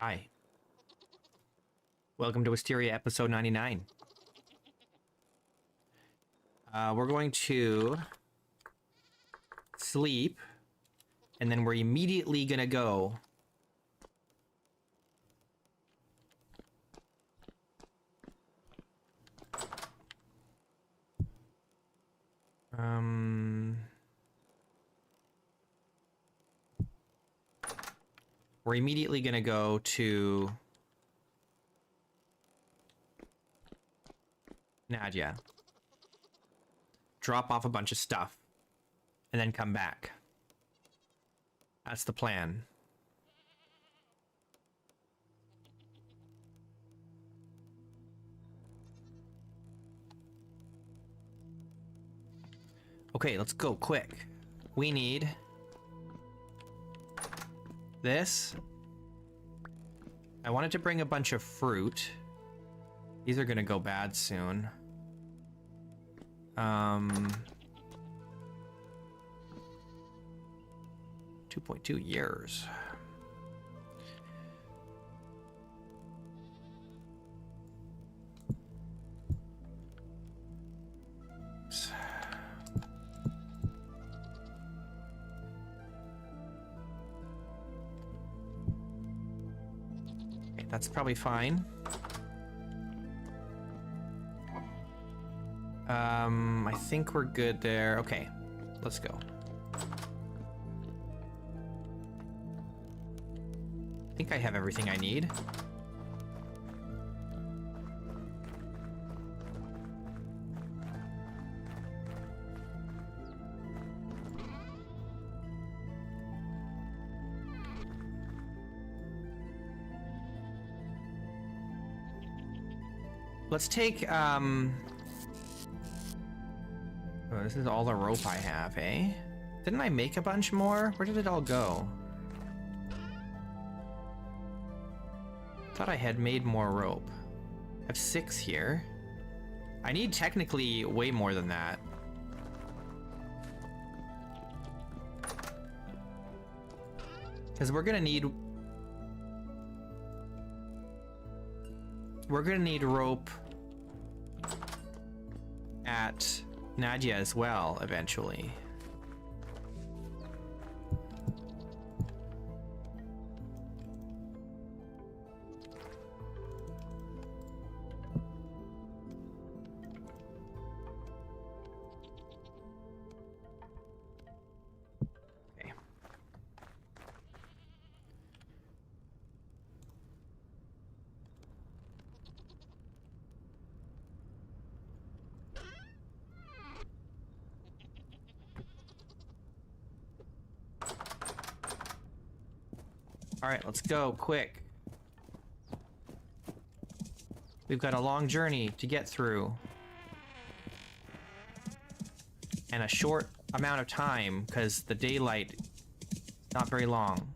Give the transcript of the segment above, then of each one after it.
Hi. Welcome to Wisteria episode 99. We're going to sleep, and then we're immediately gonna go we're immediately gonna go to Nadia, drop off a bunch of stuff, and then come back. That's the plan. Okay, let's go quick. We need this. I wanted to bring a bunch of fruit. These are gonna go bad soon. 2.2 years. Okay, that's probably fine. I think we're good there. Okay, let's go. I think I have everything I need. Let's take, oh, this is all the rope I have, eh? Didn't I make a bunch more? Where did it all go? Thought I had made more rope. I have 6 here. I need technically way more than that. Because we're gonna need rope at Nadia as well, eventually. Okay. All right, let's go quick. We've got a long journey to get through. And a short amount of time, because the daylight, not very long.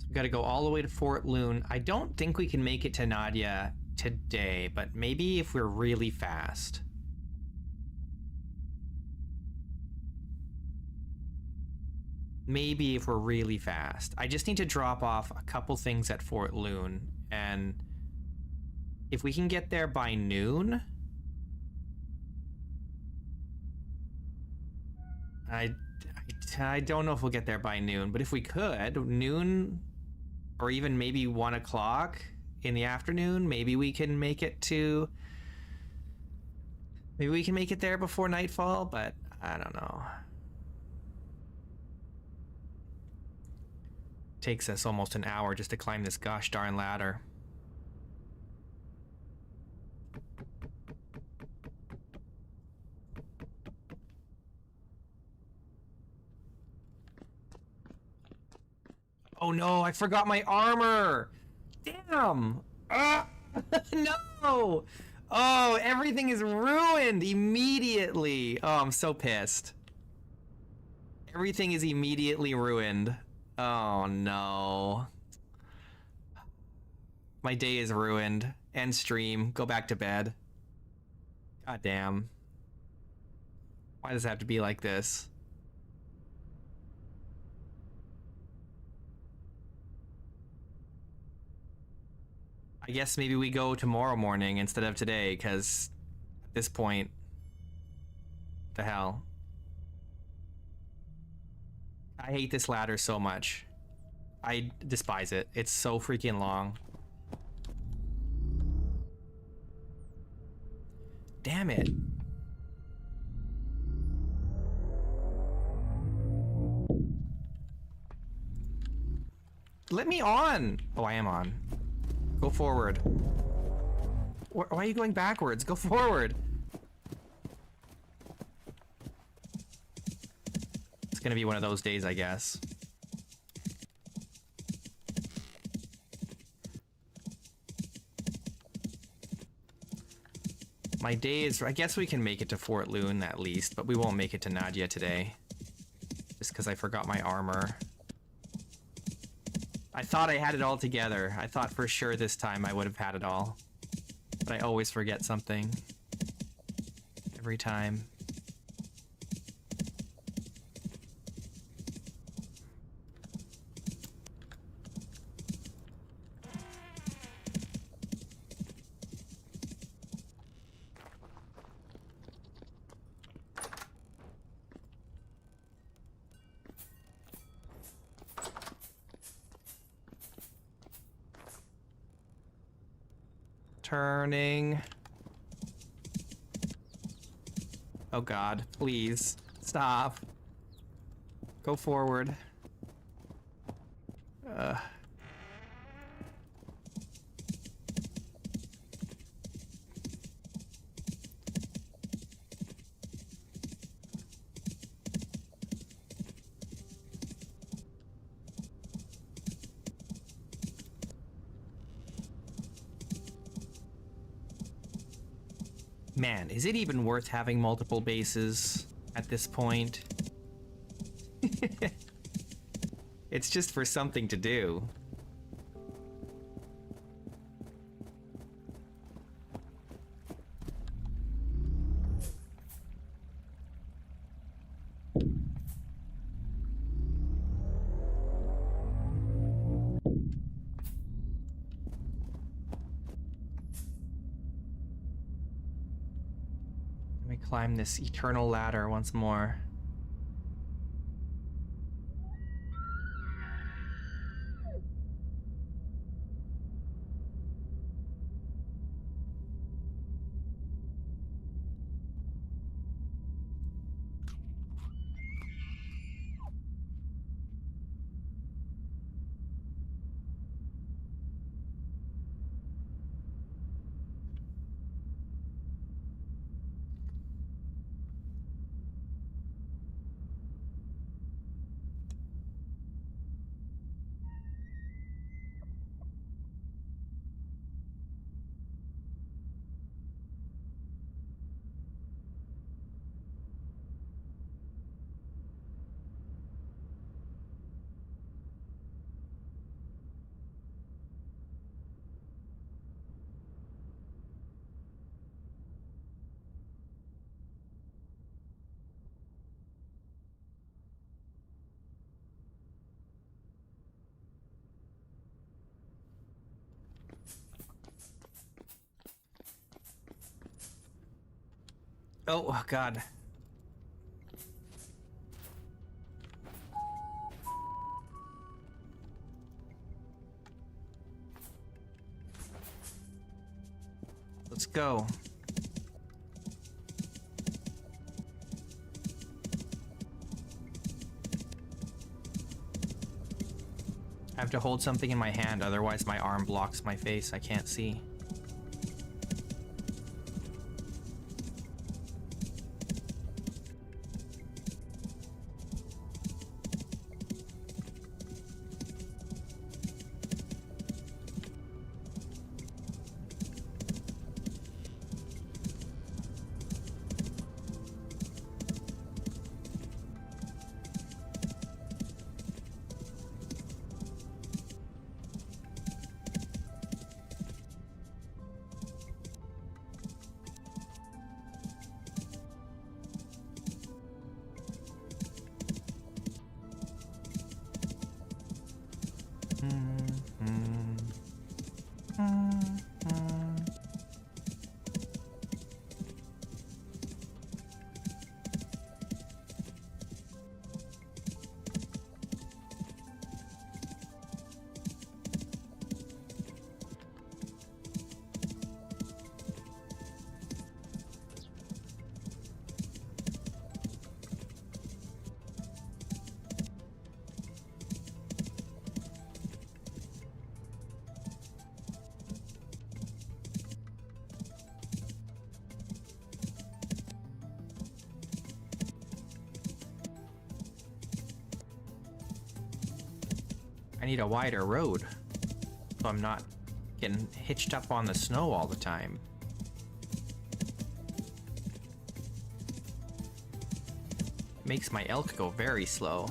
We've got to go all the way to Fort Loon. I don't think we can make it to Nadia today, but maybe if we're really fast. Maybe if we're really fast. I just need to drop off a couple things at Fort Loon, and if we can get there by noon, I don't know if we'll get there by noon, but if we could, noon, or even maybe 1 o'clock in the afternoon, maybe we can make it to... Maybe we can make it there before nightfall, but I don't know. Takes us almost an hour just to climb this gosh darn ladder. Oh no, I forgot my armor! Damn! No! Oh, everything is ruined immediately! Oh, I'm so pissed. Everything is immediately ruined. Oh no. My day is ruined. End stream. Go back to bed. God damn. Why does it have to be like this? I guess maybe we go tomorrow morning instead of today, because at this point, the hell. I hate this ladder so much. I despise it. It's so freaking long. Damn it. Let me on! Oh, I am on. Go forward. Why are you going backwards? Go forward! It's gonna be one of those days, I guess. My days, I guess we can make it to Fort Loon at least, but we won't make it to Nadia today. Just because I forgot my armor. I thought I had it all together. I thought for sure this time I would have had it all. But I always forget something. Every time. Turning. Oh god, please. Stop. Go forward. Man, is it even worth having multiple bases at this point? It's just for something to do. Climb this eternal ladder once more. Oh, God. Let's go. I have to hold something in my hand, otherwise my arm blocks my face. I can't see. need a wider road, so I'm not getting hitched up on the snow all the time. Makes my elk go very slow.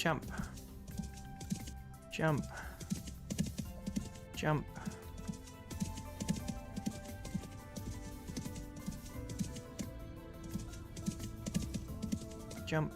Jump. Jump. Jump. Jump.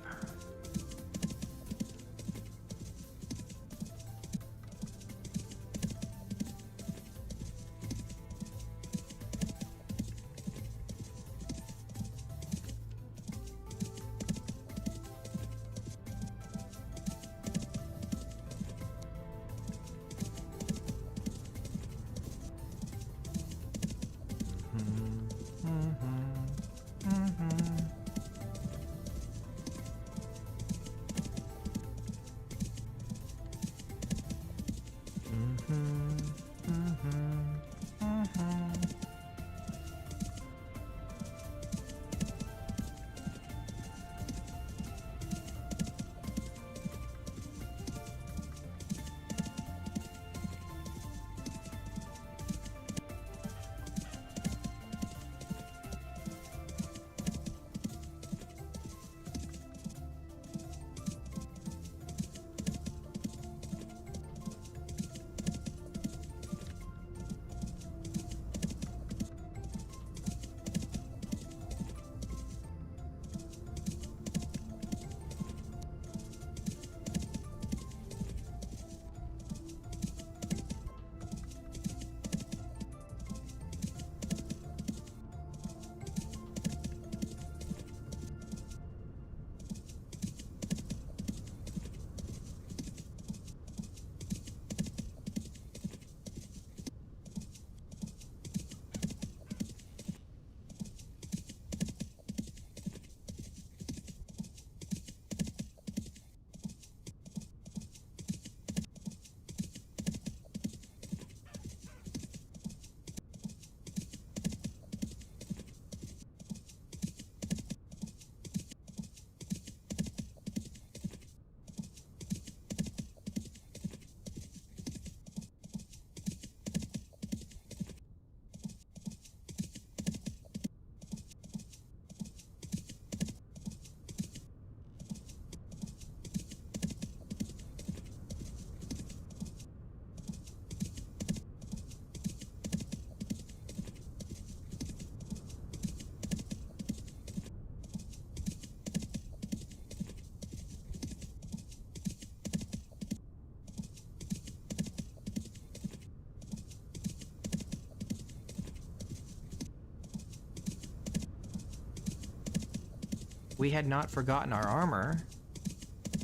We had not forgotten our armor.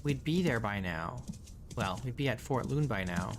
We'd be there by now. Well, we'd be at Fort Loon by now.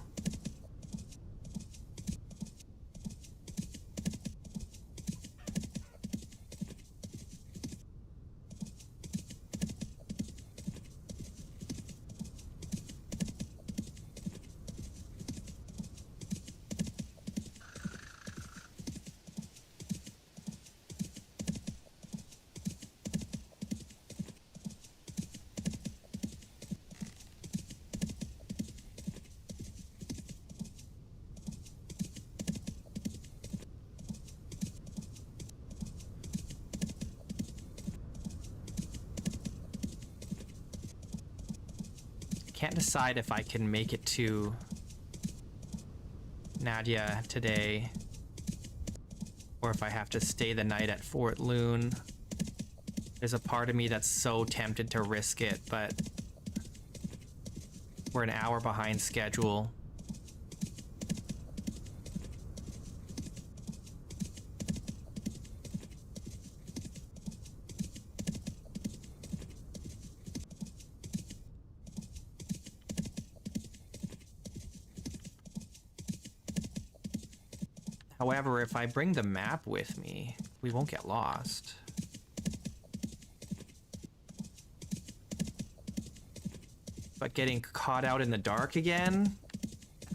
Can't decide if I can make it to Nadia today or if I have to stay the night at Fort Loon. There's a part of me that's so tempted to risk it, but we're an hour behind schedule. However, if I bring the map with me, we won't get lost. But getting caught out in the dark again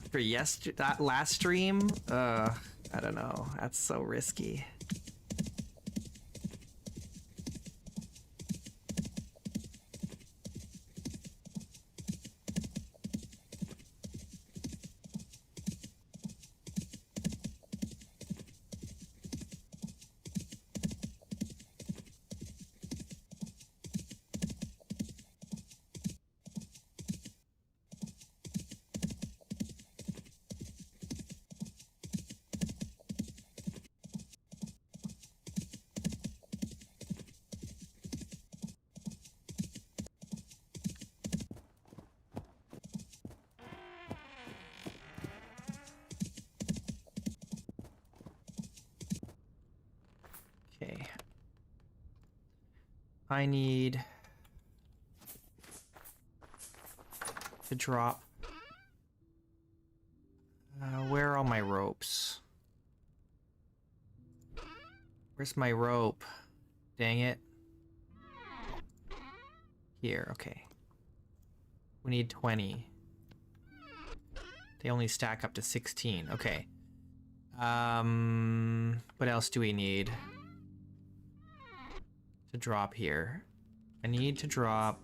after that last stream, I don't know. That's so risky. Okay. I need to drop. Where are all my ropes? Where's my rope? Dang it. Here, okay. We need 20. They only stack up to 16. Okay. What else do we need to drop here? I need to drop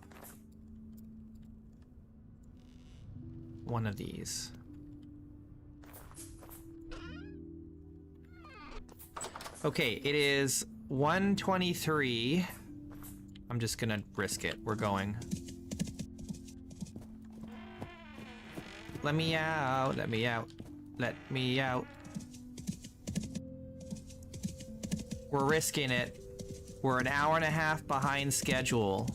one of these. Okay, it is 1:23. I'm just gonna risk it. We're going. Let me out. Let me out. Let me out. We're risking it. We're an hour and a half behind schedule.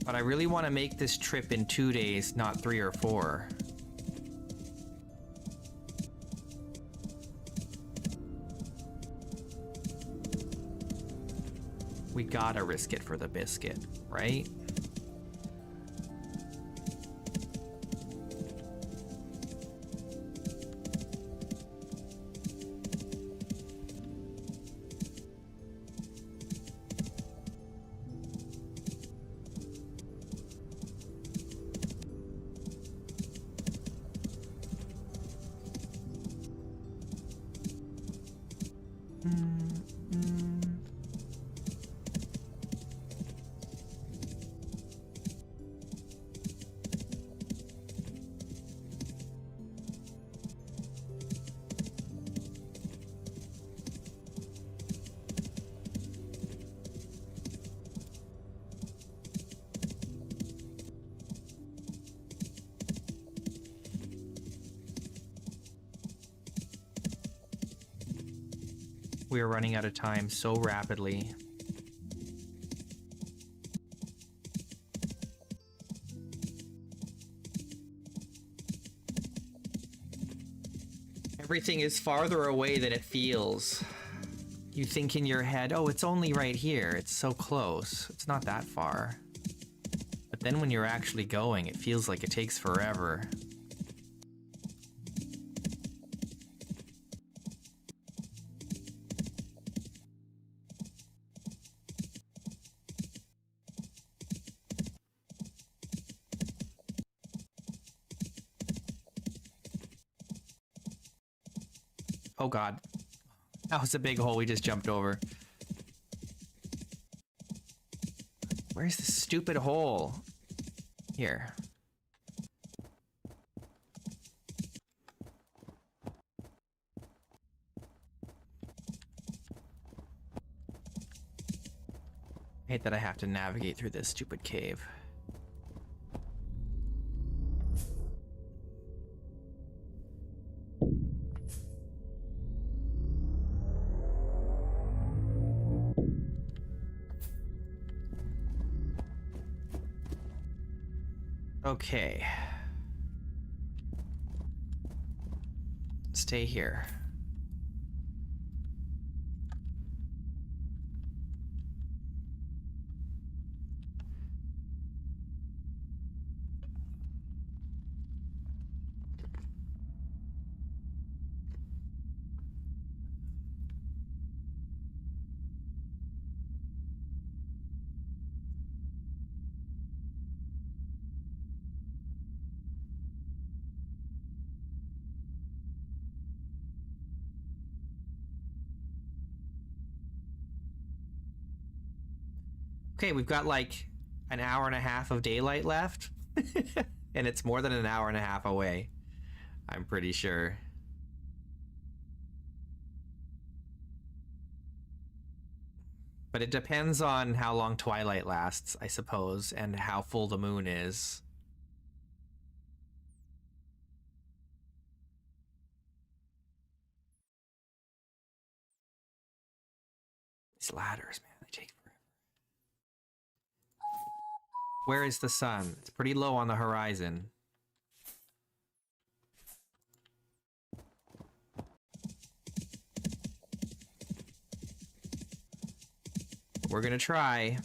But I really want to make this trip in 2 days, not 3 or 4. We gotta risk it for the biscuit, right? We are running out of time so rapidly. Everything is farther away than it feels. You think in your head, oh, it's only right here. It's so close. It's not that far. But then when you're actually going, it feels like it takes forever. Oh god. That was a big hole we just jumped over. Where's the stupid hole? Here. I hate that I have to navigate through this stupid cave. Okay. Stay here. Okay, we've got like an hour and a half of daylight left. And it's more than an hour and a half away. I'm pretty sure. But it depends on how long twilight lasts, I suppose, and how full the moon is. These ladders, man, they take forever. Where is the sun? It's pretty low on the horizon. We're gonna try.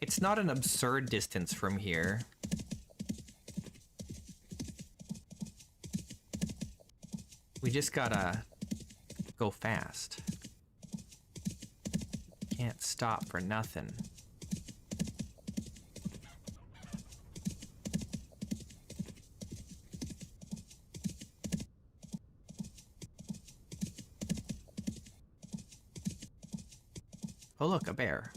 It's not an absurd distance from here. We just gotta go fast. Can't stop for nothing. Oh look, a bear.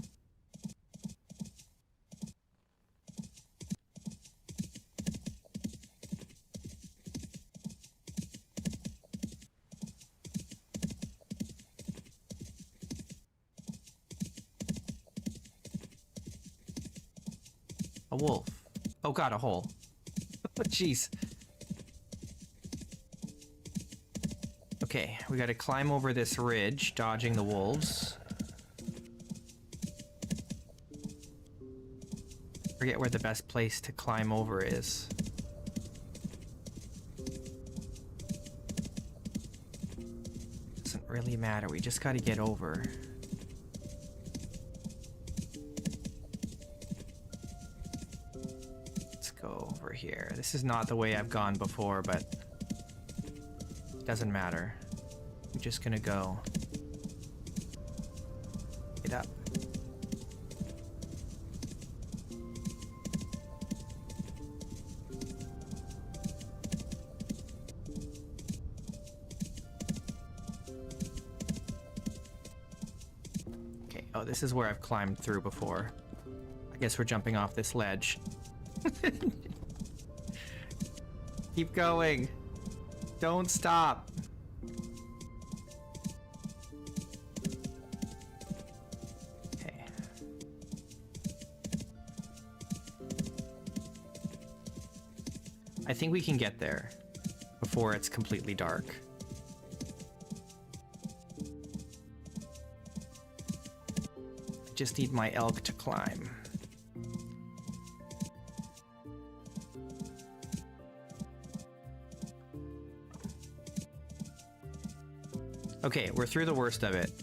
A wolf. Oh god, a hole. Jeez. Okay, we gotta climb over this ridge, dodging the wolves. Forget where the best place to climb over is. Doesn't really matter, we just gotta get over. Here. This is not the way I've gone before, but it doesn't matter. We're just gonna go. Get up. Okay, oh, this is where I've climbed through before. I guess we're jumping off this ledge. Keep going. Don't stop. Okay. I think we can get there before it's completely dark. I just need my elk to climb. Okay, we're through the worst of it.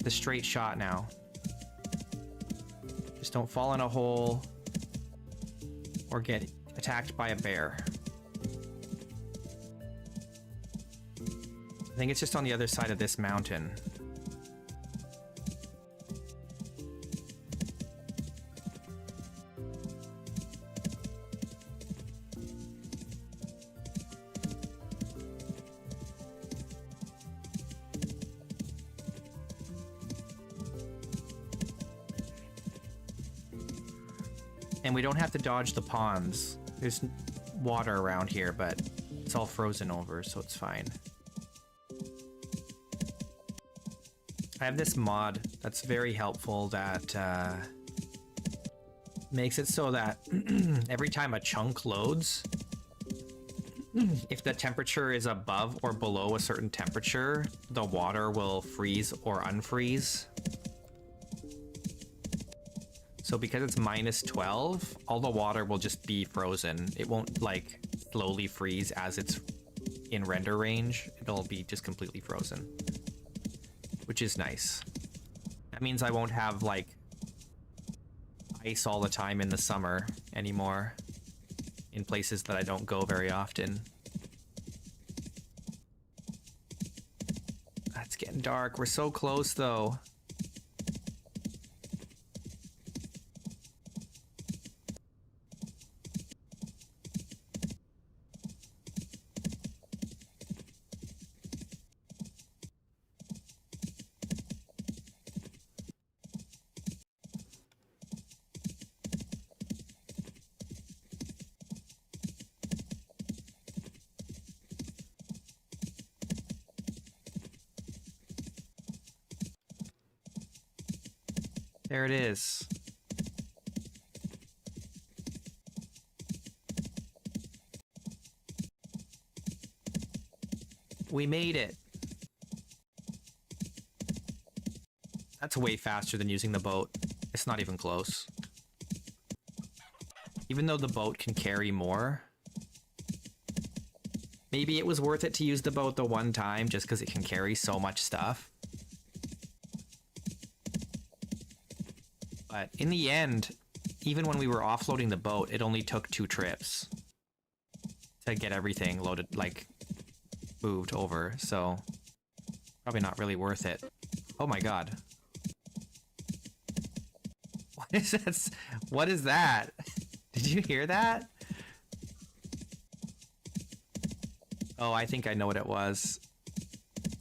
The straight shot now. Just don't fall in a hole or get attacked by a bear. I think it's just on the other side of this mountain. And we don't have to dodge the ponds. There's water around here, but It's all frozen over, so it's fine. I have this mod that's very helpful that makes it so that every time a chunk loads, if the temperature is above or below a certain temperature, the water will freeze or unfreeze. So because it's -12, all the water will just be frozen. It won't like slowly freeze as it's in render range. It'll be just completely frozen, which is nice. That means I won't have like ice all the time in the summer anymore in places that I don't go very often. It's getting dark. We're so close though. There it is. We made it. That's way faster than using the boat. It's not even close. Even though the boat can carry more, maybe it was worth it to use the boat the one time just because it can carry so much stuff. But in the end, even when we were offloading the boat, it only took 2 trips to get everything loaded, like, moved over. So, probably not really worth it. Oh my god. What is this? What is that? Did you hear that? Oh, I think I know what it was.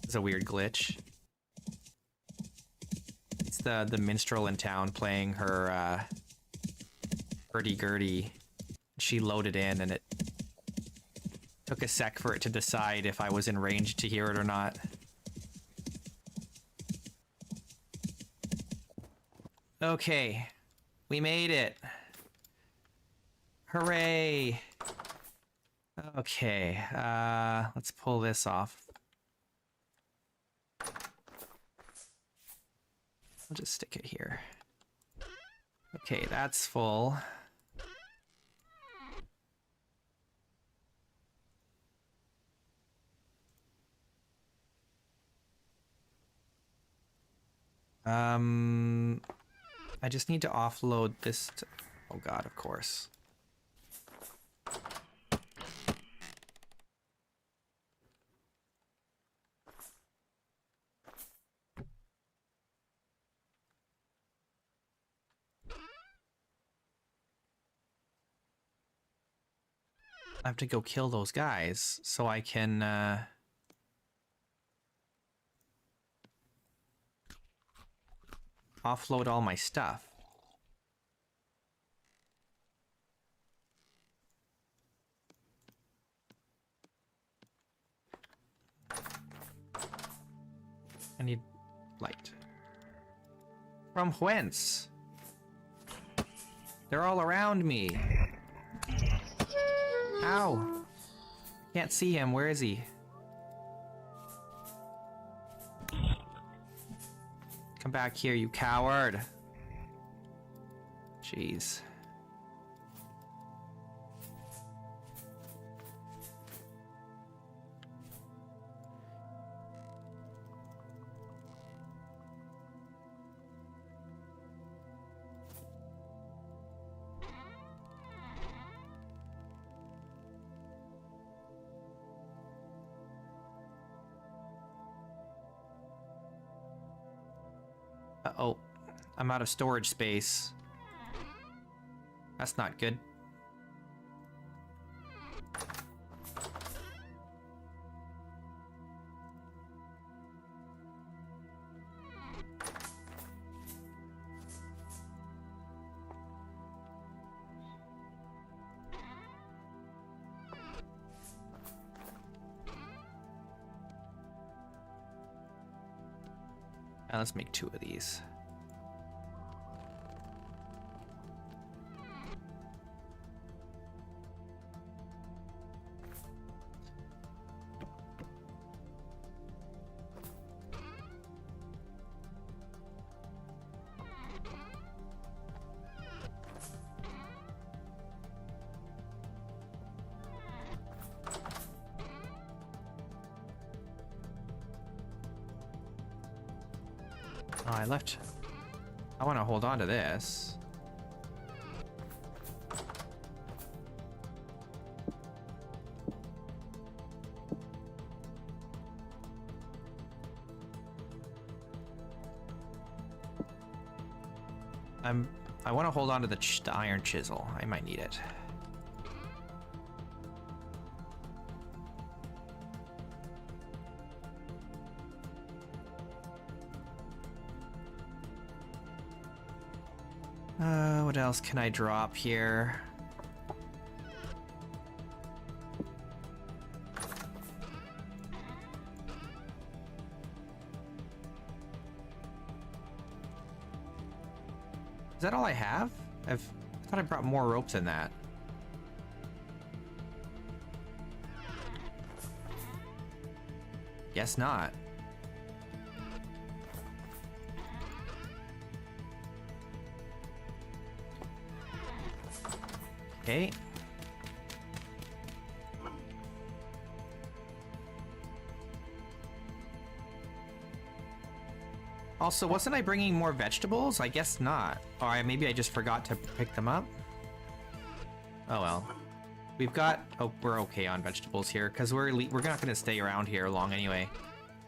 It's a weird glitch. It's the minstrel in town playing her hurdy-gurdy. She loaded in and it took a sec for it to decide if I was in range to hear it or not. Okay, we made it. Hooray! Okay, let's pull this off. I'll just stick it here. Okay, that's full. I just need to offload this. Oh god, of course. I have to go kill those guys so I can offload all my stuff. I need light. From whence? They're all around me. Ow! Can't see him. Where is he? Come back here, you coward. Jeez. Uh-oh. I'm out of storage space. That's not good. Let's make 2 of these. Oh, I left. I want to hold on to this. I want to hold on to the iron chisel. I might need it. What else can I drop here? Is that all I have? I thought I brought more rope than that. Guess not. Okay. Also, wasn't I bringing more vegetables? I guess not. Or maybe I just forgot to pick them up. Oh well. We've got... Oh, we're okay on vegetables here, because we're not going to stay around here long anyway.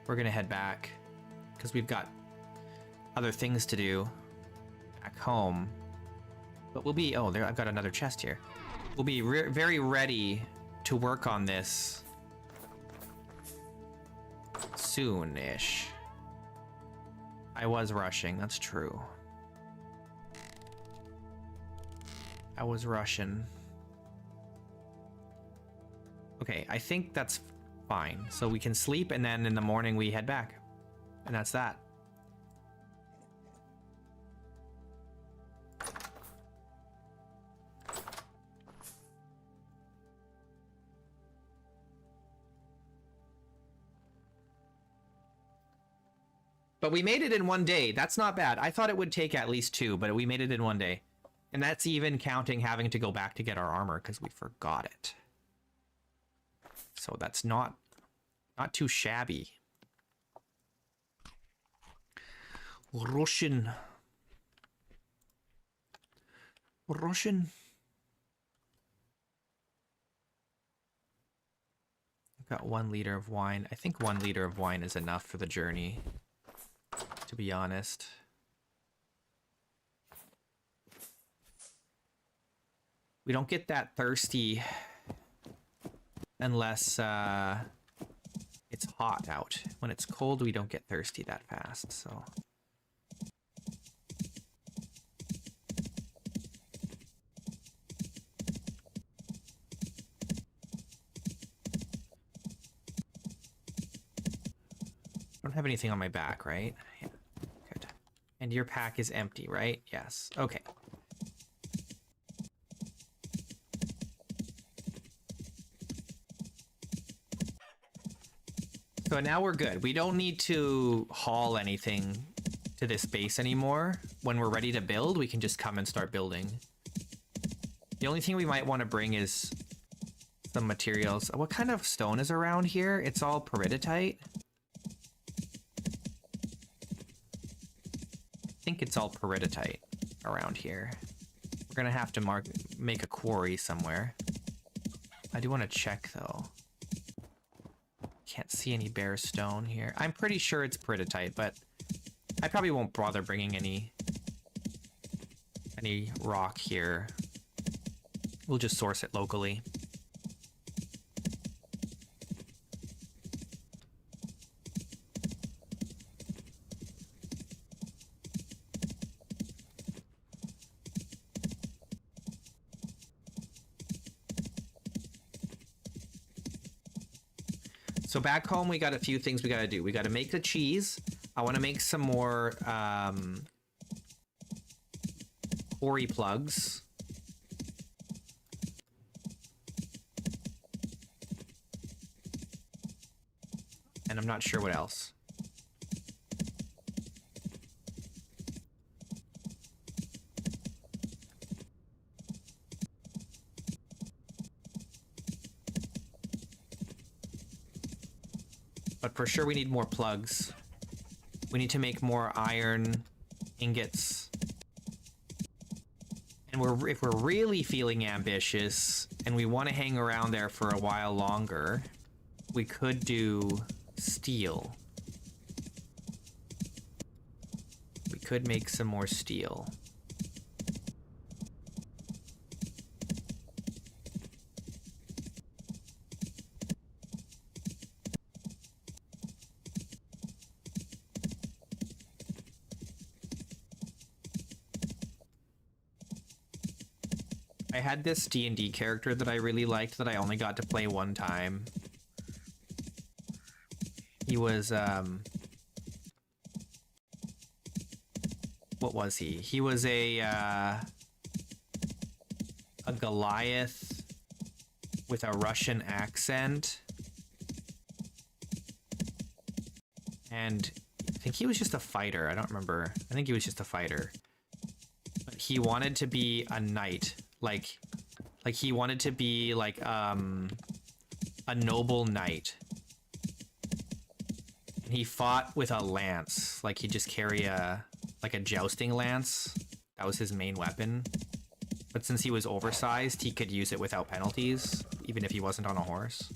We're going to head back, because we've got other things to do back home. But we'll be... Oh, there, I've got another chest here. We'll be very ready to work on this soon-ish. I was rushing, that's true. I was rushing. Okay, I think that's fine. So we can sleep, and then in the morning we head back. And that's that. But we made it in 1 day. That's not bad. I thought it would take at least 2, but we made it in 1 day. And that's even counting having to go back to get our armor because we forgot it. So that's not too shabby. Russian. I've got 1 liter of wine. I think 1 liter of wine is enough for the journey, to be honest. We don't get that thirsty unless it's hot out. When it's cold, we don't get thirsty that fast, so... I don't have anything on my back, right? Yeah, good. And your pack is empty, right? Yes. Okay. So now we're good. We don't need to haul anything to this base anymore. When we're ready to build, we can just come and start building. The only thing we might want to bring is some materials. What kind of stone is around here? It's all peridotite. I think it's all peridotite around here. We're gonna have to make a quarry somewhere. I do want to check though. Can't see any bare stone here. I'm pretty sure it's peridotite, but I probably won't bother bringing any rock here. We'll just source it locally. So back home, we got a few things we got to do. We got to make the cheese. I want to make some more quarry plugs. And I'm not sure what else. But for sure we need more plugs. We need to make more iron ingots. And if we're really feeling ambitious and we want to hang around there for a while longer, we could do steel. We could make some more steel. I had this D&D character that I really liked that I only got to play one time. He was, what was he? He was a Goliath with a Russian accent. And I think he was just a fighter. I don't remember. I think he was just a fighter. But he wanted to be a knight. Like he wanted to be like a noble knight. And he fought with a lance. Like he'd just carry a jousting lance. That was his main weapon. But since he was oversized, he could use it without penalties, even if he wasn't on a horse.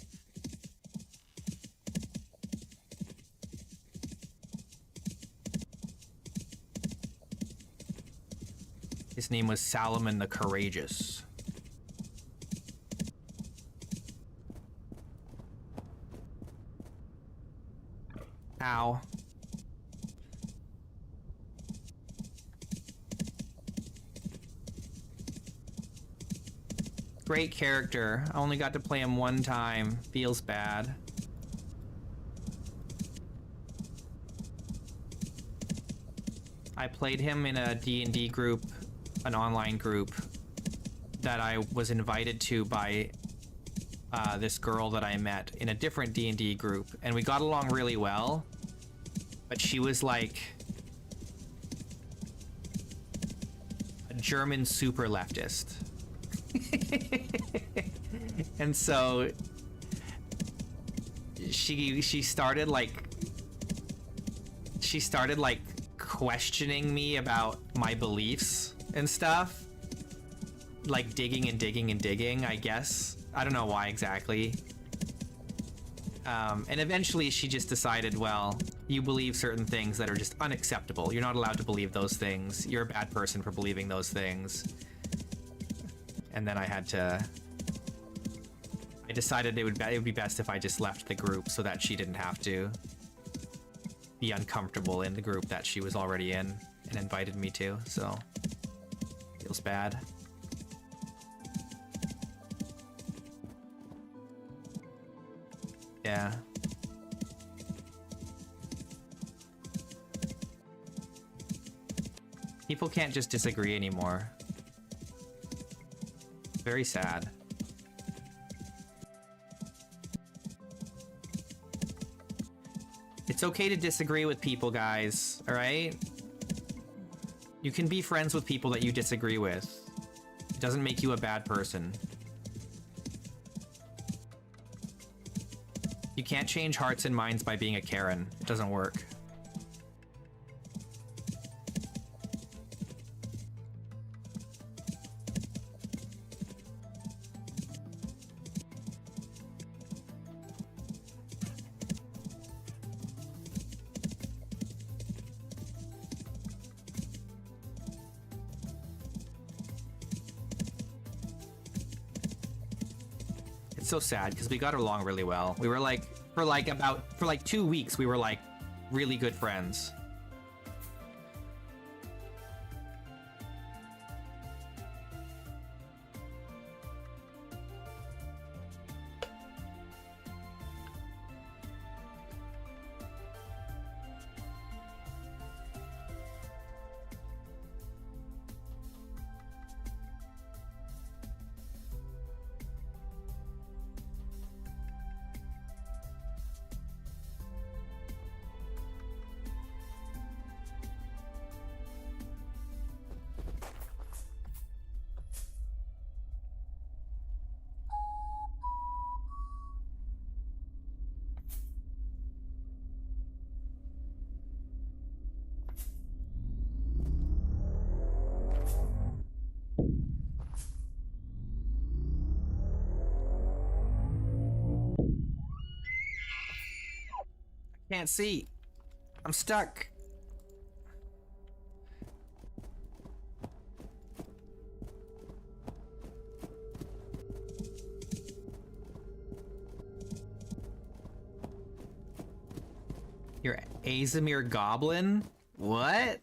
His name was Salomon the Courageous. Ow. Great character. I only got to play him one time. Feels bad. I played him in a D&D group, an online group that I was invited to by this girl that I met in a different D&D group, and we got along really well, but she was like a German super leftist. And so she started questioning me about my beliefs and stuff, like digging and digging and digging, I guess. I don't know why exactly. And eventually she just decided, well, you believe certain things that are just unacceptable. You're not allowed to believe those things. You're a bad person for believing those things. And then I decided it would be best if I just left the group so that she didn't have to be uncomfortable in the group that she was already in and invited me to, so feels bad. Yeah. People can't just disagree anymore. Very sad. It's okay to disagree with people, guys, alright? You can be friends with people that you disagree with. It doesn't make you a bad person. You can't change hearts and minds by being a Karen. It doesn't work. It's so sad because we got along really well. We were like, for like 2 weeks, we were like really good friends. Can't see. I'm stuck. You're Azimir Goblin? What?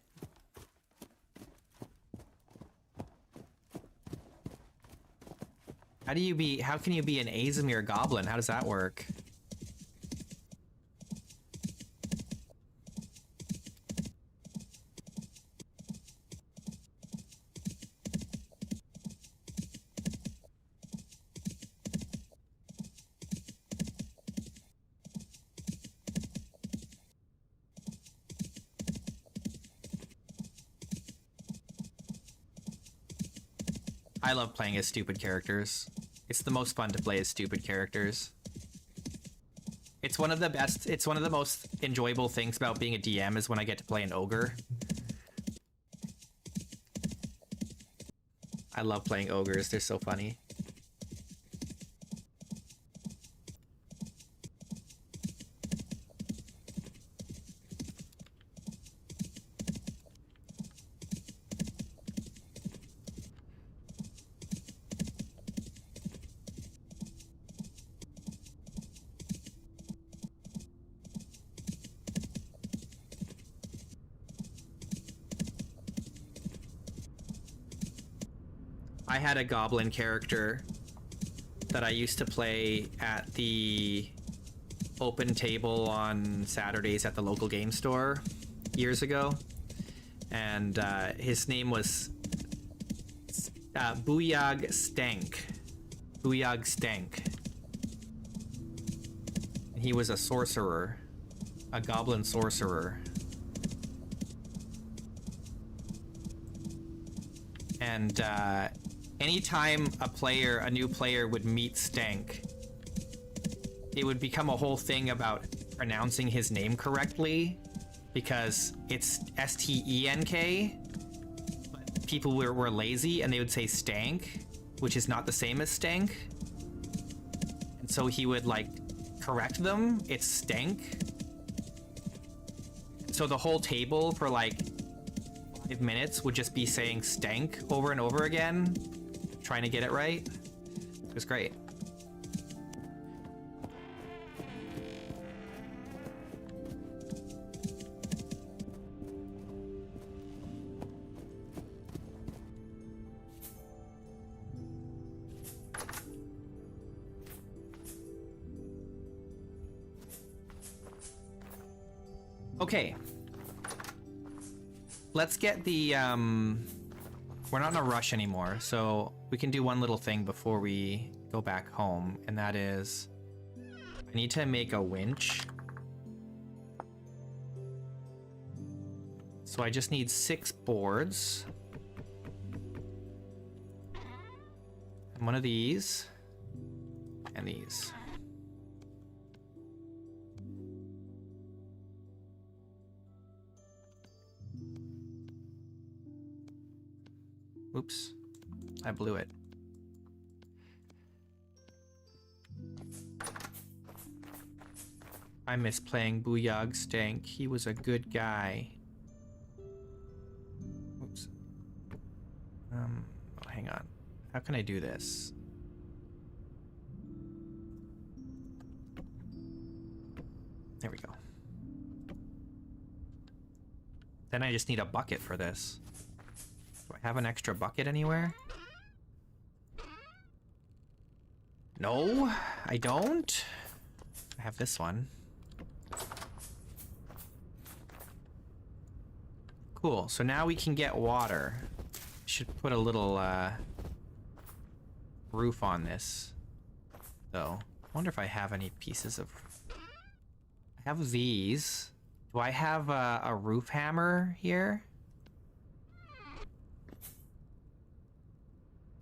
How can you be an Azimir Goblin? How does that work? I love playing as stupid characters. It's the most fun to play as stupid characters. It's one of the most enjoyable things about being a DM is when I get to play an ogre. I love playing ogres, they're so funny. I had a goblin character that I used to play at the open table on Saturdays at the local game store years ago. And his name was Booyag Stank. Booyag Stank. He was a sorcerer. A goblin sorcerer. And anytime a new player would meet Stank, it would become a whole thing about pronouncing his name correctly, because it's S-T-E-N-K, but people were lazy and they would say Stank, which is not the same as Stank. And so he would like correct them, it's Stank. So the whole table for like 5 minutes would just be saying Stank over and over again, trying to get it right. It was great. Okay. Let's get the, we're not in a rush anymore, so we can do one little thing before we go back home, and that is, I need to make a winch. So I just need 6 boards. And one of these. And these. Oops, I blew it. I miss playing Booyag Stank. He was a good guy. Oops. Oh, hang on. How can I do this? There we go. Then I just need a bucket for this. Do I have an extra bucket anywhere? No, I don't. I have this one. Cool, so now we can get water. Should put a little roof on this, though. I wonder if I have any pieces of... I have these. Do I have a roof hammer here?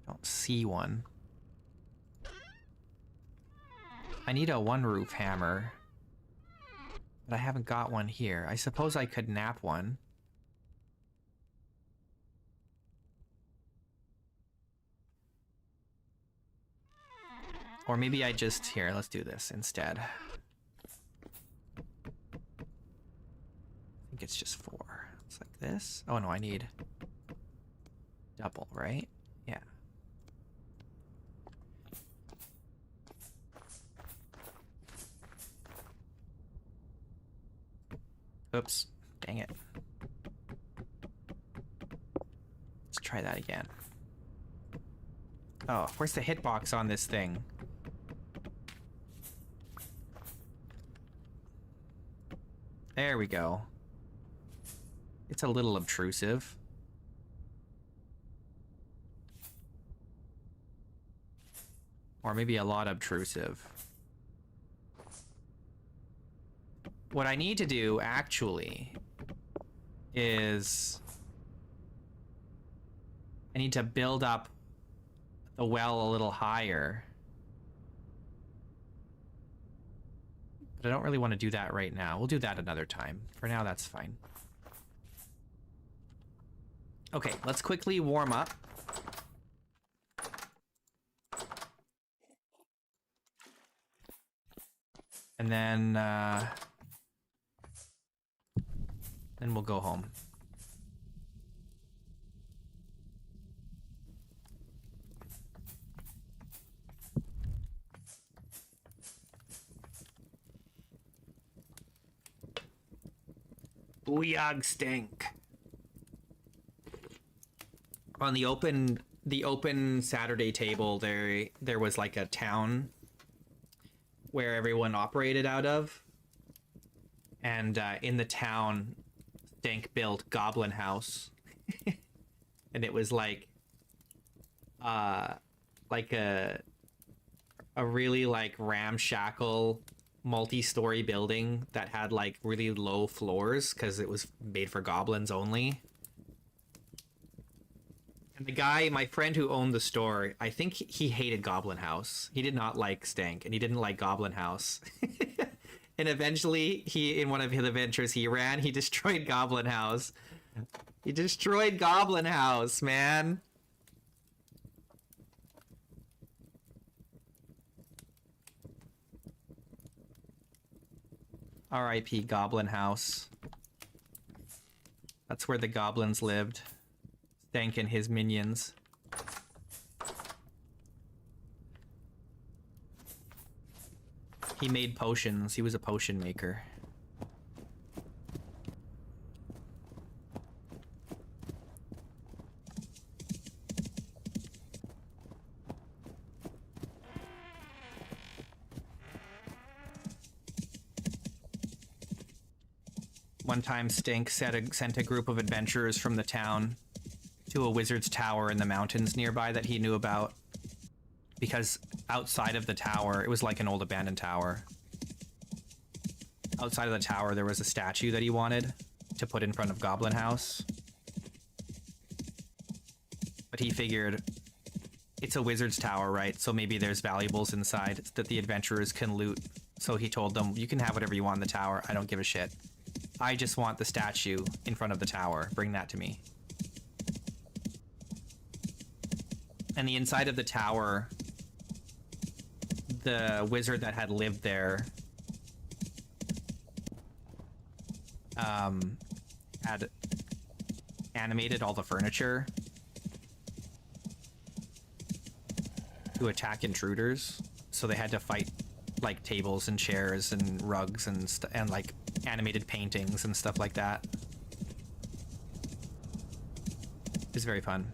I don't see one. I need a 1 roof hammer, but I haven't got one here. I suppose I could nap one. Or maybe I just... Here, let's do this instead. think it's just 4. It's like this. Oh no, I need double, right? Yeah. Oops. Dang it. Let's try that again. Oh, where's the hitbox on this thing? There we go. It's a little obtrusive. Or maybe a lot obtrusive. What I need to do, actually, is I need to build up the well a little higher. But I don't really want to do that right now. We'll do that another time. For now, that's fine. Okay, let's quickly warm up. And then we'll go home. Booyag stink. On the open Saturday table, there was like a town where everyone operated out of, and in the town, Stink built Goblin House, and it was like a really like ramshackle multi-story building that had like really low floors because it was made for goblins only. And the guy, my friend who owned the store, I think he hated Goblin House. He did not like Stank, and he didn't like Goblin House. And eventually, in one of his adventures he ran, he destroyed Goblin House. He destroyed Goblin House, man. R.I.P. Goblin House. That's where the goblins lived. Stank and his minions. He made potions. He was a potion maker. One time, Stink sent a group of adventurers from the town to a wizard's tower in the mountains nearby that he knew about. Because outside of the tower, it was like an old abandoned tower. Outside of the tower, there was a statue that he wanted to put in front of Goblin House. But he figured, it's a wizard's tower, right? So maybe there's valuables inside that the adventurers can loot. So he told them, you can have whatever you want in the tower. I don't give a shit. I just want the statue in front of the tower. Bring that to me. And the inside of the tower, the wizard that had lived there had animated all the furniture to attack intruders. So they had to fight like tables and chairs and rugs and like animated paintings and stuff like that. It was very fun.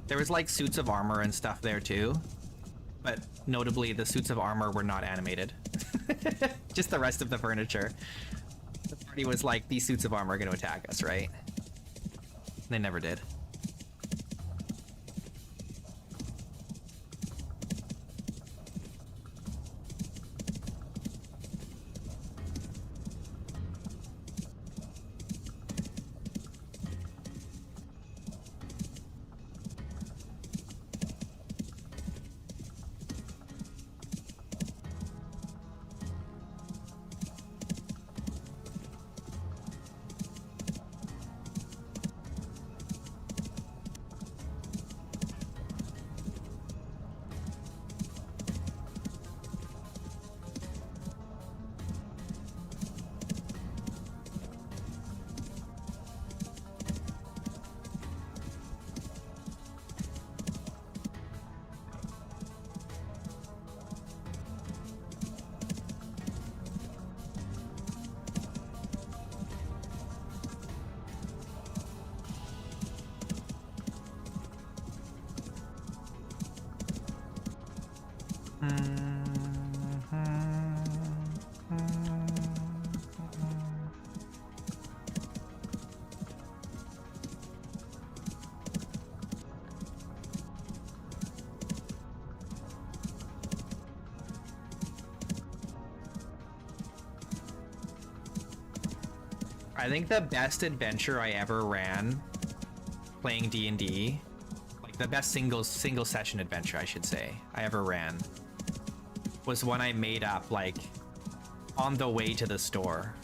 There was like suits of armor and stuff there too, but notably the suits of armor were not animated. Just the rest of the furniture. The party was like, these suits of armor are going to attack us, right? They never did. I think the best adventure I ever ran playing D&D, like the best single session adventure I should say I ever ran, was one I made up like on the way to the store.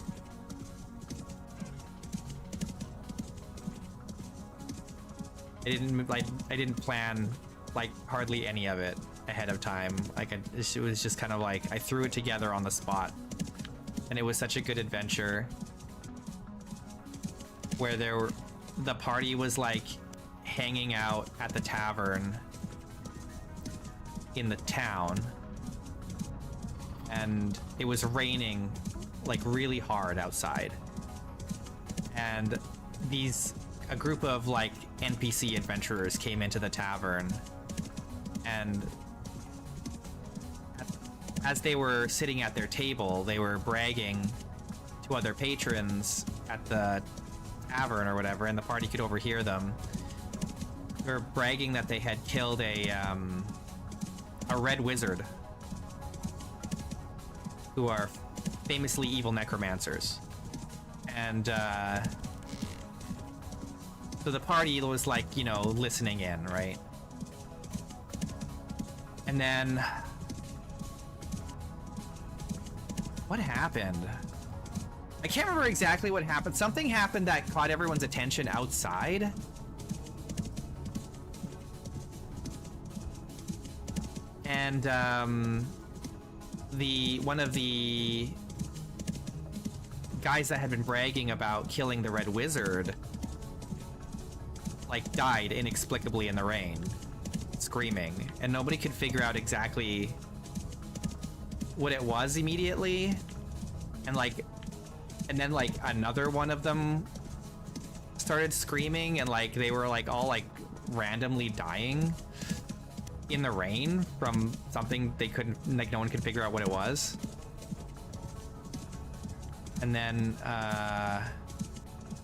I didn't plan like hardly any of it ahead of time. Like it was just kind of like I threw it together on the spot, and it was such a good adventure where the party was like hanging out at the tavern in the town, and it was raining like really hard outside, and a group of like NPC adventurers came into the tavern, and as they were sitting at their table, they were bragging to other patrons at the tavern or whatever, and the party could overhear them. They were bragging that they had killed a red wizard, who are famously evil necromancers, and so the party was like, you know, listening in, right? And then what happened? I can't remember exactly what happened. Something happened that caught everyone's attention outside. And one of the guys that had been bragging about killing the Red Wizard like died inexplicably in the rain, screaming, and nobody could figure out exactly what it was immediately. And then like another one of them started screaming, and like they were like all like randomly dying in the rain from something they couldn't, like no one could figure out what it was. And then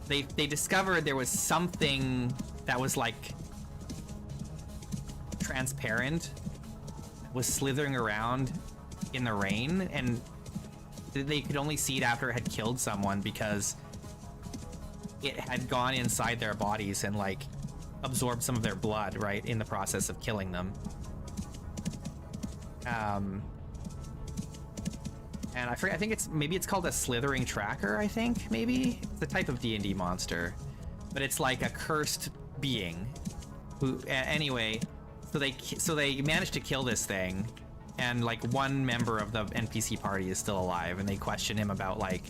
they discovered there was something that was like transparent, was slithering around in the rain, and they could only see it after it had killed someone because it had gone inside their bodies and like absorbed some of their blood, right, in the process of killing them. And I forget, I think it's called a slithering tracker, I think, maybe? It's a type of D&D monster. But it's like a cursed being who, anyway, so they managed to kill this thing, and like one member of the NPC party is still alive, and they question him about like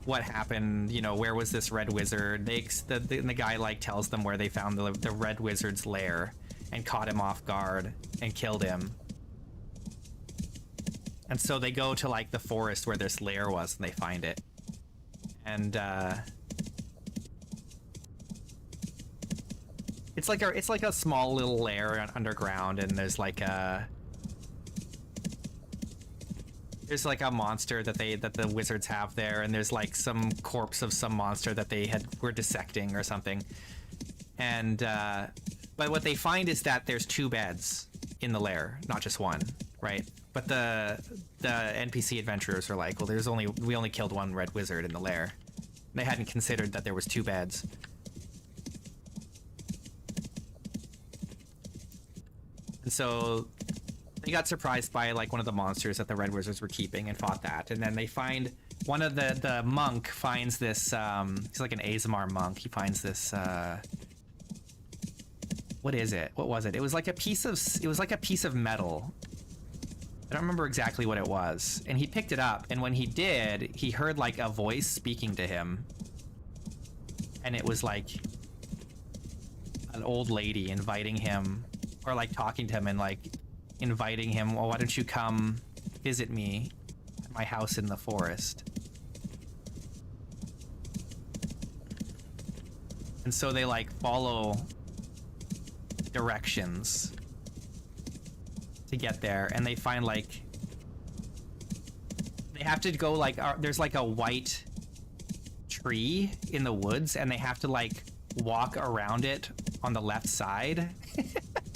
what happened, you know, where was this red wizard? The guy like tells them where they found the red wizard's lair and caught him off guard and killed him. And so they go to like the forest where this lair was, and they find it. And it's like a small little lair underground, and there's like a monster that the wizards have there, and there's like some corpse of some monster that they were dissecting or something. And but what they find is that there's 2 beds in the lair, not just one, right? But the NPC adventurers are like, well, we only killed 1 red wizard in the lair. They hadn't considered that there was 2 beds. And so they got surprised by like one of the monsters that the red wizards were keeping and fought that. And then they find one of the monk finds this, he's like an Azamar monk. He finds this, what is it? What was it? It was like a piece of metal. I don't remember exactly what it was. And he picked it up, and when he did, he heard like a voice speaking to him. And it was like an old lady inviting him, or like talking to him and like inviting him, well, why don't you come visit me at my house in the forest? And so they like follow directions to get there, and they find like they have to go like there's like a white tree in the woods, and they have to like walk around it on the left side.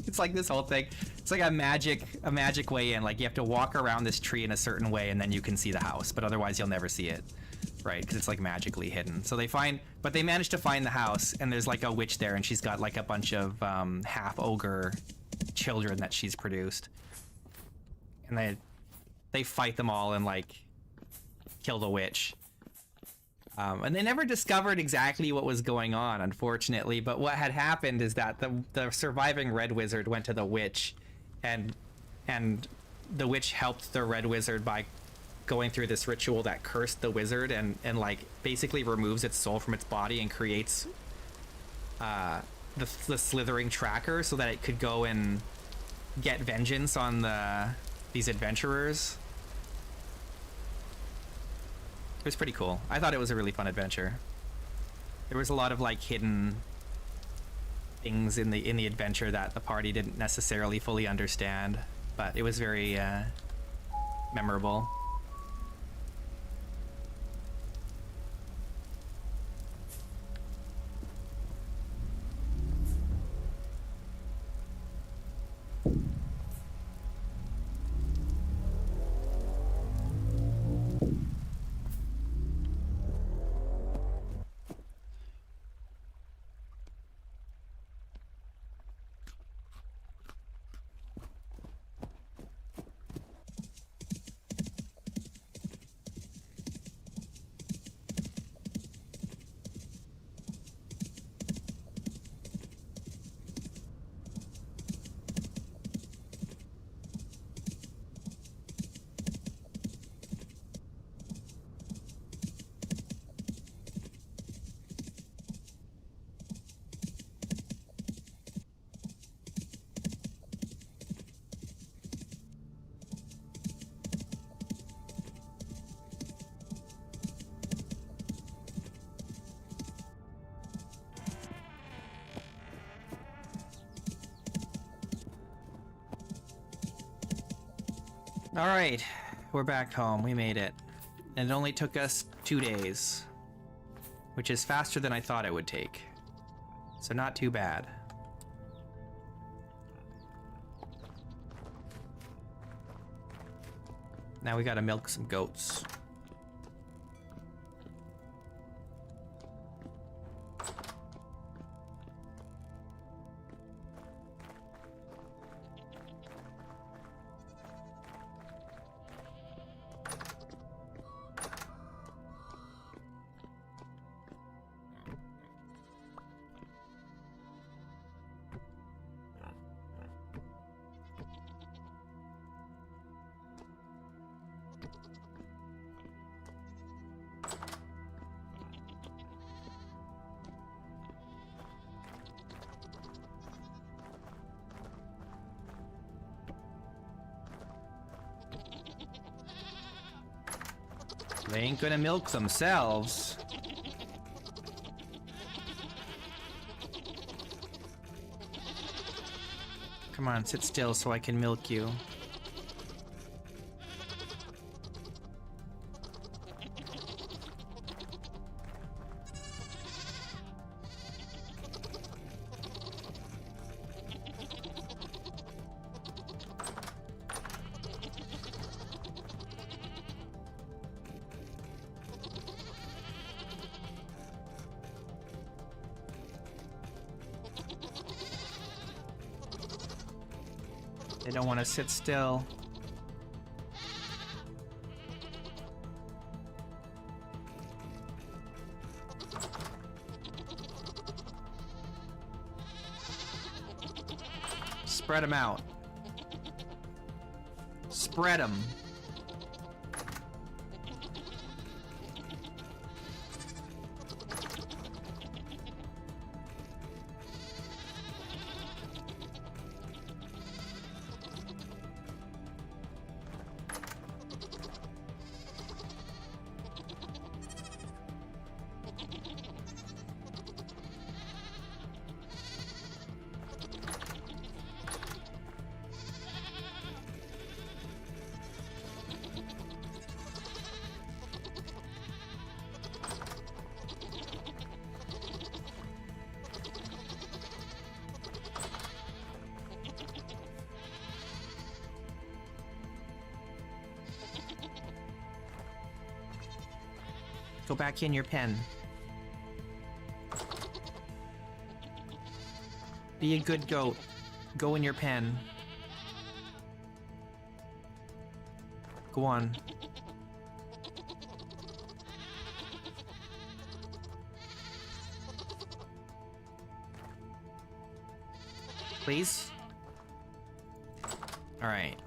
It's like this whole thing. It's like a magic way in. Like you have to walk around this tree in a certain way, and then you can see the house, but otherwise you'll never see it. right? Because it's like magically hidden. So they manage to find the house, and there's like a witch there, and she's got like a bunch of half ogre children that she's produced, and they fight them all and like kill the witch. And they never discovered exactly what was going on, unfortunately. But what had happened is that the surviving red wizard went to the witch, and the witch helped the red wizard by going through this ritual that cursed the wizard and like basically removes its soul from its body and creates the slithering tracker so that it could go and get vengeance on these adventurers. It was pretty cool. I thought it was a really fun adventure. There was a lot of like hidden things in the adventure that the party didn't necessarily fully understand, but it was very memorable. All right, we're back home. We made it. And it only took us 2 days, which is faster than I thought it would take. So not too bad. Now we gotta milk some goats. They ain't gonna milk themselves. Come on, sit still so I can milk you. They don't want to sit still. Spread them out. Spread them. Go back in your pen. Be a good goat. Go in your pen. Go on. Please? Alright.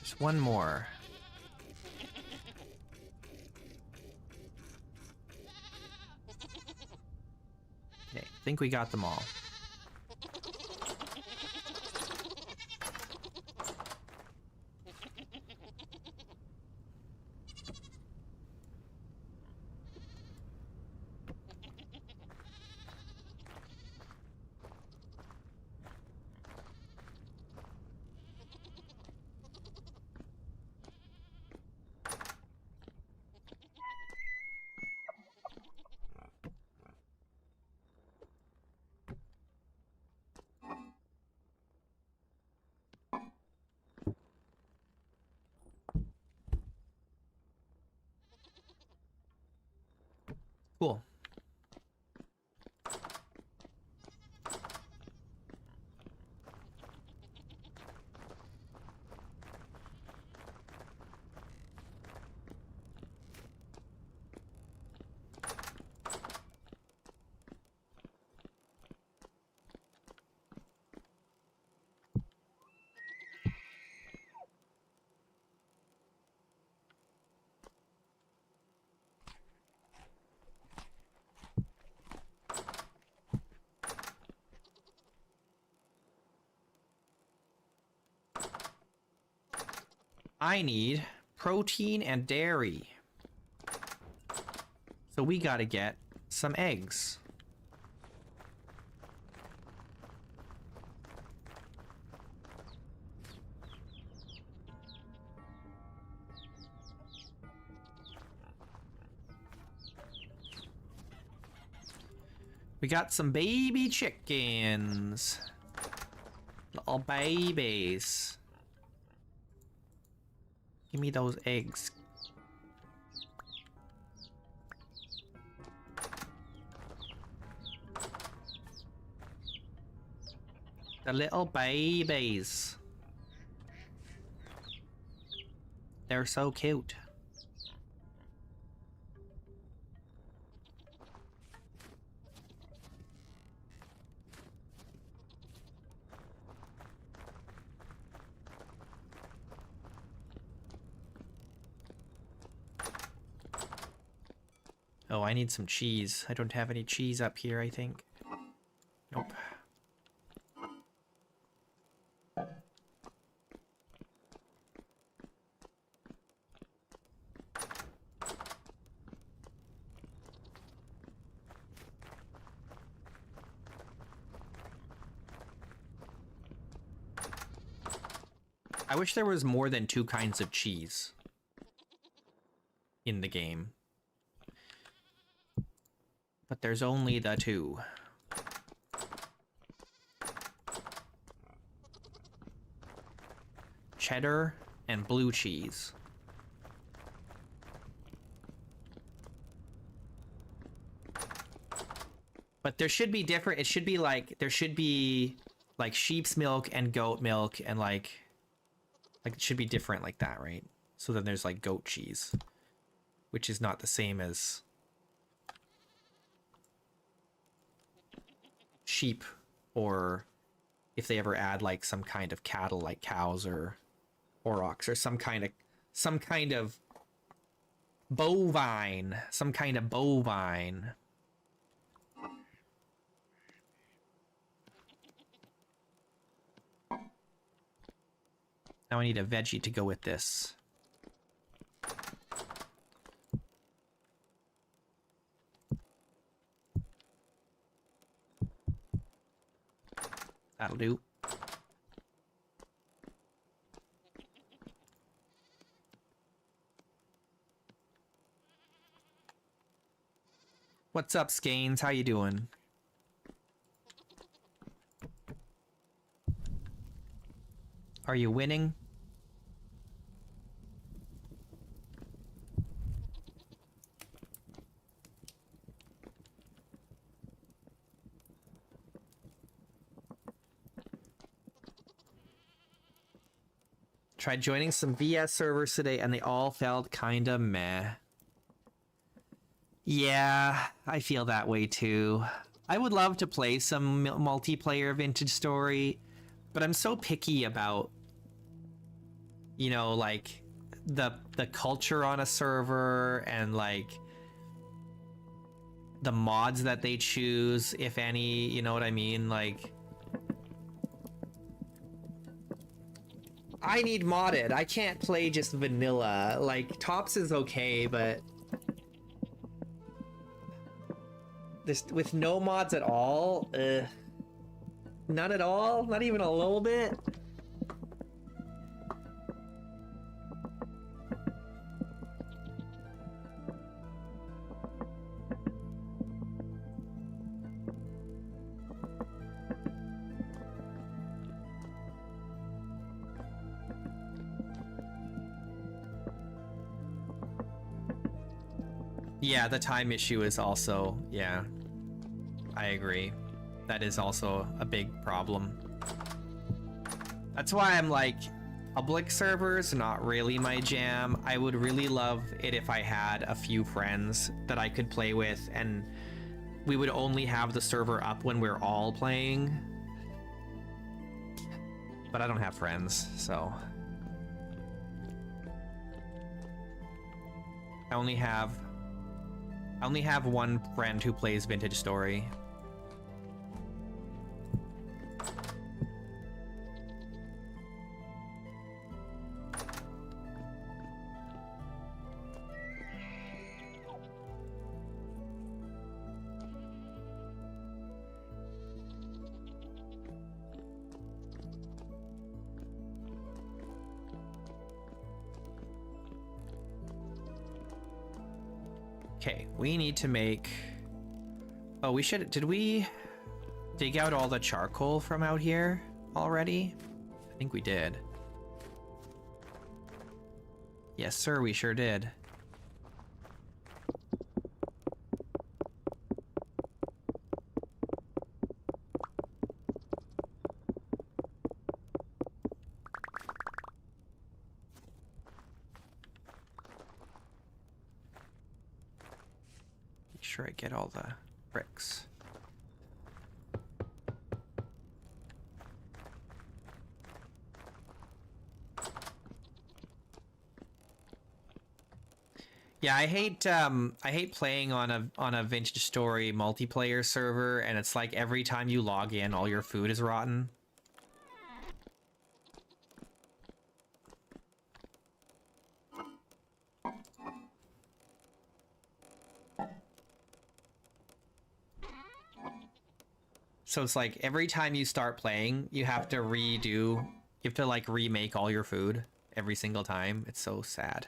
There's one more. Okay, I think we got them all. Cool. I need protein and dairy. So we gotta get some eggs. We got some baby chickens. Little babies. Give me those eggs. The little babies. They're so cute. Oh, I need some cheese. I don't have any cheese up here, I think. Nope. I wish there was more than 2 kinds of cheese in the game. But there's only the 2. Cheddar and blue cheese. But there should be different, it should be like, there should be like sheep's milk and goat milk and like it should be different like that, right? So then there's like goat cheese, which is not the same as sheep, or if they ever add like some kind of cattle like cows or aurochs or some kind of bovine, Now I need a veggie to go with this. That'll do. What's up, Skeins? How you doing? Are you winning? Tried joining some VS servers today and they all felt kinda meh. Yeah, I feel that way too. I would love to play some multiplayer Vintage Story, but I'm so picky about, you know, like the culture on a server and like the mods that they choose, if any, you know what I mean? Like, I need modded. I can't play just vanilla. Like, Tops is okay, but this with no mods at all? None at all? Not even a little bit? Yeah, the time issue is also, yeah, I agree. That is also a big problem. That's why I'm like, public servers, not really my jam. I would really love it if I had a few friends that I could play with and we would only have the server up when we're all playing. But I don't have friends, so. I only have one friend who plays Vintage Story. Okay, we need to make... Oh, we should... Did we dig out all the charcoal from out here already? I think we did. Yes, sir, we sure did. Make sure I get all the bricks. Yeah, I hate playing on a Vintage Story multiplayer server, and it's like every time you log in, all your food is rotten. So it's like every time you start playing, you have to like remake all your food every single time. It's so sad.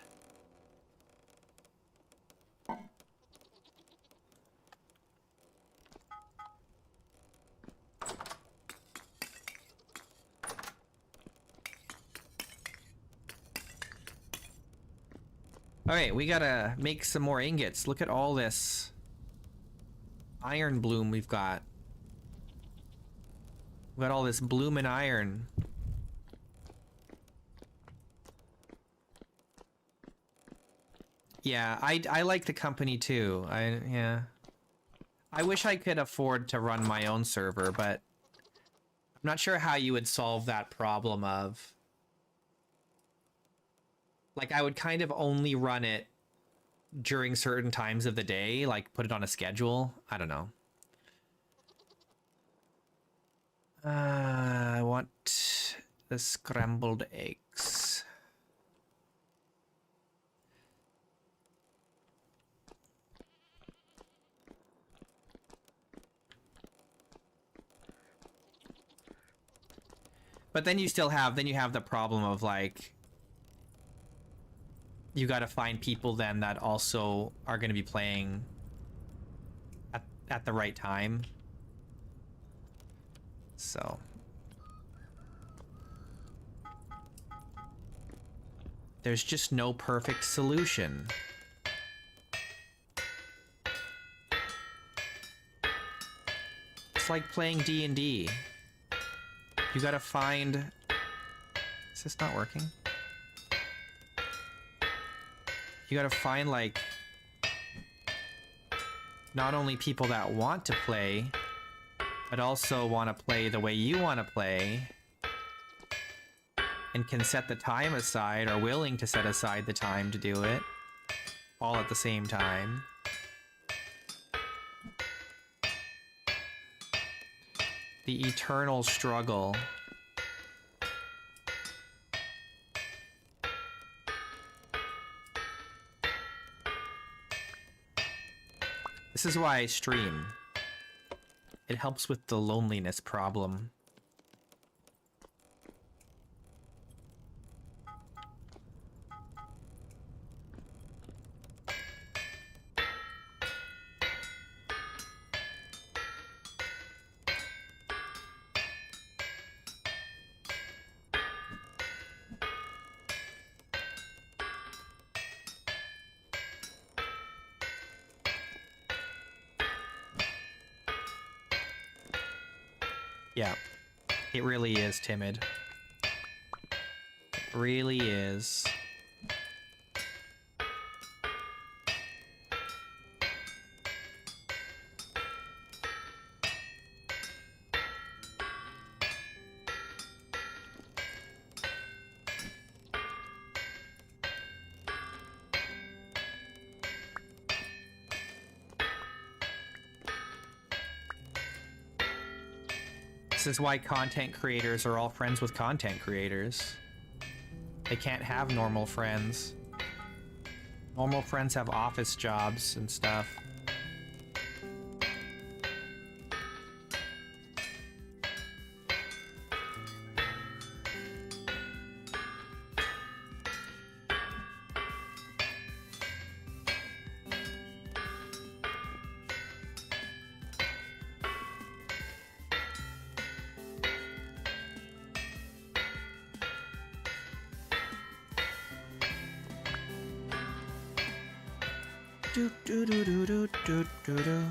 Alright, we gotta make some more ingots. Look at all this iron bloom we've got. We've got all this bloomin' iron. Yeah, I like the company too. Yeah. I wish I could afford to run my own server, but I'm not sure how you would solve that problem of... Like, I would kind of only run it during certain times of the day, like put it on a schedule. I don't know. I want the scrambled eggs. But then you still have, then you have the problem of like, you got to find people then that also are going to be playing at the right time. So there's just no perfect solution. It's like playing D&D. You gotta find... Is this not working? You gotta find, like... not only people that want to play, but also want to play the way you want to play, and can set the time aside, or willing to set aside the time to do it, all at the same time. The eternal struggle. This is why I stream. It helps with the loneliness problem. Yeah, it really is timid. It really is. This is why content creators are all friends with content creators. They can't have normal friends. Normal friends have office jobs and stuff. Do do do do do do do do.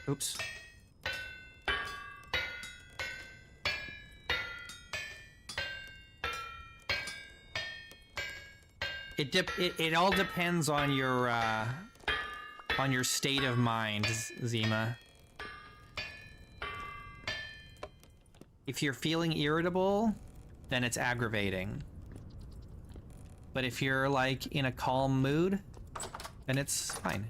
Oops. It all depends on your state of mind, Zima. If you're feeling irritable, then it's aggravating. But if you're like in a calm mood, then it's fine.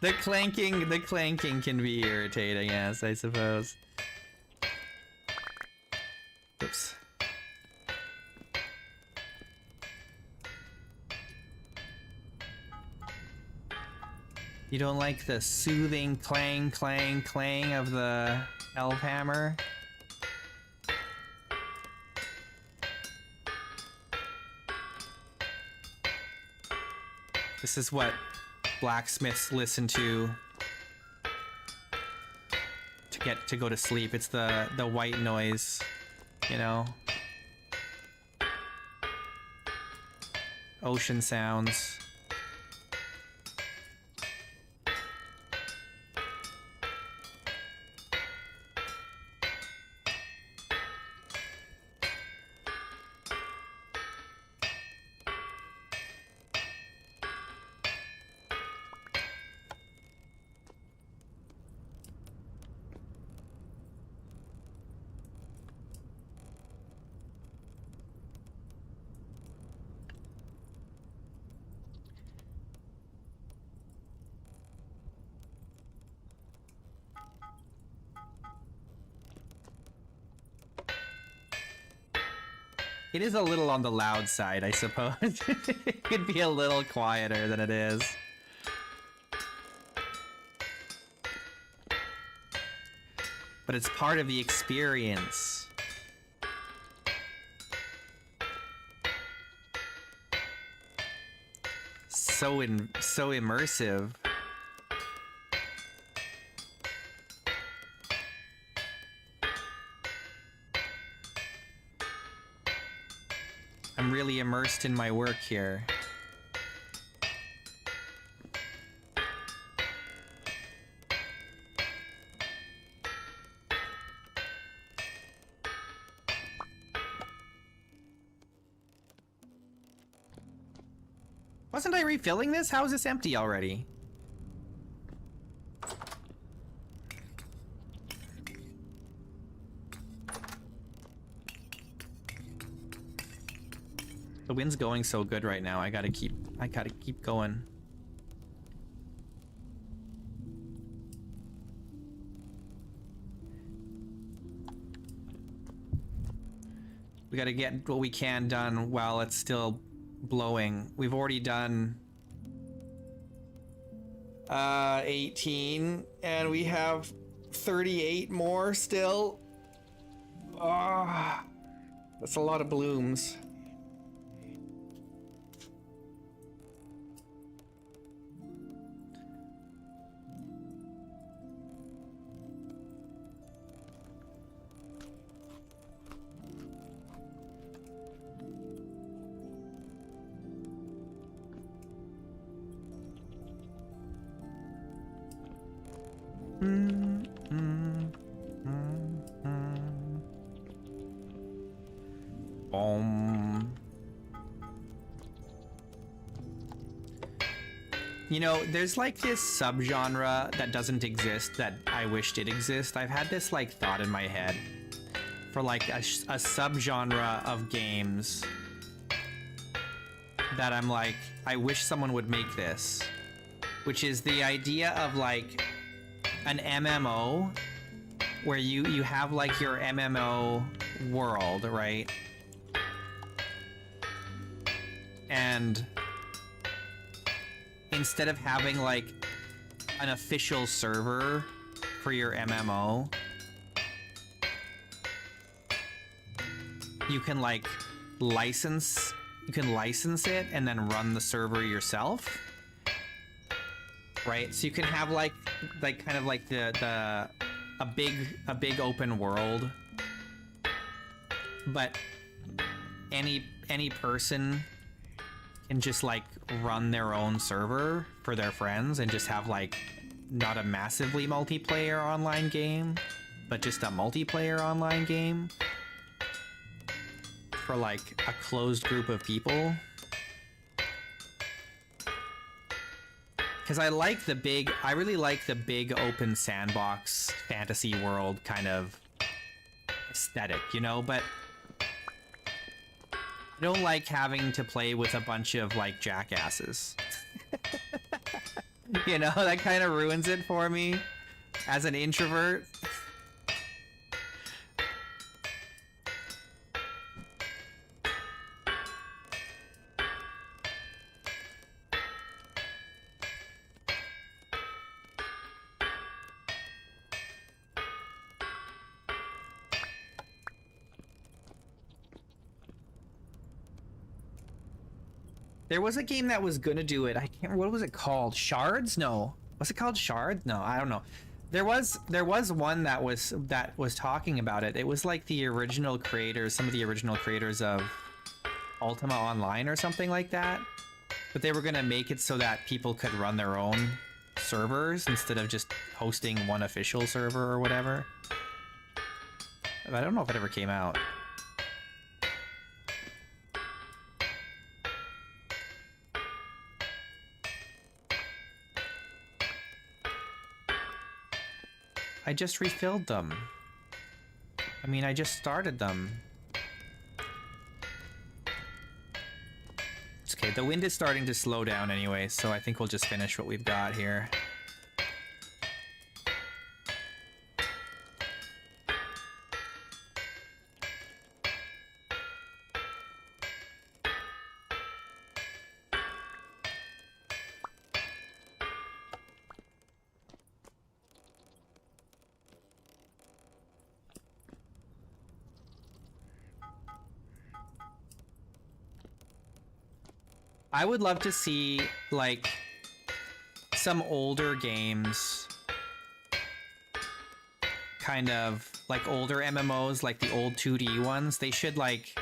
the clanking can be irritating, yes, I suppose. Oops. You don't like the soothing clang clang clang of the elf hammer? This is what blacksmiths listen to go to sleep. It's the white noise, you know. Ocean sounds. It is a little on the loud side, I suppose. It could be a little quieter than it is. But it's part of the experience. So immersive. I'm really immersed in my work here. Wasn't I refilling this? How is this empty already? The wind's going so good right now. I gotta keep going. We gotta get what we can done while it's still blowing. We've already done 18 and we have 38 more still. Ah, that's a lot of blooms. You know, there's like this subgenre that doesn't exist that I wish did exist. I've had this like thought in my head for like a subgenre of games that I'm like, I wish someone would make this, which is the idea of like an MMO where you have like your MMO world, right? And instead of having like an official server for your MMO, you can like license it and then run the server yourself, right? So you can have like kind of like a big open world, but any person can just like run their own server for their friends and just have like not a massively multiplayer online game, but just a multiplayer online game for like a closed group of people. Because I really like the big open sandbox fantasy world kind of aesthetic, you know, but I don't like having to play with a bunch of like jackasses. You know, that kind of ruins it for me as an introvert. There was a game that was gonna do it. I can't remember, what was it called? Shards? No. Was it called Shards? No, I don't know. There was one that was talking about it. It was like the original creators, some of the original creators of Ultima Online or something like that. But they were gonna make it so that people could run their own servers instead of just hosting one official server or whatever. I don't know if it ever came out. I just refilled them. I mean, I just started them. It's okay, the wind is starting to slow down anyway, so I think we'll just finish what we've got here. I would love to see, like, some older games, kind of, like, older MMOs, like the old 2D ones. They should, like,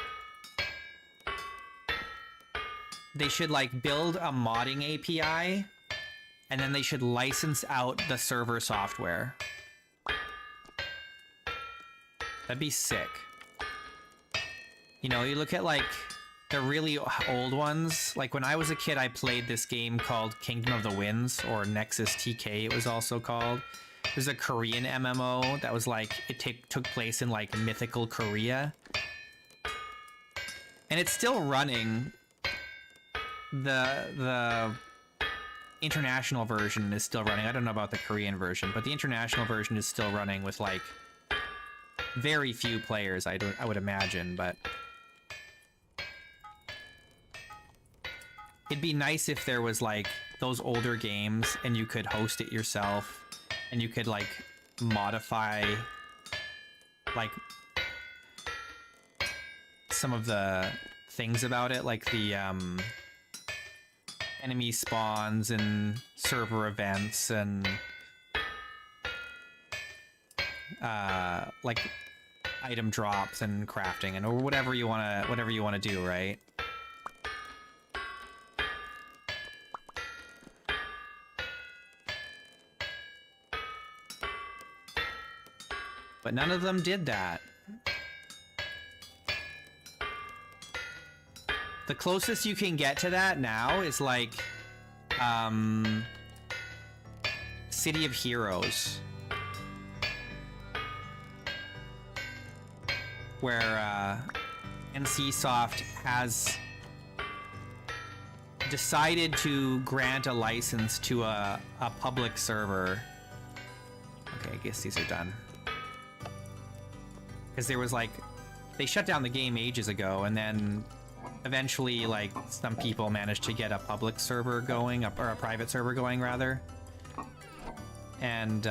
build a modding API, and then they should license out the server software. That'd be sick. You know, you look at, like, the really old ones. Like when I was a kid, I played this game called Kingdom of the Winds, or Nexus TK it was also called. It was a Korean MMO that was like, it took place in like mythical Korea. And it's still running. The international version is still running. I don't know about the Korean version, but the international version is still running with like very few players, I would imagine, but it'd be nice if there was like those older games and you could host it yourself and you could like modify like some of the things about it, like the enemy spawns and server events and like item drops and crafting and or whatever you want to do, right? But none of them did that. The closest you can get to that now is like City of Heroes, where NCSoft decided to grant a license to a public server. Okay, I guess these are done. Because there was like, they shut down the game ages ago, and then eventually like some people managed to get a public server going, or a private server going rather. And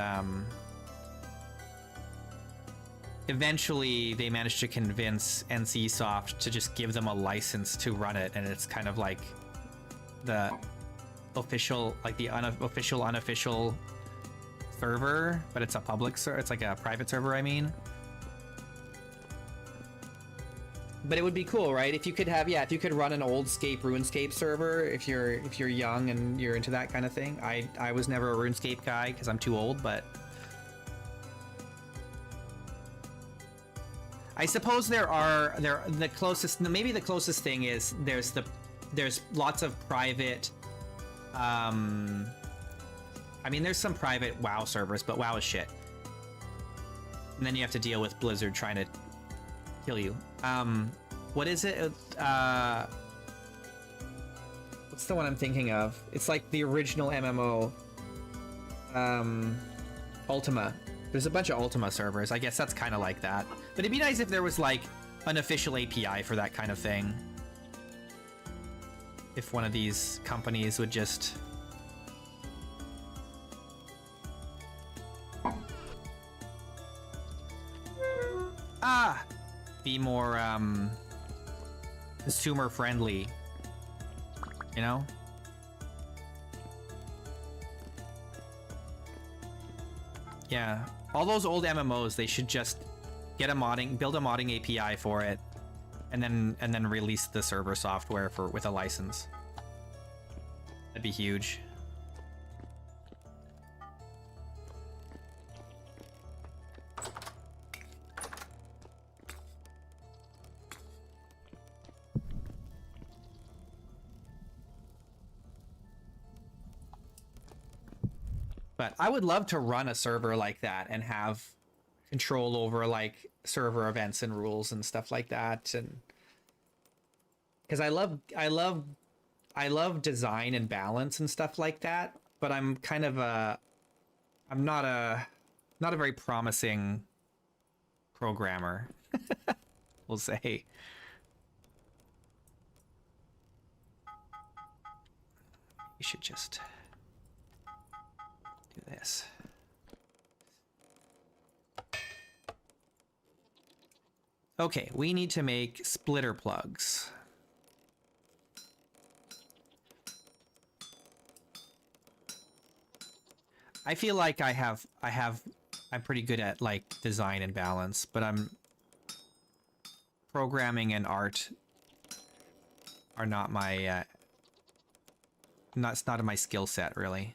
eventually they managed to convince NCSoft to just give them a license to run it, and it's kind of like the official, like the unofficial server, but it's a public server. It's like a private server, I mean. But it would be cool, right? If you could have, yeah, if you could run an old RuneScape server, if you're young and you're into that kind of thing. I was never a RuneScape guy because I'm too old, but I suppose the closest, maybe the closest thing is there's lots of private. I mean, there's some private WoW servers, but WoW is shit. And then you have to deal with Blizzard trying to kill you. What is it? What's the one I'm thinking of? It's like the original MMO. Ultima. There's a bunch of Ultima servers. I guess that's kind of like that. But it'd be nice if there was like an official API for that kind of thing. If one of these companies would just... be more consumer friendly, you know? Yeah, all those old MMOs, they should just get build a modding API for it, and then release the server software with a license. That'd be huge. But I would love to run a server like that and have control over like server events and rules and stuff like that. And because I love design and balance and stuff like that. But I'm kind of I'm not a very promising programmer, we'll say. You should just do this. Okay, we need to make splitter plugs. I feel like I'm pretty good at like design and balance, but programming and art are not my not in my skill set really.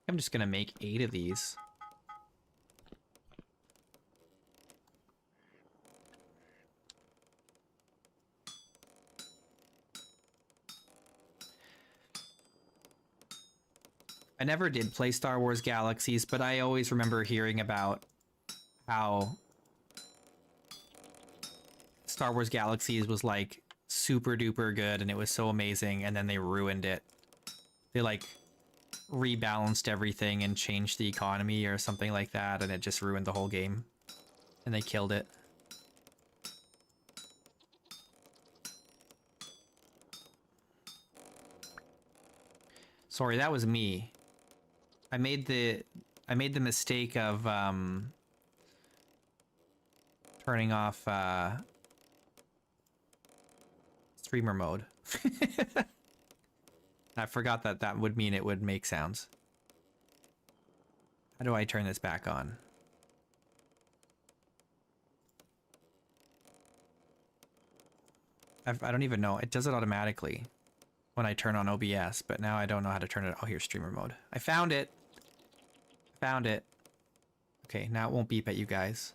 I'm just gonna make 8 of these. I never did play Star Wars Galaxies, but I always remember hearing about how Star Wars Galaxies was like super duper good and it was so amazing, and then they ruined it. They like rebalanced everything and changed the economy or something like that, and it just ruined the whole game. And they killed it. Sorry, that was me. I made the mistake of turning off streamer mode. I forgot that that would mean it would make sounds. How do I turn this back on? I don't even know. It does it automatically when I turn on OBS, but now I don't know how to turn it. Oh, here's streamer mode. I found it. Found it. Okay, now it won't beep at you guys.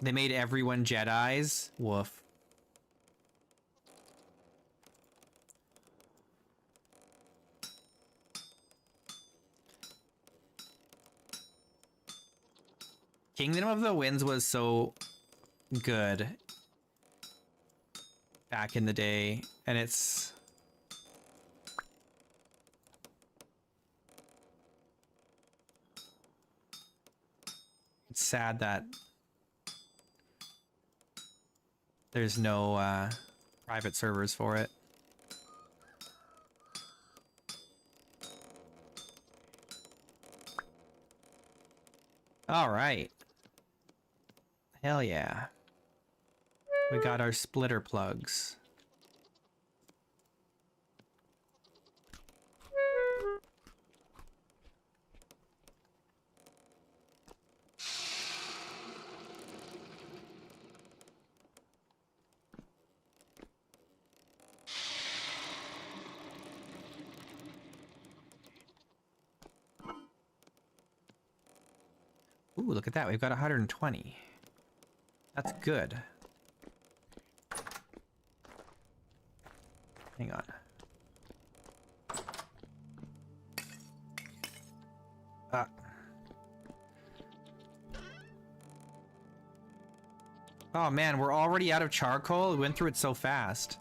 They made everyone Jedis. Woof. Kingdom of the Winds was so good back in the day, and it's sad that there's no private servers for it. All right. Hell yeah. We got our splitter plugs. Ooh, look at that. We've got 120. That's good. Hang on. Oh man, we're already out of charcoal? We went through it so fast.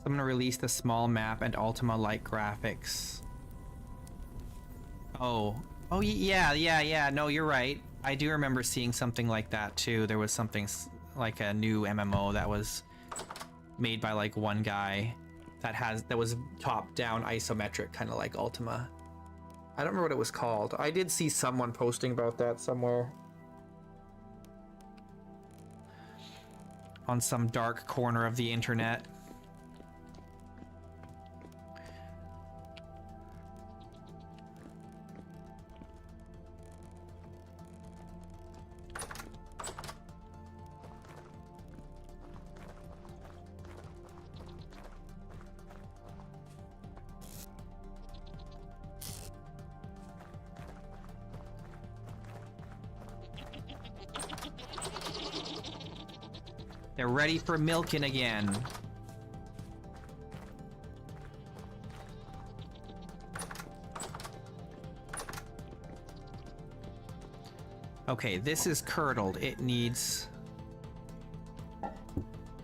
I'm gonna release the small map and Ultima light graphics. Oh, yeah. No, you're right. I do remember seeing something like that too. There was something like a new MMO that was made by like one guy that was top-down isometric, kind of like Ultima. I don't remember what it was called. I did see someone posting about that somewhere. On some dark corner of the internet. They're ready for milking again. Okay, this is curdled. It needs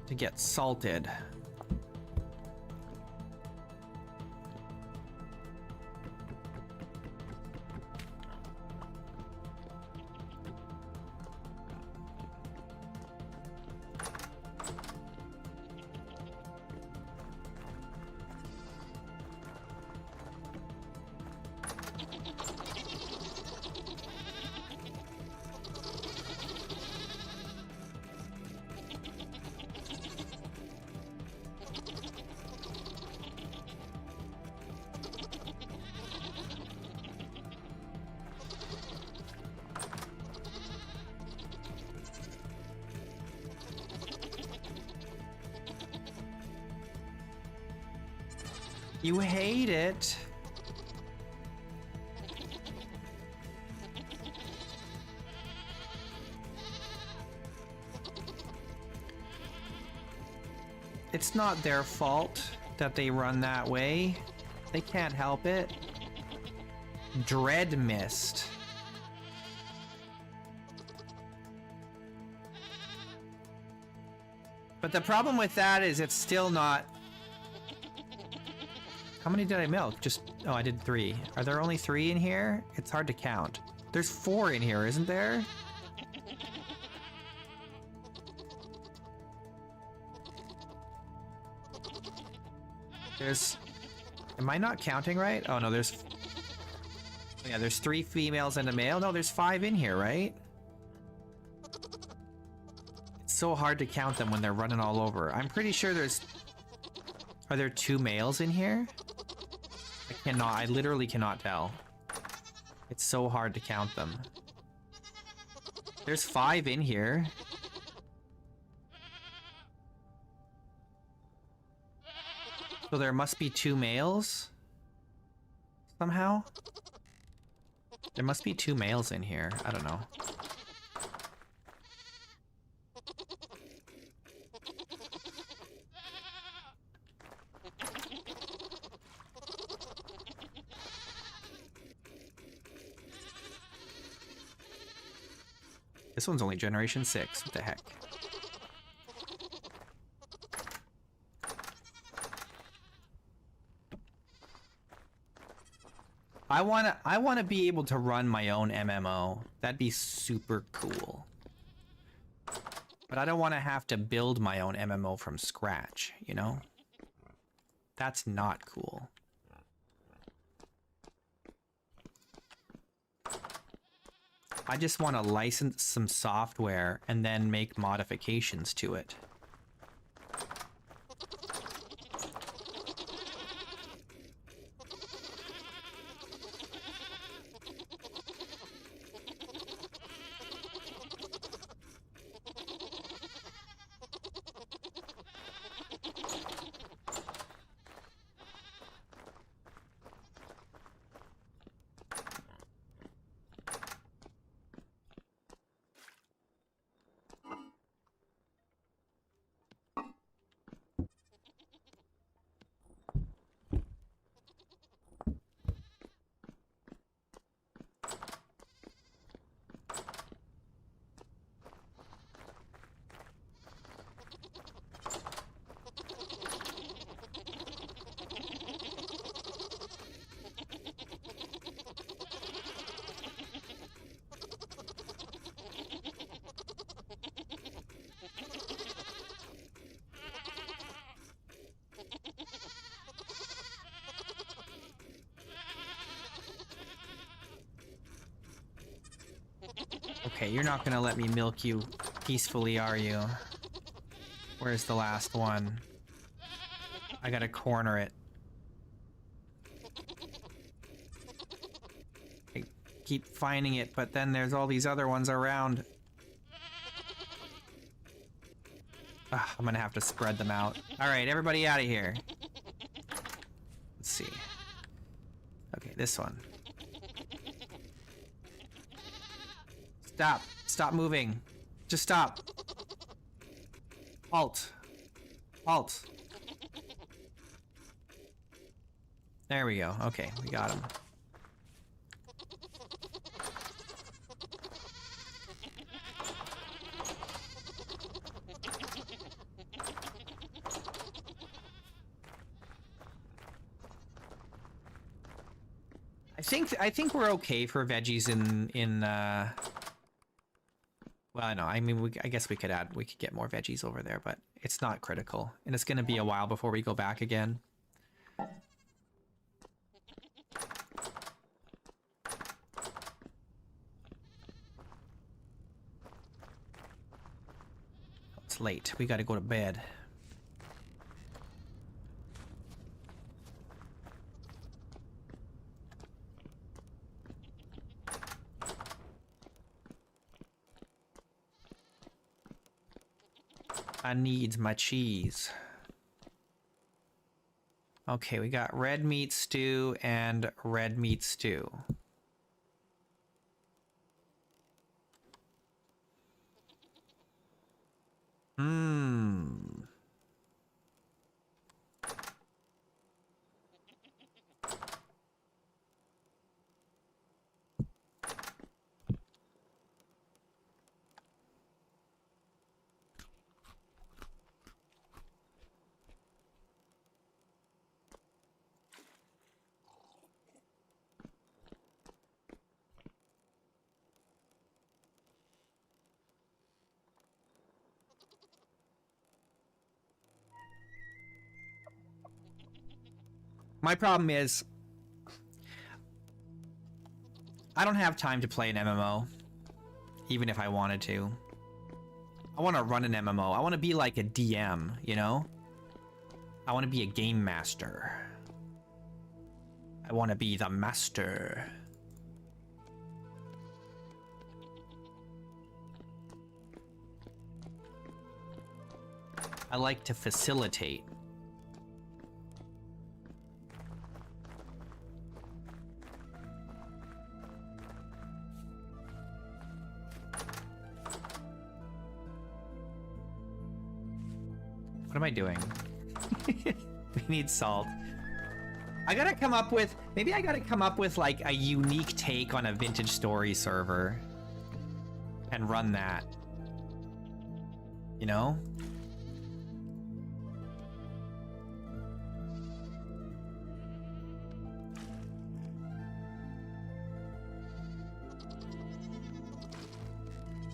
to get salted. You hate it. It's not their fault. that they run that way. They can't help it. Dread Mist. But the problem with that is it's still not... How many did I milk? Just... Oh, I did 3. Are there only 3 in here? It's hard to count. There's 4 in here, isn't there? There's... Am I not counting right? Oh, no, there's... Yeah, there's 3 females and a male. No, there's 5 in here, right? It's so hard to count them when they're running all over. I'm pretty sure there's... Are there 2 males in here? I literally cannot tell. It's so hard to count them. There's 5 in here. So there must be 2 males? Somehow? There must be 2 males in here. I don't know. This one's only generation 6. What the heck? I wanna be able to run my own MMO. That'd be super cool. But I don't want to have to build my own MMO from scratch, you know? That's not cool. I just want to license some software and then make modifications to it. Okay, you're not gonna let me milk you peacefully, are you? Where's the last one? I gotta corner it. I keep finding it, but then there's all these other ones around. Ugh, I'm gonna have to spread them out. Alright, everybody out of here. Let's see. Okay, this one. Stop. Stop moving. Just stop. Halt. Halt. There we go. Okay, we got him. I think we're okay for veggies in well, I know. I mean, I guess we could get more veggies over there, but it's not critical. And it's going to be a while before we go back again. It's late. We got to go to bed. I need my cheese. Okay, we got red meat stew and red meat stew. My problem is I don't have time to play an MMO, even if I wanted to. I want to run an MMO. I want to be like a DM, you know? I want to be a game master. I want to be the master. I like to facilitate. What am I doing? We need salt. I gotta come up with, maybe I gotta come up with like a unique take on a vintage story server and run that. You know?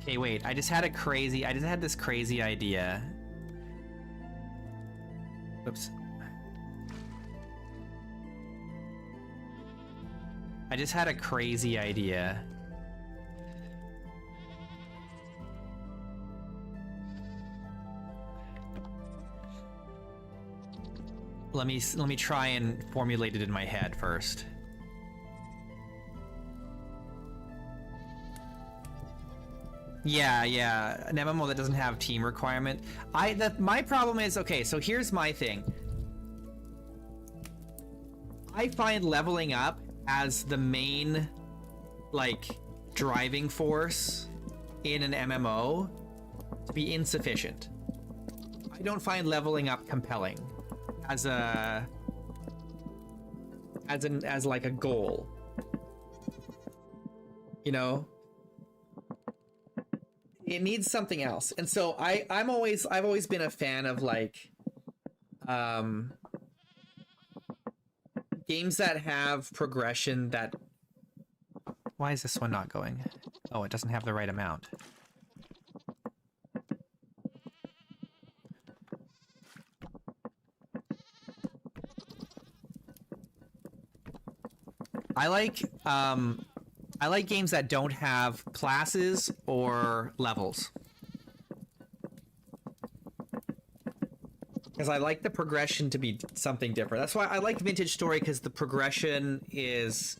Okay, wait, I just had this crazy idea. Oops. I just had a crazy idea. Let me try and formulate it in my head first. Yeah, an MMO that doesn't have team requirement. My problem is, okay, so here's my thing. I find leveling up as the main, like, driving force in an MMO to be insufficient. I don't find leveling up compelling as like a goal. You know? It needs something else. And so I've always been a fan of like games that have progression that. Why is this one not going? Oh, it doesn't have the right amount. I like games that don't have classes or levels. Because I like the progression to be something different. That's why I like Vintage Story, because the progression isn't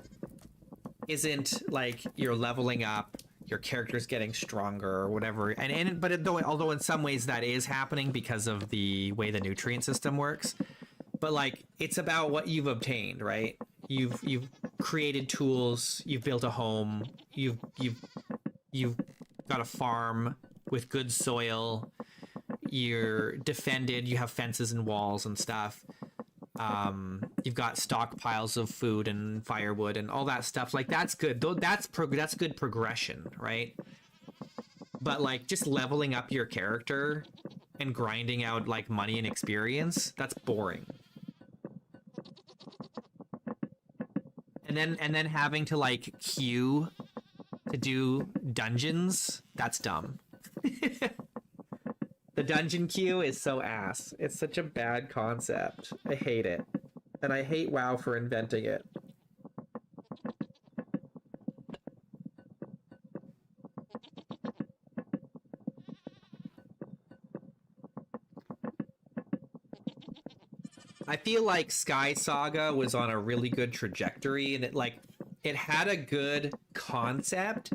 like you're leveling up, your character's getting stronger or whatever. Although in some ways that is happening because of the way the nutrient system works. But like it's about what you've obtained, right? You've created tools, you've built a home, you've got a farm with good soil, you're defended, you have fences and walls and stuff. You've got stockpiles of food and firewood and all that stuff. Like that's good. That's good progression, right? But like just leveling up your character and grinding out like money and experience, that's boring. And then having to like queue to do dungeons, that's dumb. The dungeon queue is so ass. It's such a bad concept. I hate it. And I hate WoW for inventing it. I feel like Sky Saga was on a really good trajectory, and it had a good concept,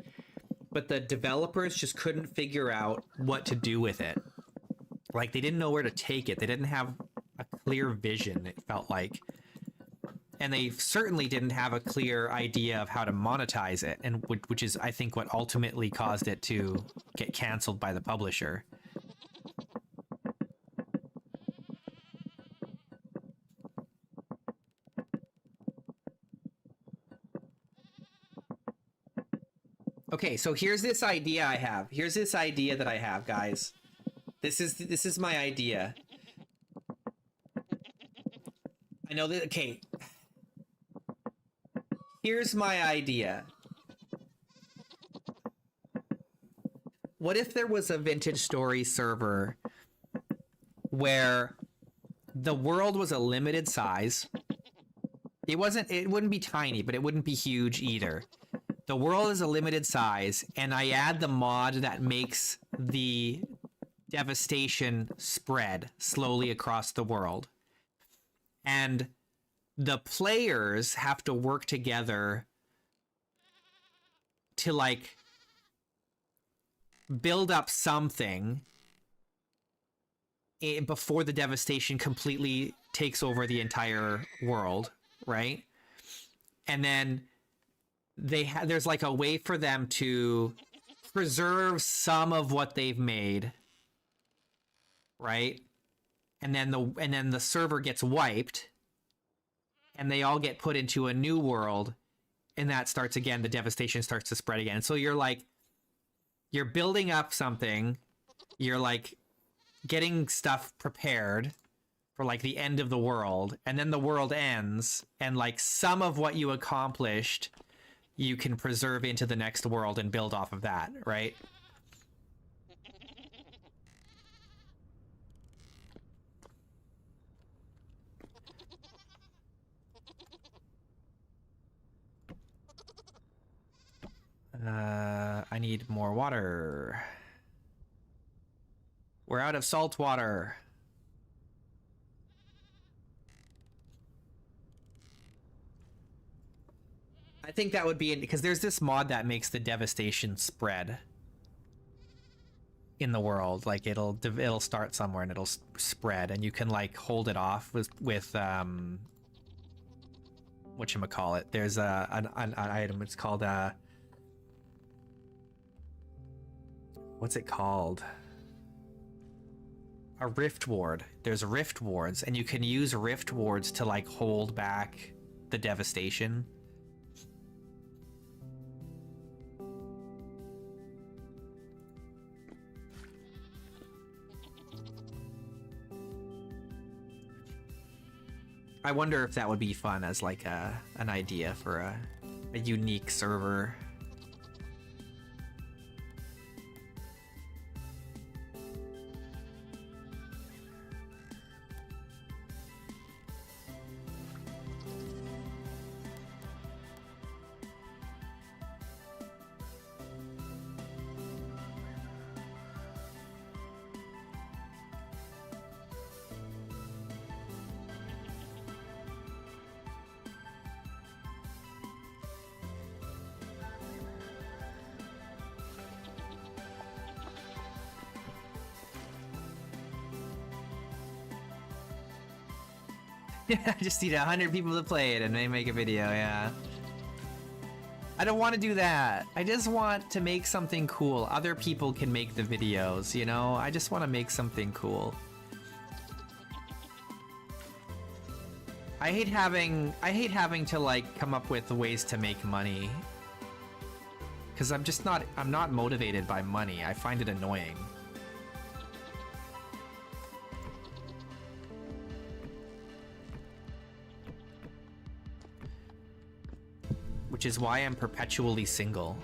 but the developers just couldn't figure out what to do with it. Like they didn't know where to take it. They didn't have a clear vision, it felt like. And they certainly didn't have a clear idea of how to monetize it, and which is, I think, what ultimately caused it to get canceled by the publisher. Okay, so here's this idea I have. Here's this idea that I have, guys. This is my idea. I know that. Okay. Here's my idea. What if there was a Vintage Story server where the world was a limited size It wouldn't be tiny, but it wouldn't be huge either. The world is a limited size, and I add the mod that makes the devastation spread slowly across the world. And the players have to work together to like build up something before the devastation completely takes over the entire world, right? And then there's like a way for them to preserve some of what they've made, right? And then the server gets wiped, and they all get put into a new world, and that starts again. The devastation starts to spread again. So you're building up something, you're like getting stuff prepared for like the end of the world, and then the world ends, and like some of what you accomplished you can preserve into the next world and build off of that, right? I need more water. We're out of salt water. I think that would be because there's this mod that makes the devastation spread in the world. Like it'll start somewhere and it'll spread, and you can like hold it off with whatchamacallit. There's an item. It's called what's it called? A rift ward. There's rift wards, and you can use rift wards to like hold back the devastation. I wonder if that would be fun as like an idea for a unique server. I just need 100 people to play it and they make a video, yeah. I don't want to do that. I just want to make something cool. Other people can make the videos, you know? I just want to make something cool. I hate having to like come up with ways to make money. Cause I'm not motivated by money. I find it annoying. Which is why I'm perpetually single.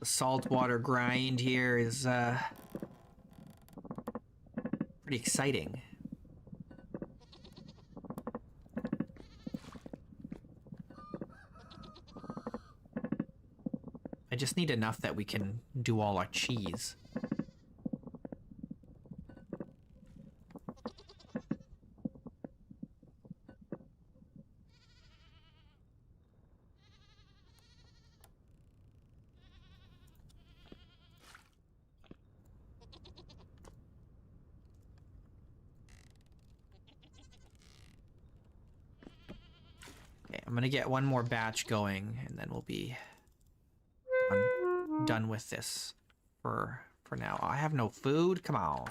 The saltwater grind here is pretty exciting. I just need enough that we can do all our cheese. Okay, I'm gonna get one more batch going, and then we'll be done with this for now. I have no food. Come on.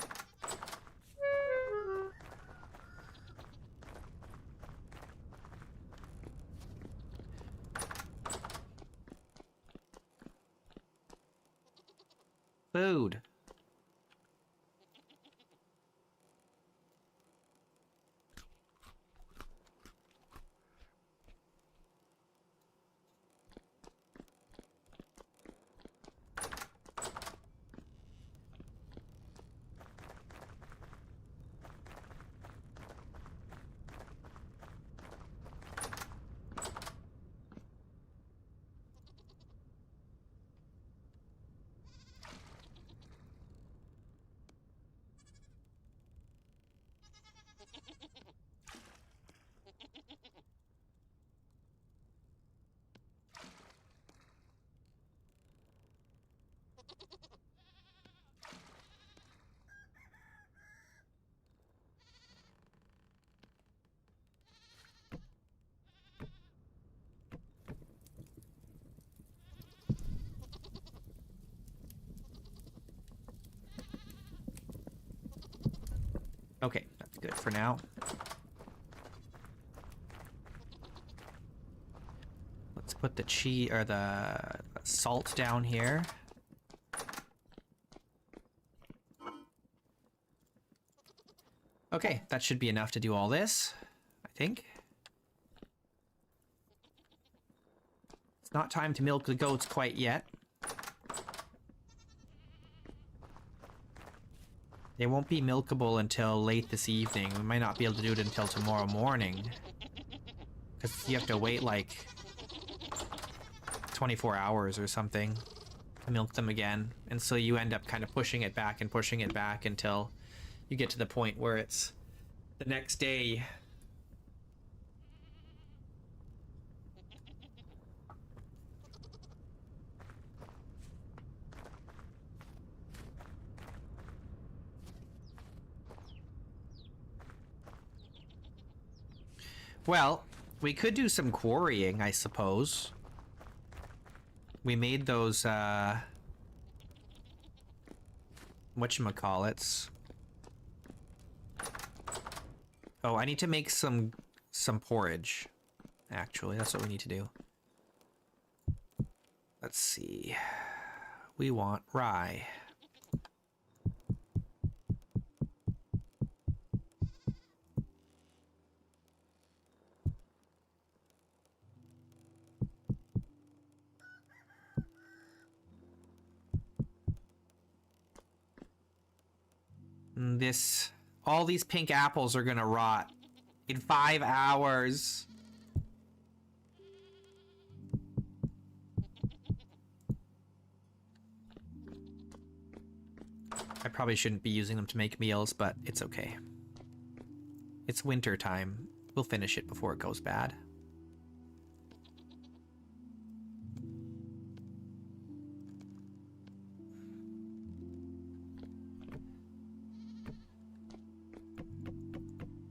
Food. Okay, that's good for now. Let's put the cheese or the salt down here. Okay, that should be enough to do all this, I think. It's not time to milk the goats quite yet. They won't be milkable until late this evening. We might not be able to do it until tomorrow morning. Because you have to wait like 24 hours or something to milk them again. And so you end up kind of pushing it back until you get to the point where it's the next day. Well, we could do some quarrying, I suppose. We made those, whatchamacallits. Oh, I need to make some porridge. Actually, that's what we need to do. Let's see. We want rye. All these pink apples are gonna rot in 5 hours. I probably shouldn't be using them to make meals, but it's okay. It's winter time. We'll finish it before it goes bad.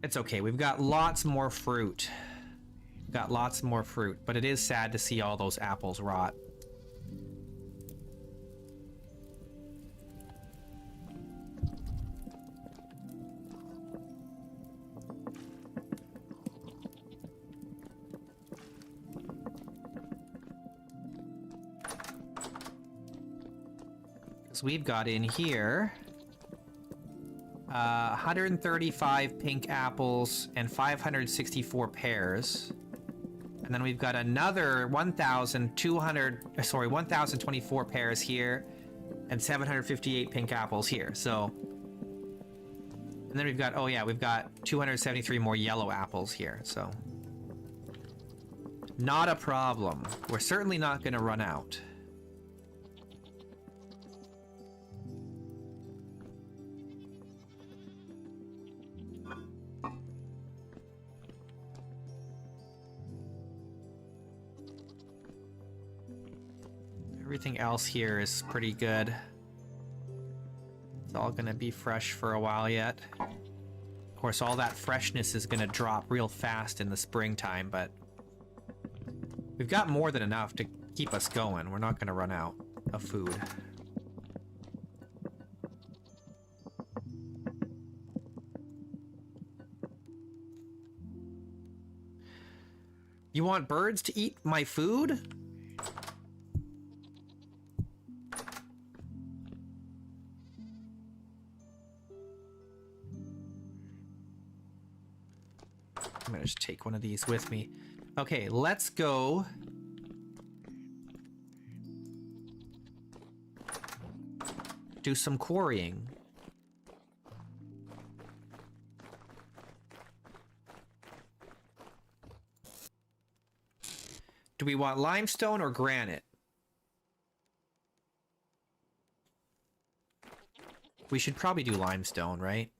It's okay, we've got lots more fruit. But it is sad to see all those apples rot. Because we've got in here 135 pink apples and 564 pears. And then we've got another 1,024 pears here, and 758 pink apples here. So, and then we've got, oh yeah, we've got 273 more yellow apples here. So, not a problem. We're certainly not going to run out. Everything else here is pretty good. It's all gonna be fresh for a while yet. Of course, all that freshness is gonna drop real fast in the springtime, but we've got more than enough to keep us going. We're not gonna run out of food. You want birds to eat my food? I'm gonna just take one of these with me. Okay, let's go. Do some quarrying. Do we want limestone or granite? We should probably do limestone, right?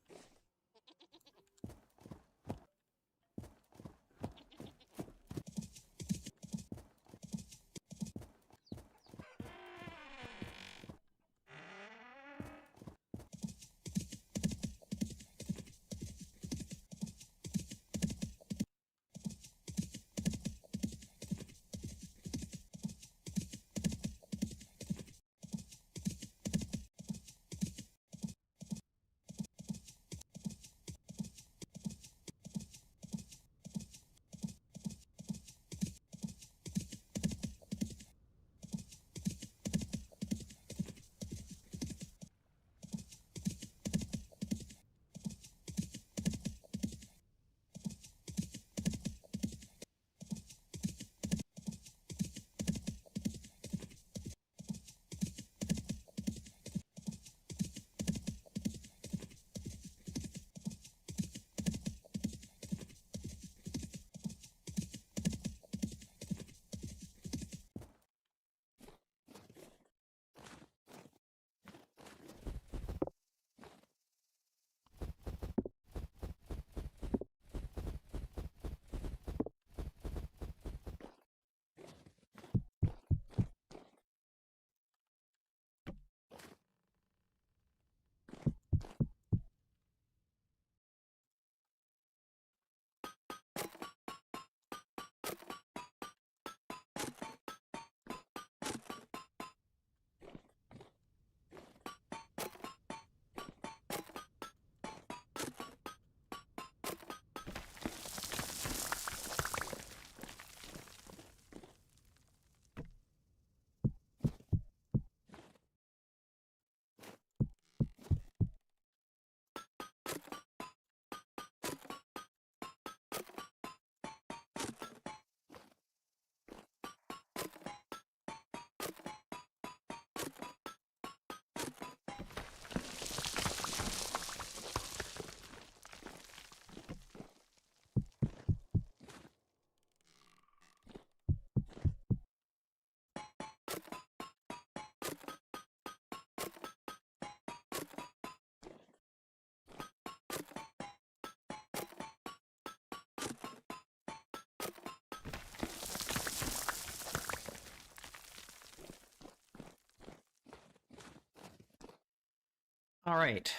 All right.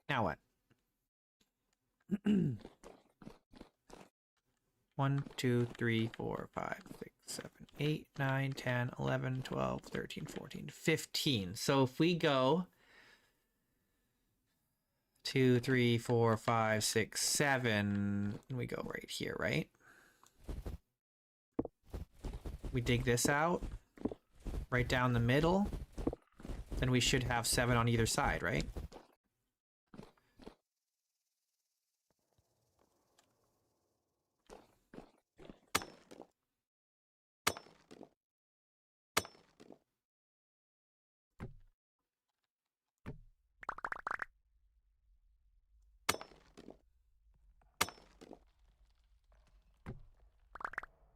Now what? 1, 2, 3, 4, 5, 6, 7, 8, 9, 10, 11, 12, 13, 14, 15. So if we go 2, 3, 4, 5, 6, 7, we go right here, right? We dig this out, right down the middle. Then we should have 7 on either side, right?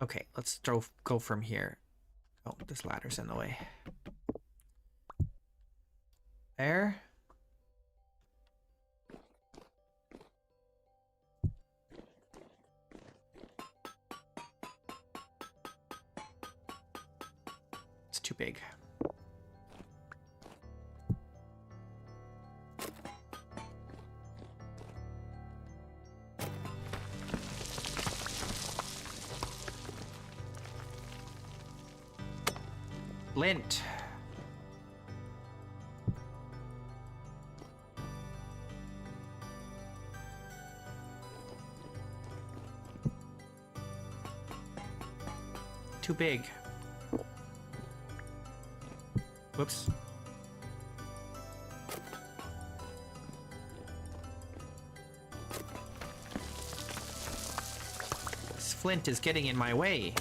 Okay, let's go from here. Oh, this ladder's in the way. There. It's too big. Lint. Too big. Whoops. This flint is getting in my way.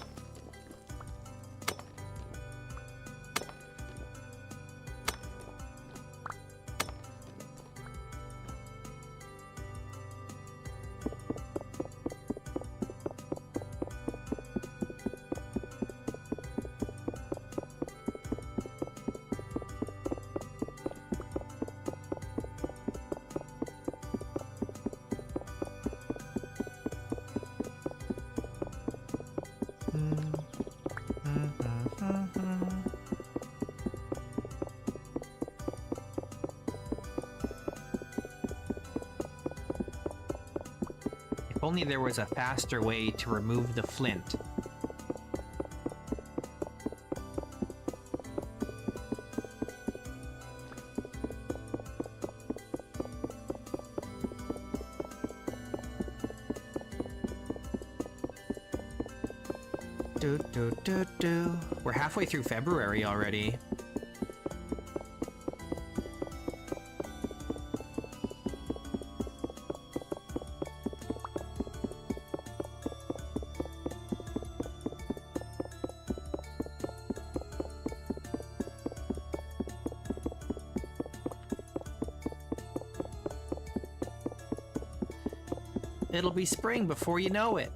If only there was a faster way to remove the flint. We're halfway through February already. It'll be spring before you know it.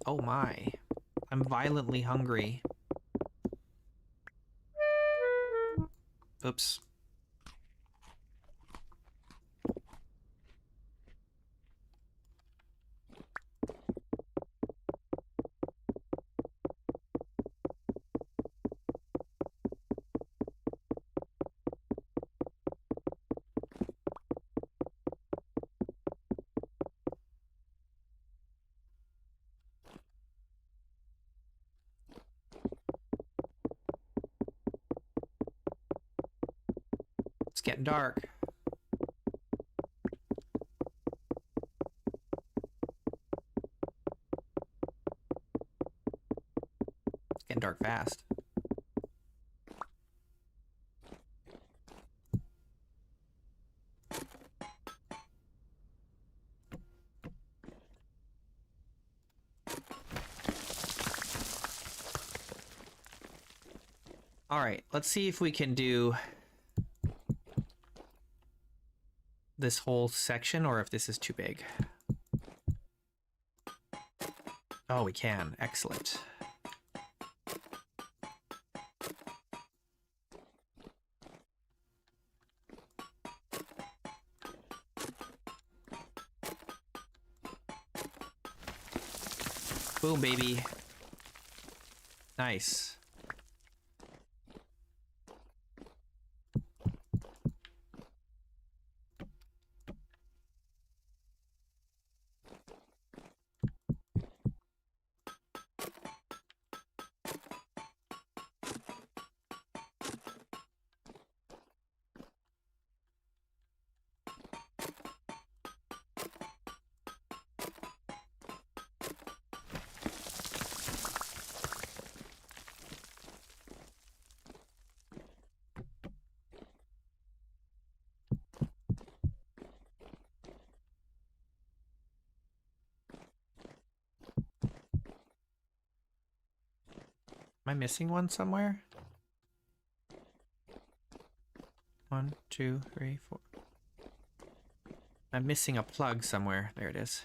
Oh my. I'm violently hungry. Oops. It's getting dark. It's getting dark fast. All right, let's see if we can do this whole section or if this is too big. Oh, we can. Excellent. Boom, baby. Nice. I missing one somewhere? 1, 2, 3, 4. I'm missing a plug somewhere. There it is.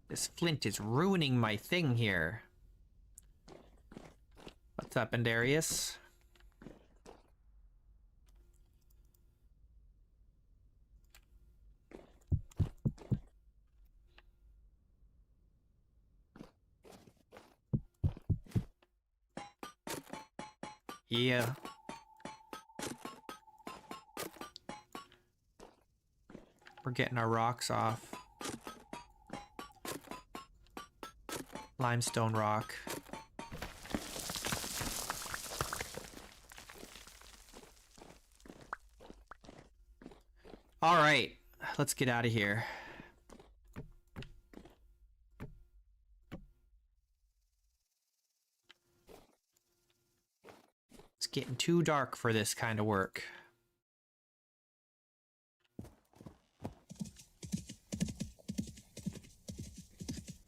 This flint is ruining my thing here. What's up, Andarius? Yeah. We're getting our rocks off. Limestone rock. All right, let's get out of here. It's getting too dark for this kind of work.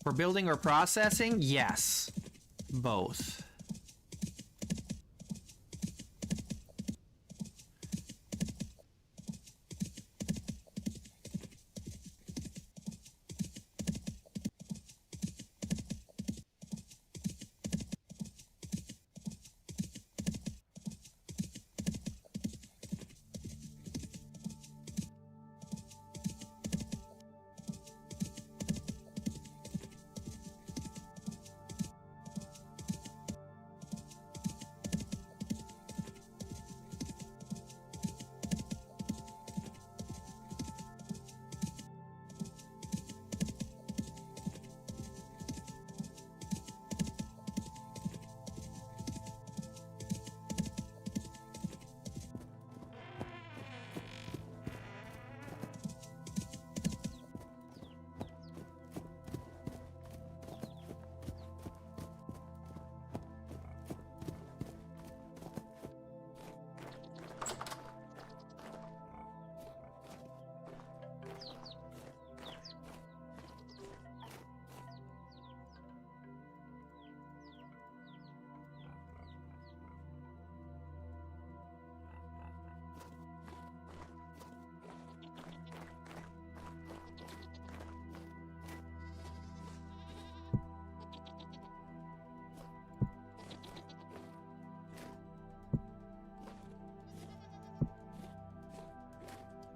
For building or processing? Yes. Both.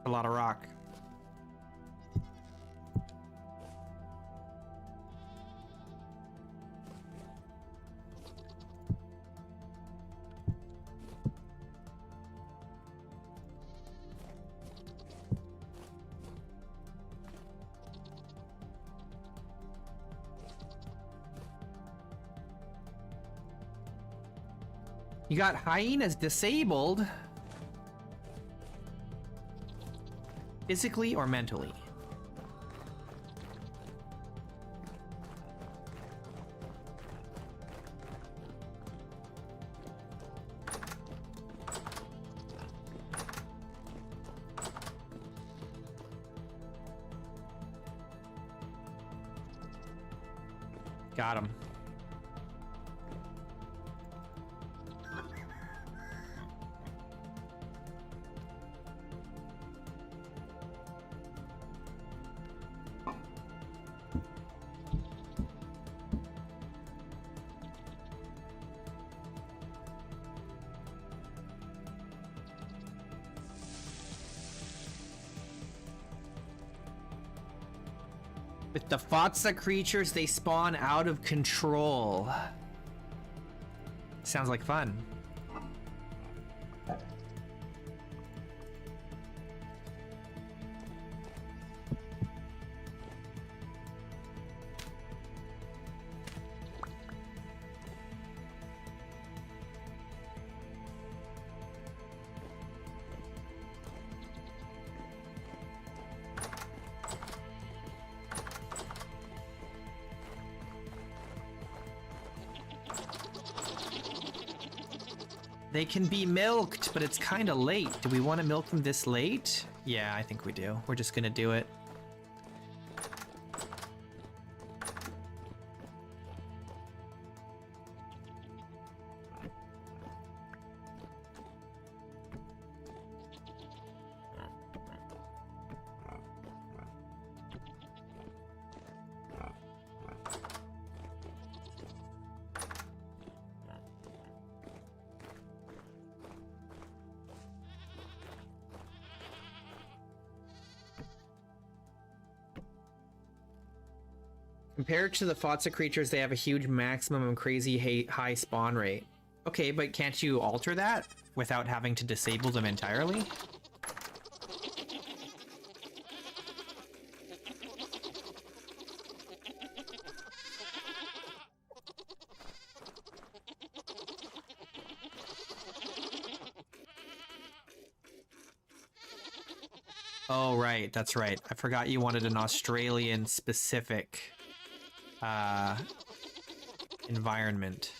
A lot of rock. You got hyenas disabled? Physically or mentally? Got him. With the Fatsa creatures, they spawn out of control. Sounds like fun. They can be milked, but it's kind of late. Do we want to milk them this late? Yeah, I think we do. We're just gonna do it. Compared to the Fotsa creatures, they have a huge maximum and crazy high spawn rate. Okay, but can't you alter that without having to disable them entirely? Oh, right, that's right. I forgot you wanted an Australian specific environment.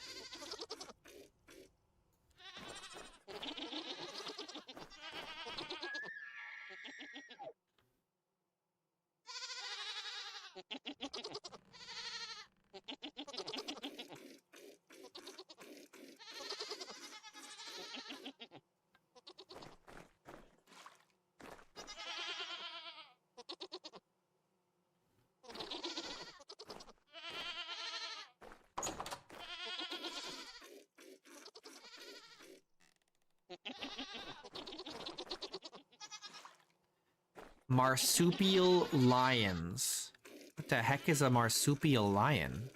Marsupial lions. What the heck is a marsupial lion?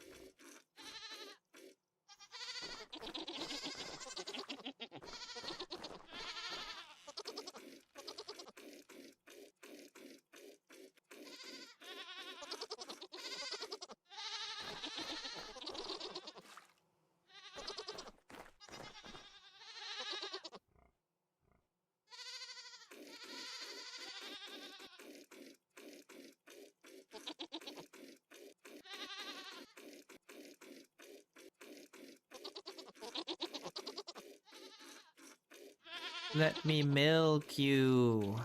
Let me milk you.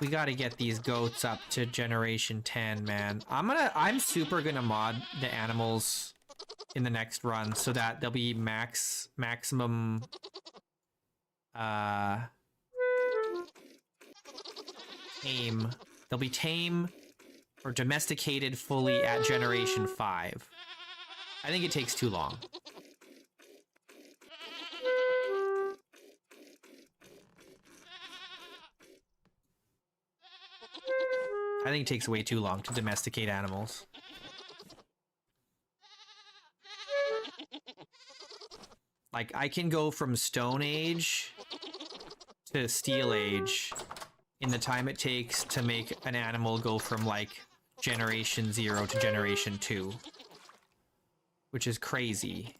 We gotta get these goats up to generation 10, man. I'm super gonna mod the animals in the next run so that they'll be maximum tame. They'll be tame or domesticated fully at generation 5. I think it takes too long. I think it takes way too long to domesticate animals. Like, I can go from Stone Age to Steel Age in the time it takes to make an animal go from, like, Generation 0 to Generation 2. Which is crazy.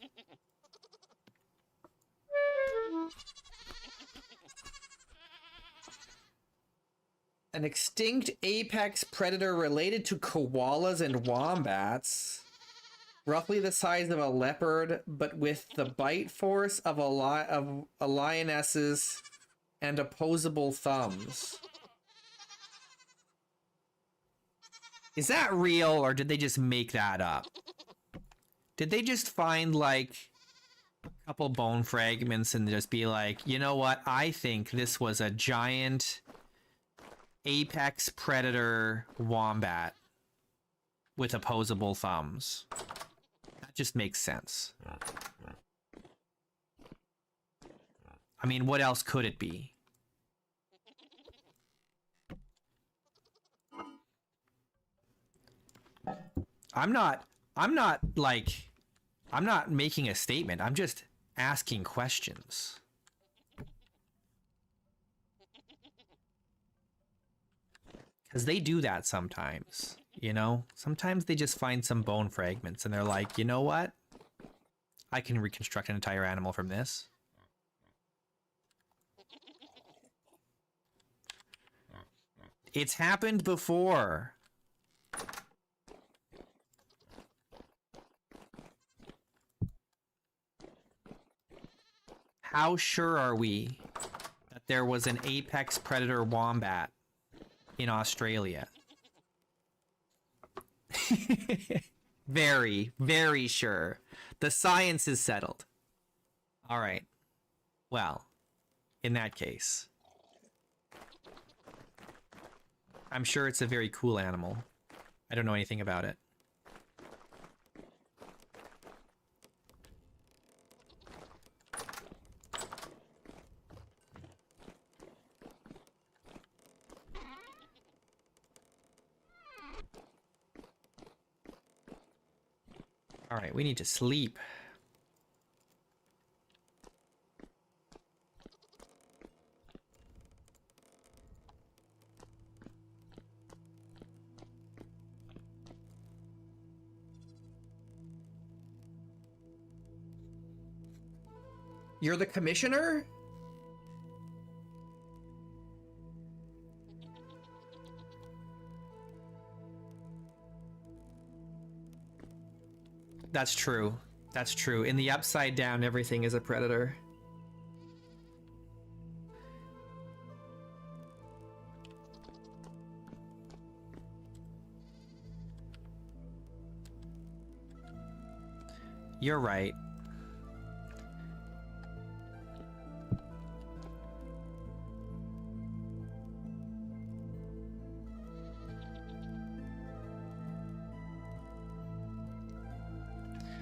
An extinct apex predator related to koalas and wombats. Roughly the size of a leopard, but with the bite force of a lioness's and opposable thumbs. Is that real, or did they just make that up? Did they just find, like, a couple bone fragments and just be like, you know what, I think this was a giant apex predator wombat with opposable thumbs? That just makes sense. I mean, what else could it be? I'm not making a statement. I'm just asking questions. Because they do that sometimes, you know? Sometimes they just find some bone fragments and they're like, you know what? I can reconstruct an entire animal from this. It's happened before. How sure are we that there was an apex predator wombat in Australia? Very, very sure. The science is settled. All right. Well, in that case, I'm sure it's a very cool animal. I don't know anything about it. All right, we need to sleep. You're the commissioner? That's true. That's true. In the Upside Down, everything is a predator. You're right.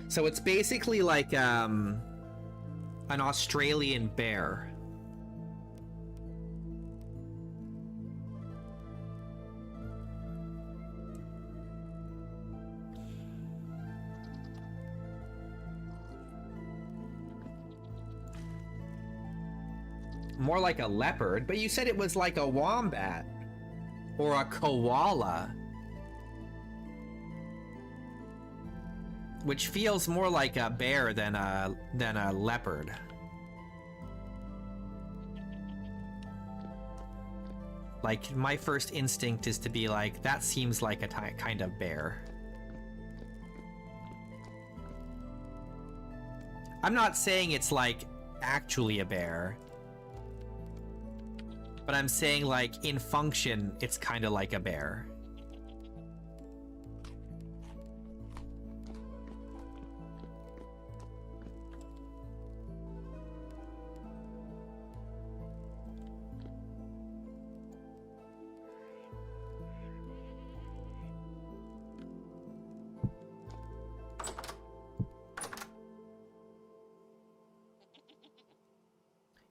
So it's basically like an Australian bear. More like a leopard, but you said it was like a wombat or a koala. Which feels more like a bear than a leopard. Like, my first instinct is to be like, that seems like a kind of bear. I'm not saying it's like actually a bear, but I'm saying like in function, it's kind of like a bear.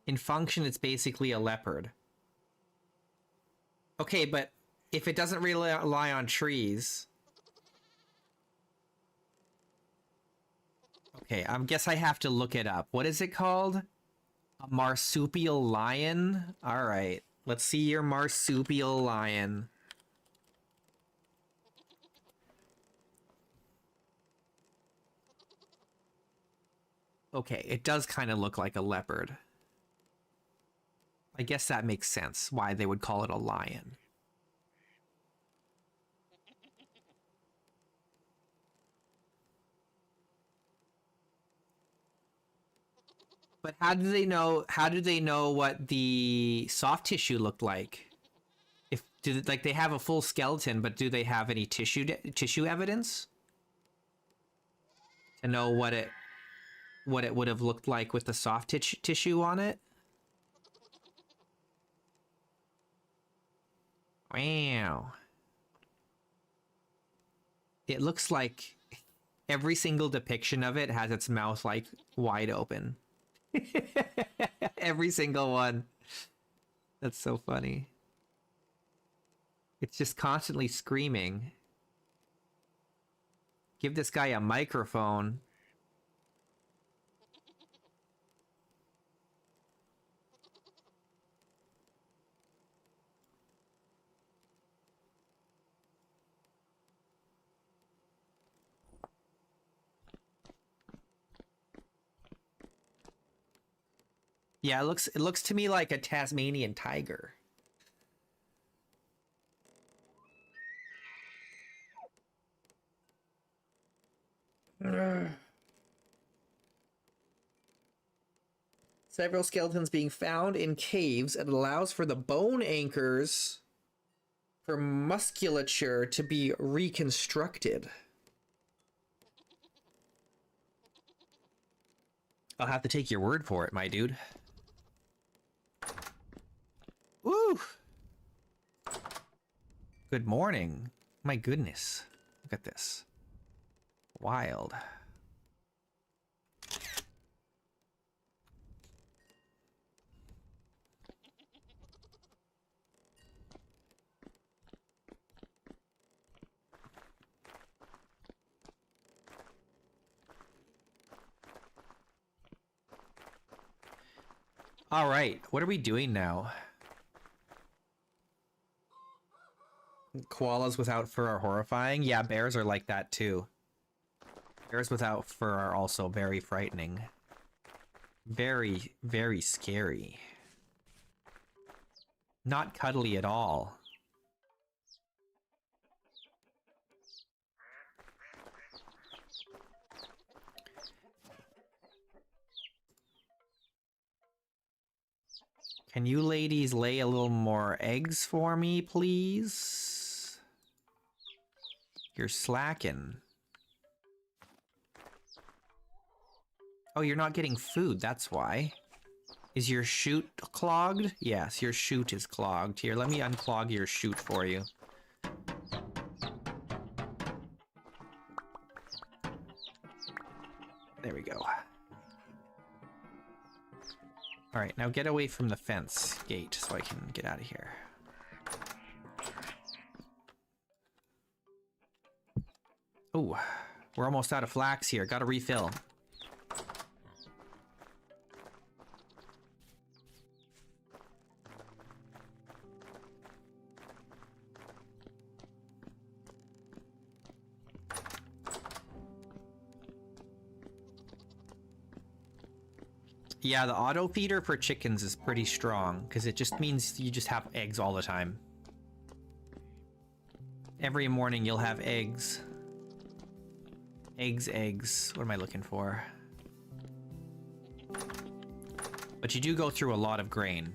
In function, it's basically a leopard. Okay, but if it doesn't rely on trees... Okay, I guess I have to look it up. What is it called? A marsupial lion? Alright, let's see your marsupial lion. Okay, it does kind of look like a leopard. I guess that makes sense, why they would call it a lion. But how do they know what the soft tissue looked like? Like they have a full skeleton, but do they have any tissue evidence to know what it would have looked like with the soft tissue on it? Wow. It looks like every single depiction of it has its mouth like wide open. Every single one. That's so funny. It's just constantly screaming. Give this guy a microphone. Yeah, it looks to me like a Tasmanian tiger. Ugh. Several skeletons being found in caves. It allows for the bone anchors for musculature to be reconstructed. I'll have to take your word for it, my dude. Woo! Good morning. My goodness. Look at this. Wild. All right, what are we doing now? Koalas without fur are horrifying. Yeah, bears are like that too. Bears without fur are also very frightening. Very, very scary. Not cuddly at all. Can you ladies lay a little more eggs for me, please? You're slacking. Oh, you're not getting food, that's why. Is your chute clogged? Yes, your chute is clogged. Here, let me unclog your chute for you. There we go. Alright, now get away from the fence gate so I can get out of here. Oh, we're almost out of flax here. Gotta refill. Yeah, the auto feeder for chickens is pretty strong because it just means you just have eggs all the time. Every morning you'll have eggs. Eggs. What am I looking for? But you do go through a lot of grain.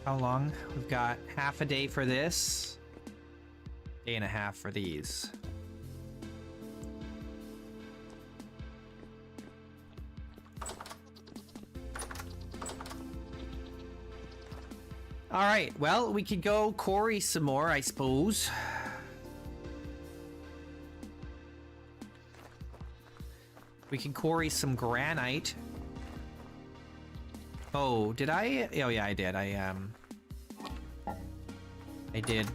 How long? We've got half a day for this. Day and a half for these. All right, well, we could go quarry some more, I suppose. We can quarry some granite. Oh, did I? Oh, yeah, I did. I did,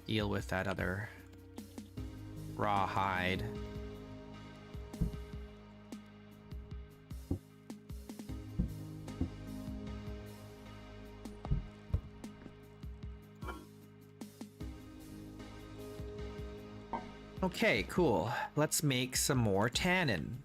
deal with that other raw hide. Okay, cool. Let's make some more tannin.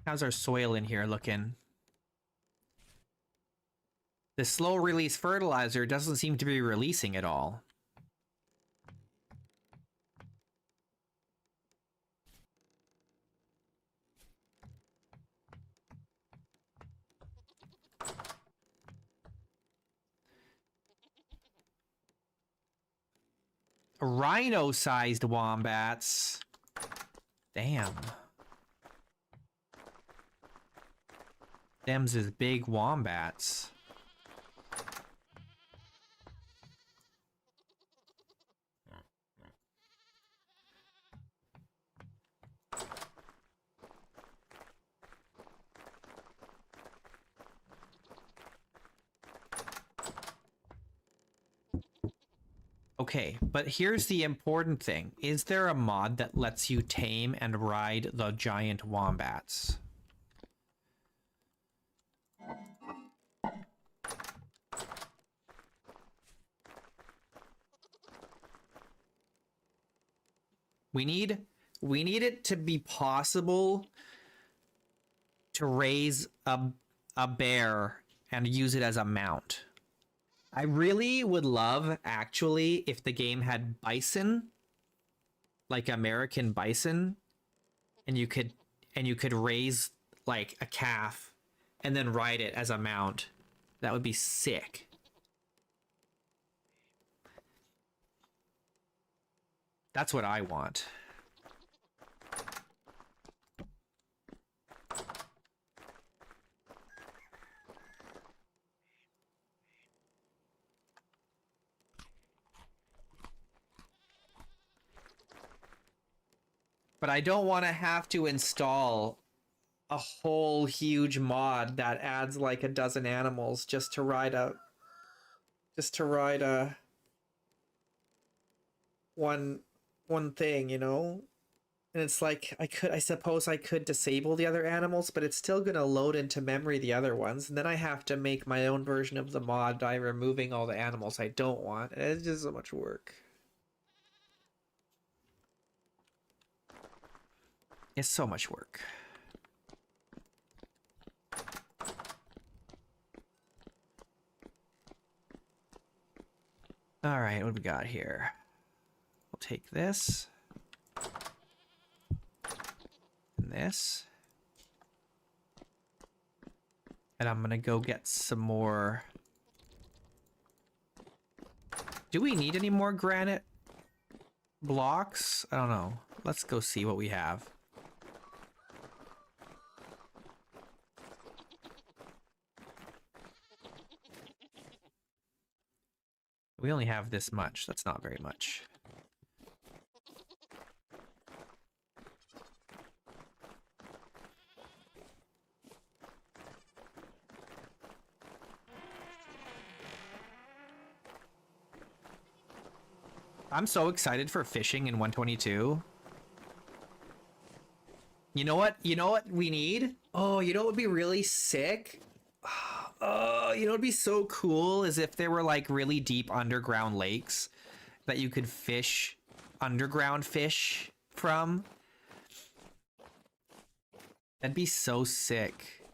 How's our soil in here looking? The slow release fertilizer doesn't seem to be releasing at all. Rhino-sized wombats. Damn. Them's is big wombats. Okay, but here's the important thing. Is there a mod that lets you tame and ride the giant wombats? We need it to be possible to raise a bear and use it as a mount. I really would love, actually, if the game had bison, like American bison, and you could raise like a calf and then ride it as a mount. That would be sick. That's what I want. But I don't want to have to install a whole huge mod that adds like a dozen animals just to ride a one thing, you know? And it's like I suppose I could disable the other animals, but it's still gonna load into memory the other ones, and then I have to make my own version of the mod by removing all the animals I don't want. It's just so much work. It's so much work. All right, what do we got here? We'll take this. And this. And I'm gonna go get some more. Do we need any more granite blocks? I don't know. Let's go see what we have. We only have this much. That's not very much. I'm so excited for fishing in 122. You know what? You know what we need? Oh, you know what would be really sick? Oh, you know what would be so cool is if there were like really deep underground lakes that you could fish underground fish from. That'd be so sick.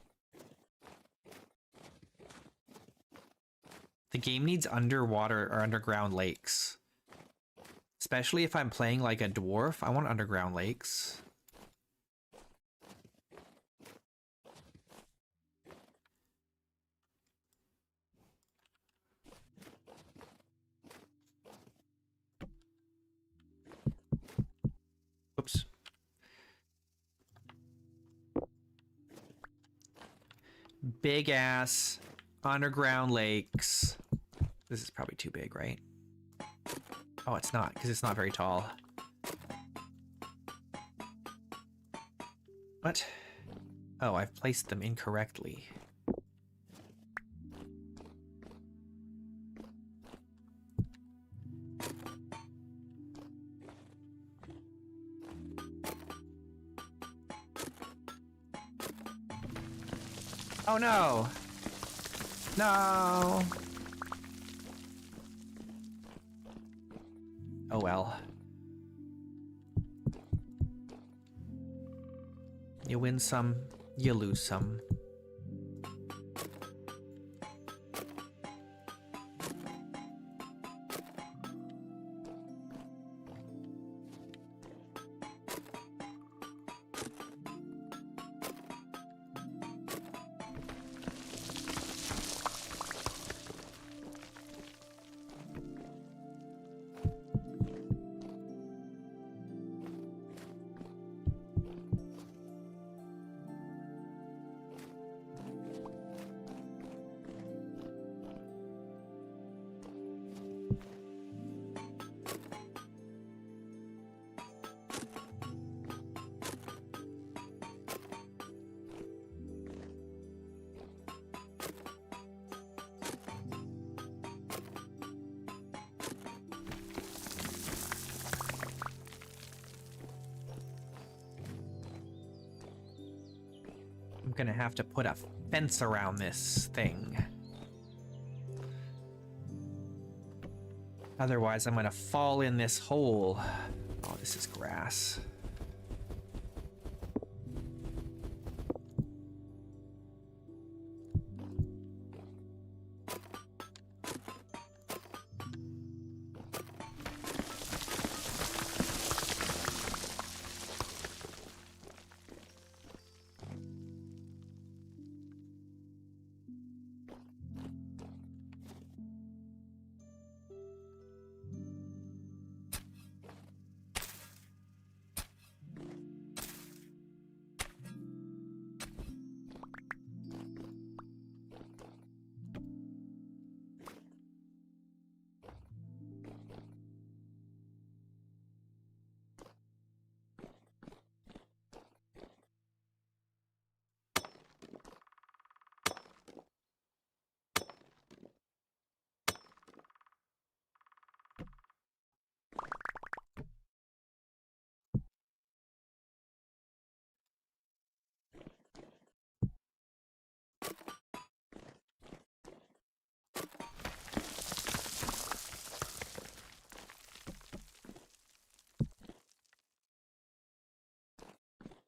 The game needs underwater or underground lakes. Especially if I'm playing like a dwarf, I want underground lakes. Oops. Big ass underground lakes. This is probably too big, right? Oh, it's not, because it's not very tall. What? Oh, I've placed them incorrectly. Oh no! No! Oh well. You win some, you lose some. I'm gonna have to put a fence around this thing. Otherwise, I'm gonna fall in this hole. Oh, this is grass.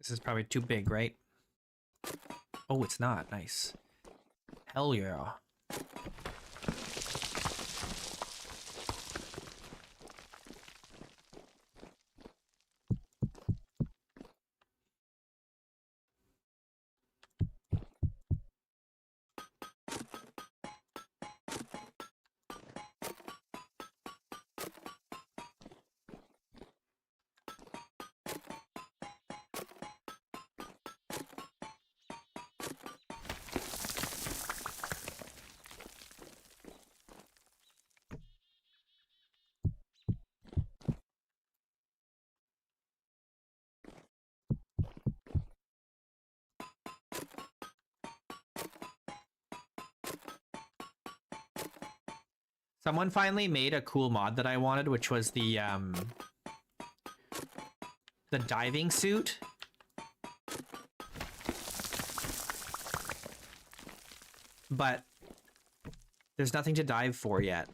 This is probably too big, right? Oh, it's not. Nice. Hell yeah. Someone finally made a cool mod that I wanted, which was the diving suit. But there's nothing to dive for yet.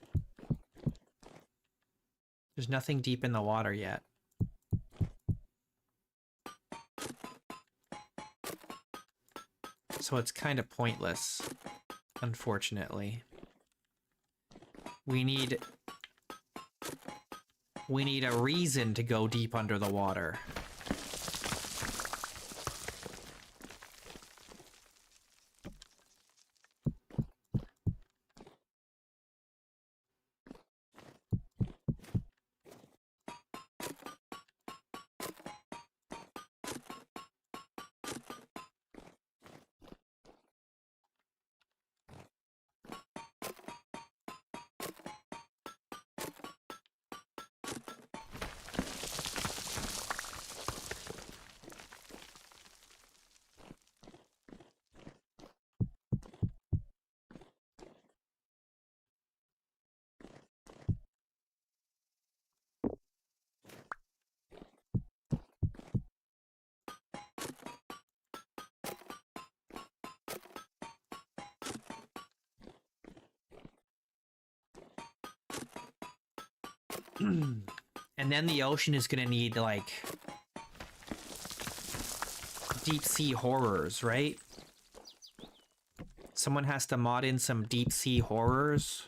There's nothing deep in the water yet. So it's kind of pointless, unfortunately. We need a reason to go deep under the water. And then the ocean is gonna need, like, deep sea horrors, right? Someone has to mod in some deep sea horrors.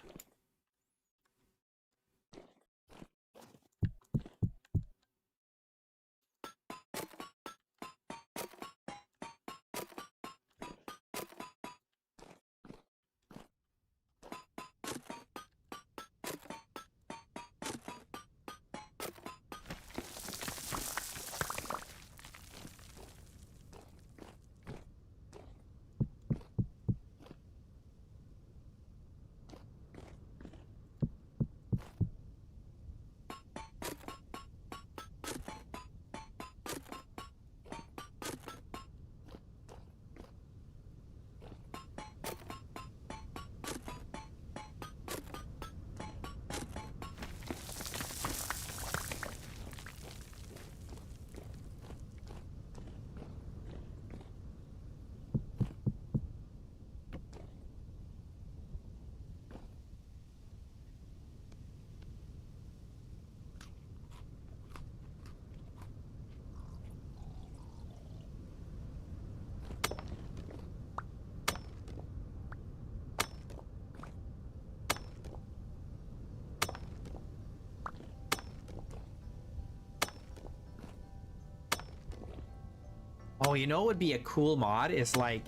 Oh, you know what would be a cool mod is, like,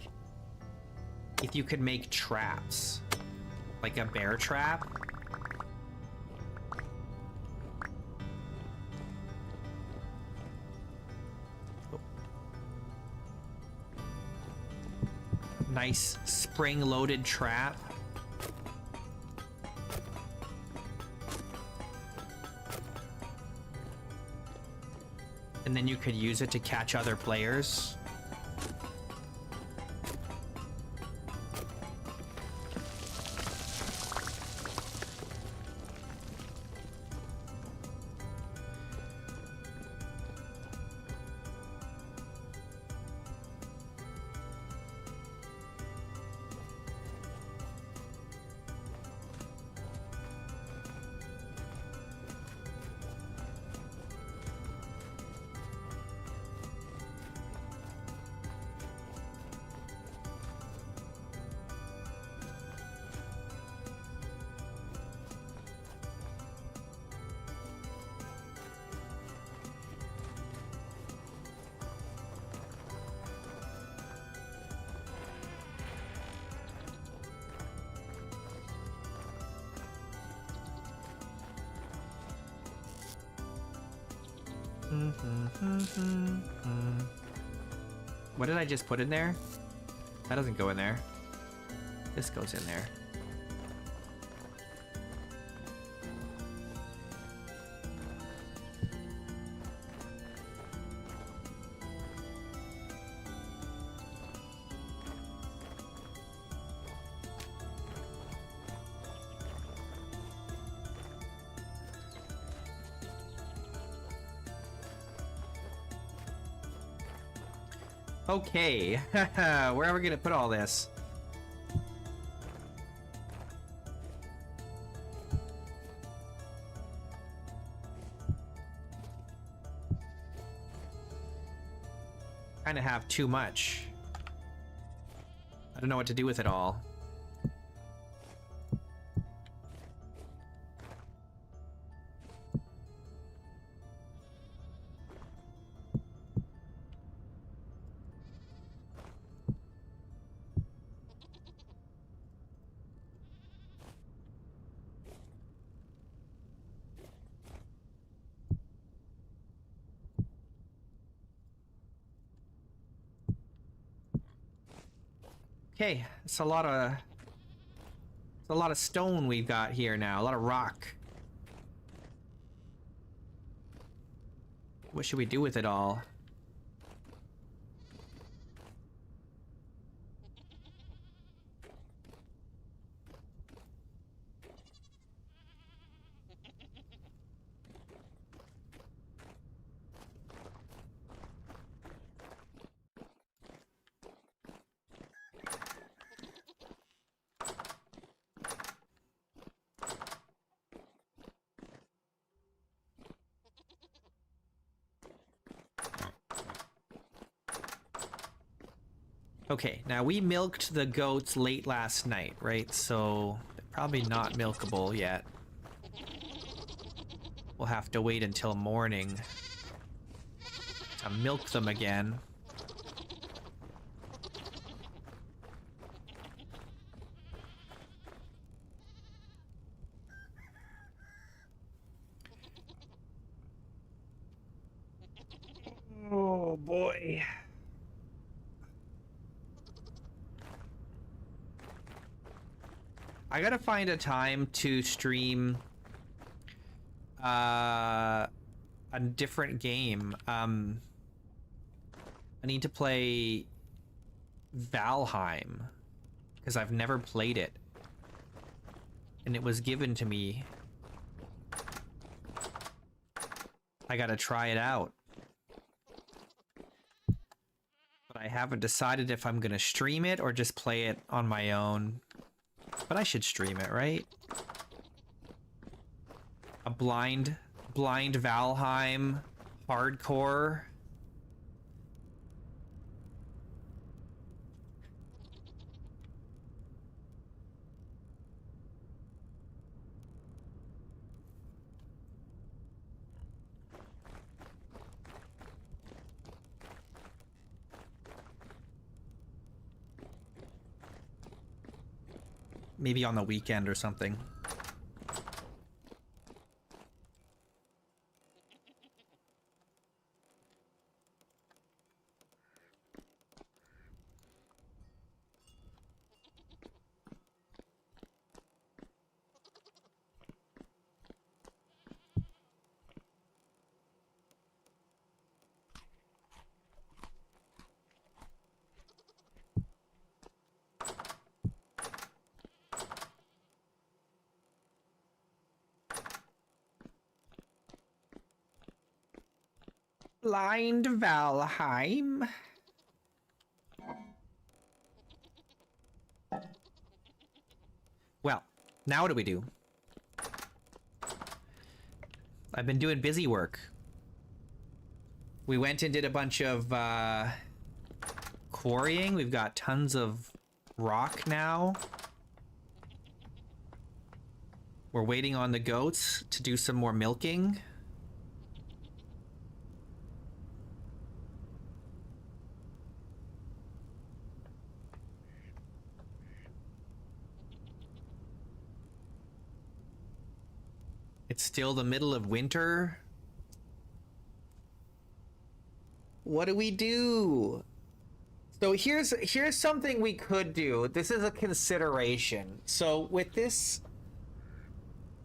if you could make traps. Like a bear trap. Nice spring-loaded trap. And then you could use it to catch other players. What did I just put in there? That doesn't go in there. This goes in there. Okay, where are we gonna put all this? Kind of have too much. I don't know what to do with it all. Okay, it's a lot of stone we've got here now, a lot of rock. What should we do with it all? Okay, now we milked the goats late last night, right? So they're probably not milkable yet. We'll have to wait until morning to milk them again. Oh boy. I gotta find a time to stream a different game. I need to play Valheim because I've never played it. And it was given to me. I gotta try it out. But I haven't decided if I'm gonna stream it or just play it on my own. But I should stream it, right? A blind Valheim hardcore. Maybe on the weekend or something. Blind Valheim. Well, now what do we do? I've been doing busy work. We went and did a bunch of quarrying. We've got tons of rock now. We're waiting on the goats to do some more milking. It's still the middle of winter. What do we do? So here's something we could do. This is a consideration. So with this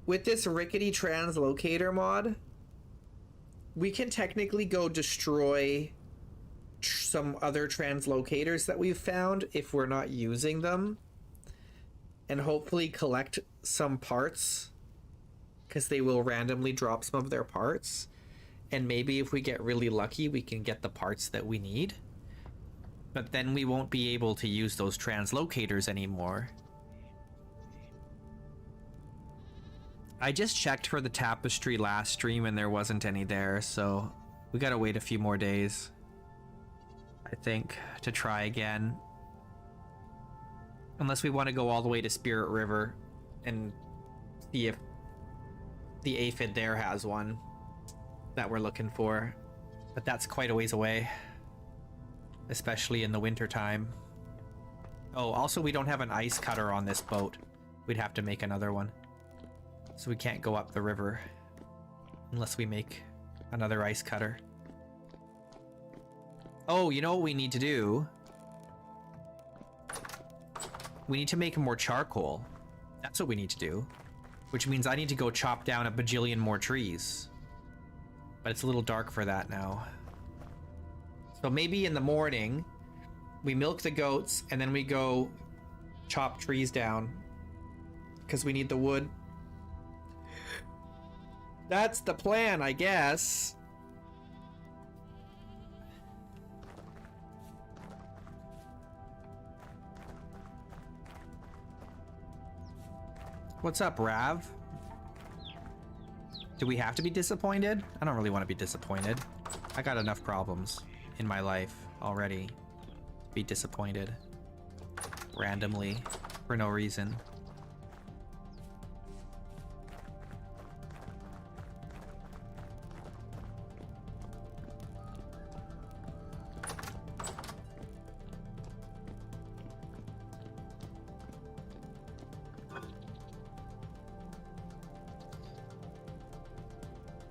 rickety translocator mod, we can technically go destroy some other translocators that we've found if we're not using them, and hopefully collect some parts, because they will randomly drop some of their parts, and maybe if we get really lucky we can get the parts that we need, but then we won't be able to use those translocators anymore. I just checked for the tapestry last stream and there wasn't any there, so we gotta wait a few more days, I think, to try again. Unless we want to go all the way to Spirit River and see if the aphid there has one that we're looking for. But that's quite a ways away, especially in the winter time. Oh, also we don't have an ice cutter on this boat. We'd have to make another one. So we can't go up the river unless we make another ice cutter. Oh, you know what we need to do? We need to make more charcoal. That's what we need to do. Which means I need to go chop down a bajillion more trees. But it's a little dark for that now. So maybe in the morning, we milk the goats and then we go chop trees down. Because we need the wood. That's the plan, I guess. What's up, Rav? Do we have to be disappointed? I don't really want to be disappointed. I got enough problems in my life already be disappointed randomly for no reason.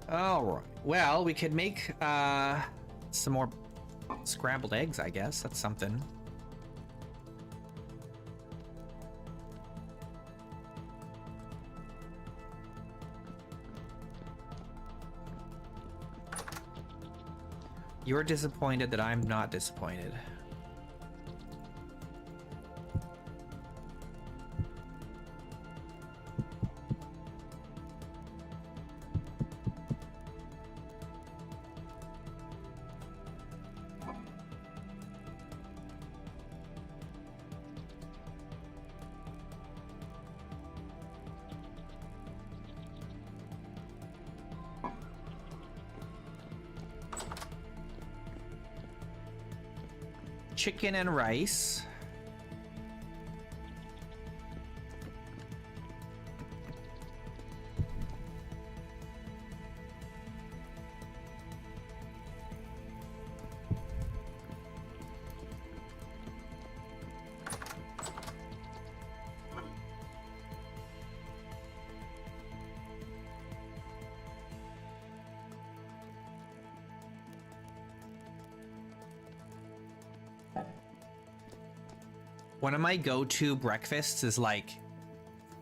All right. Well, we could make some more scrambled eggs, I guess. That's something. You're disappointed that I'm not disappointed. Chicken and rice. One of my go-to breakfasts is like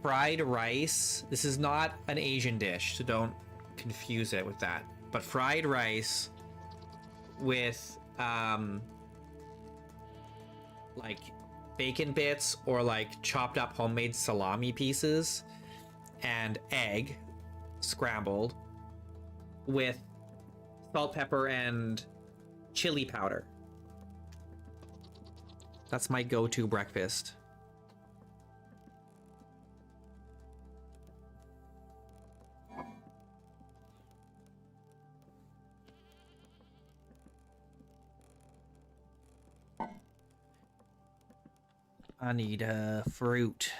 fried rice. This is not an Asian dish, so don't confuse it with that. But fried rice with like bacon bits or like chopped up homemade salami pieces and egg scrambled with salt, pepper, and chili powder. That's my go-to breakfast. I need fruit.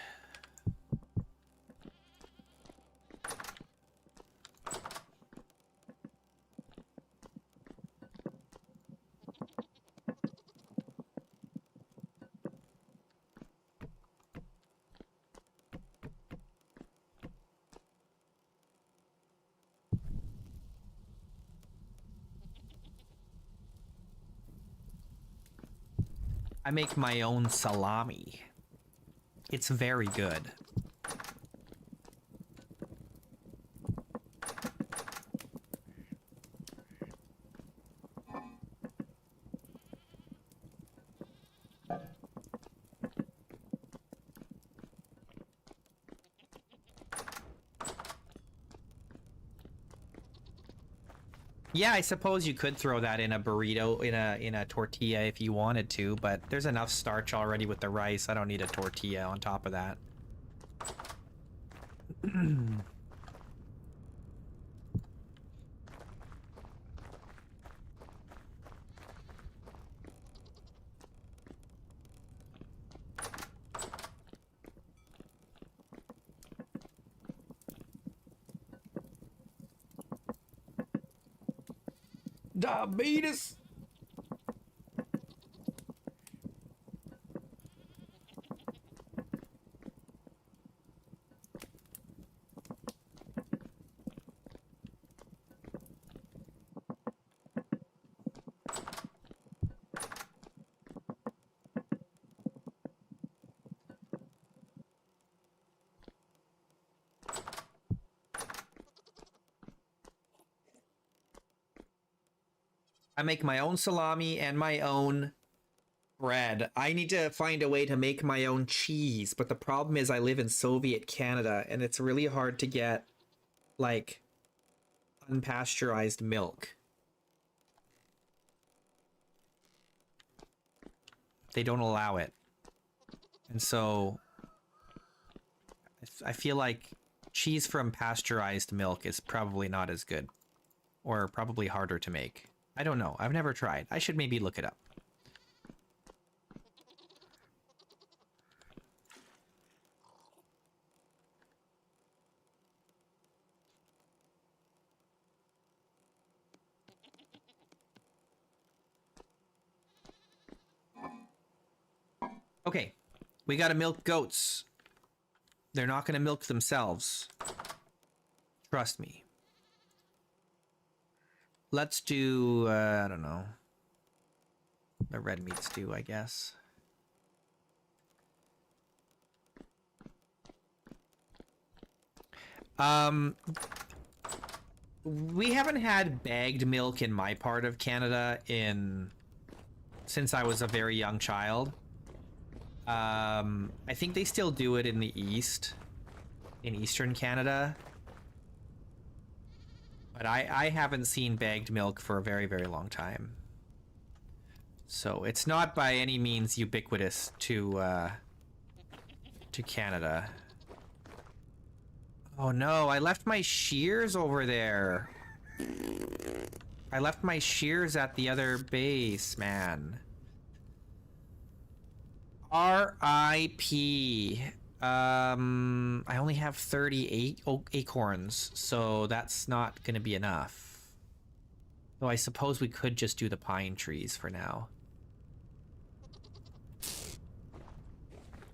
I make my own salami. It's very good. Yeah, I suppose you could throw that in a burrito, in a tortilla if you wanted to, but there's enough starch already with the rice. I don't need a tortilla on top of that. Diabetes. I make my own salami and my own bread. I need to find a way to make my own cheese, but the problem is I live in Soviet Canada and it's really hard to get like unpasteurized milk. They don't allow it. And so I feel like cheese from pasteurized milk is probably not as good, or probably harder to make. I don't know. I've never tried. I should maybe look it up. Okay, we gotta milk goats. They're not gonna milk themselves. Trust me. Let's do, I don't know. The red meat stew, I guess. We haven't had bagged milk in my part of Canada since I was a very young child. I think they still do it in the East, in Eastern Canada. But I haven't seen bagged milk for a very, very long time. So it's not by any means ubiquitous to Canada. Oh no, I left my shears over there. I left my shears at the other base, man. R.I.P. I only have 38 acorns, so that's not gonna be enough. Though I suppose we could just do the pine trees for now.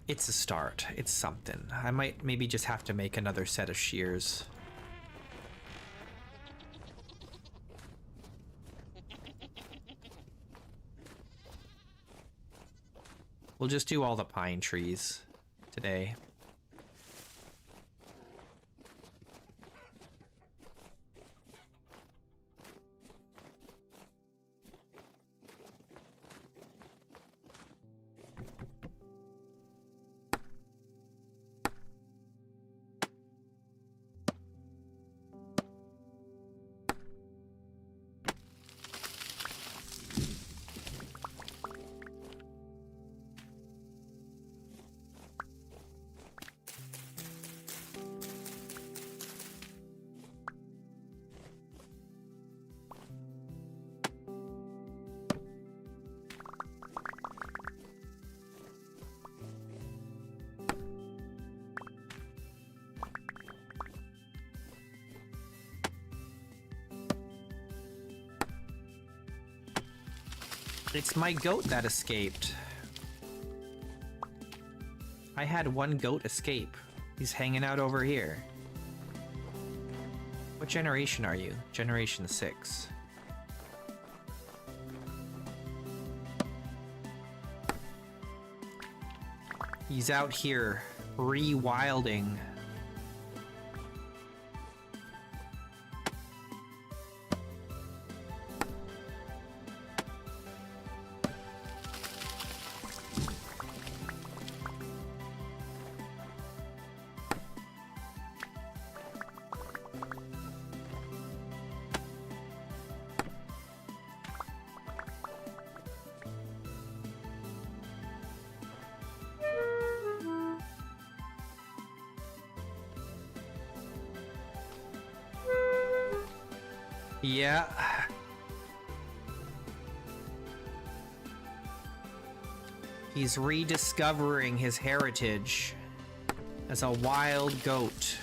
It's a start. It's something. I might maybe just have to make another set of shears. We'll just do all the pine trees today. It's my goat that escaped. I had one goat escape. He's hanging out over here. What generation are you? Generation 6. He's out here rewilding. Yeah. He's rediscovering his heritage as a wild goat.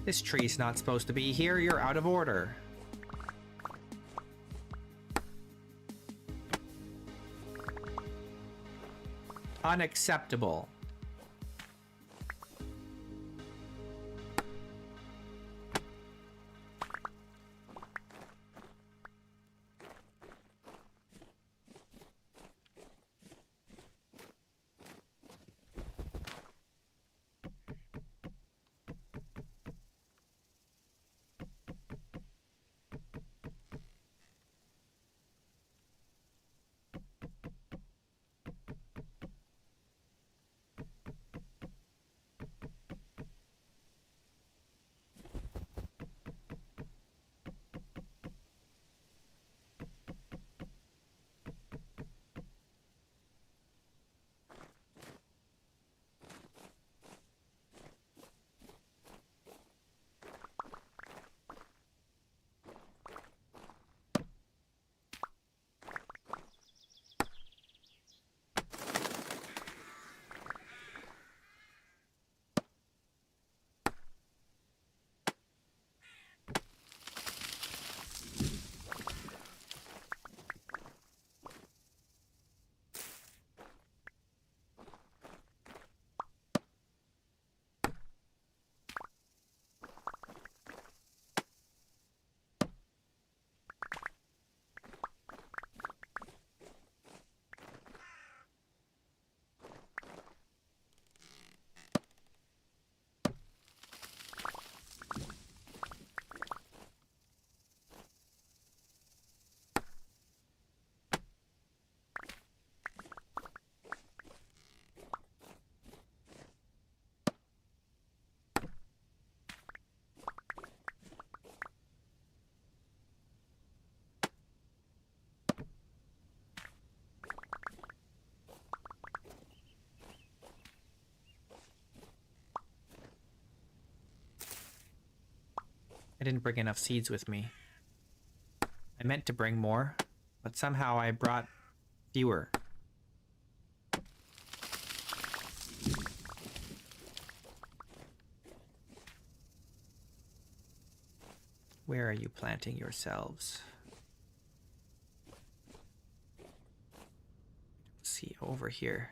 This tree's not supposed to be here. You're out of order. Unacceptable. I didn't bring enough seeds with me. I meant to bring more, but somehow I brought fewer. Where are you planting yourselves? Let's see, over here.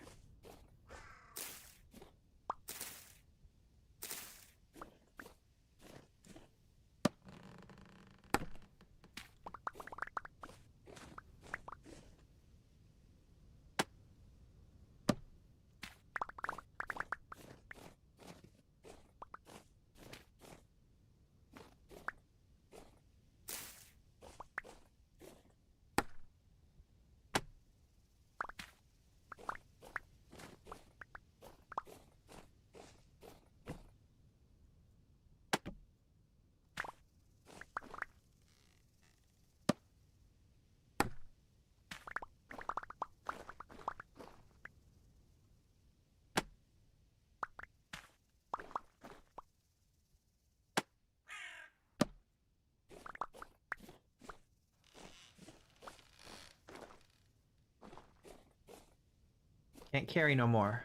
Can't carry no more.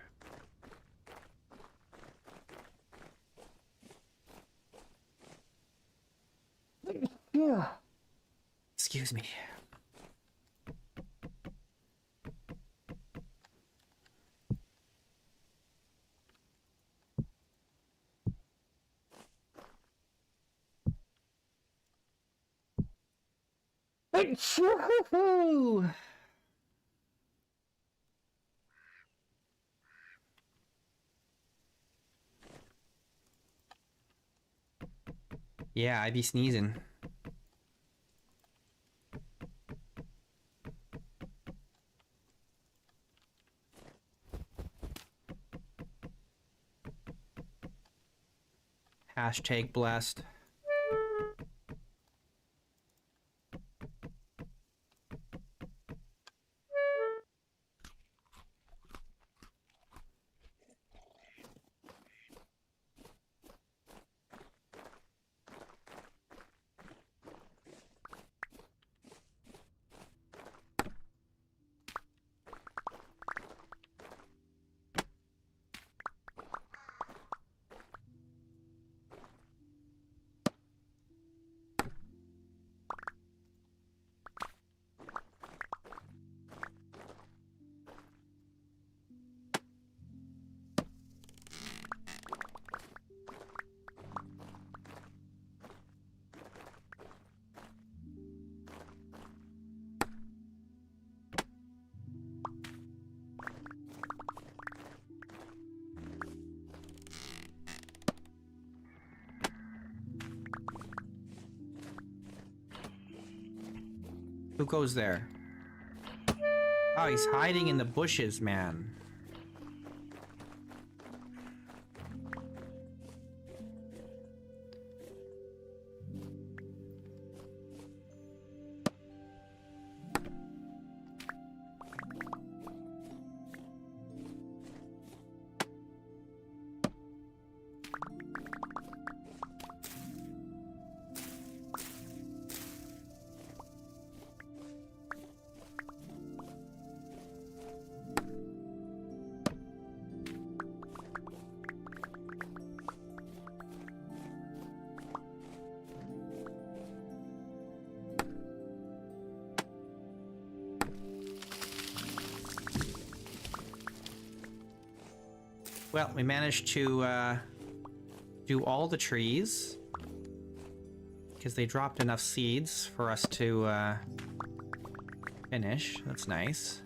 Yeah. Excuse me. Yeah, I be sneezing. Hashtag blessed. Who goes there? Oh, he's hiding in the bushes, man. Well, we managed to do all the trees because they dropped enough seeds for us to finish. That's nice.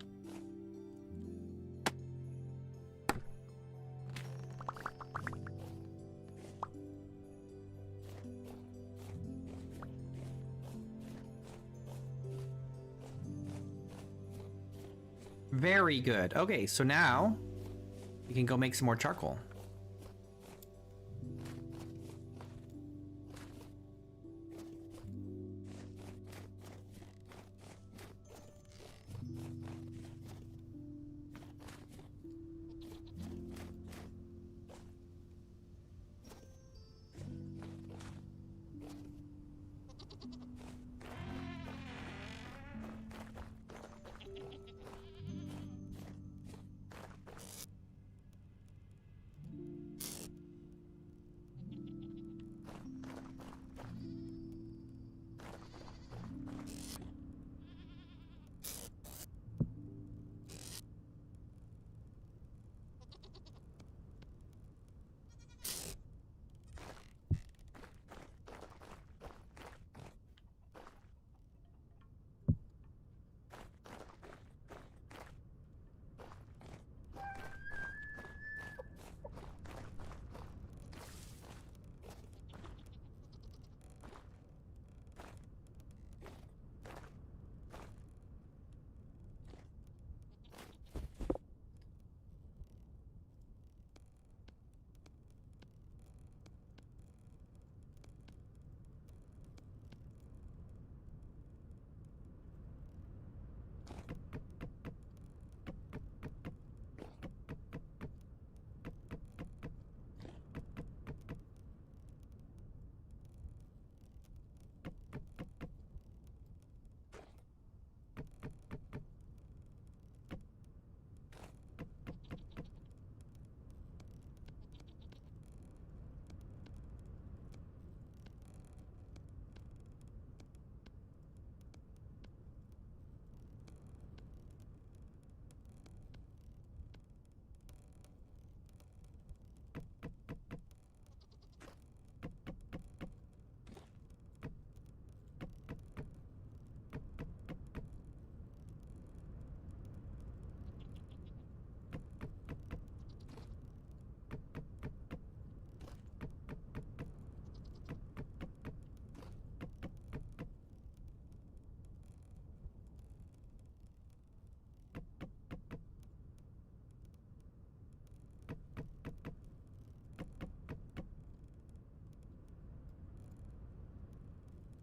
Very good. Okay, so now we can go make some more charcoal.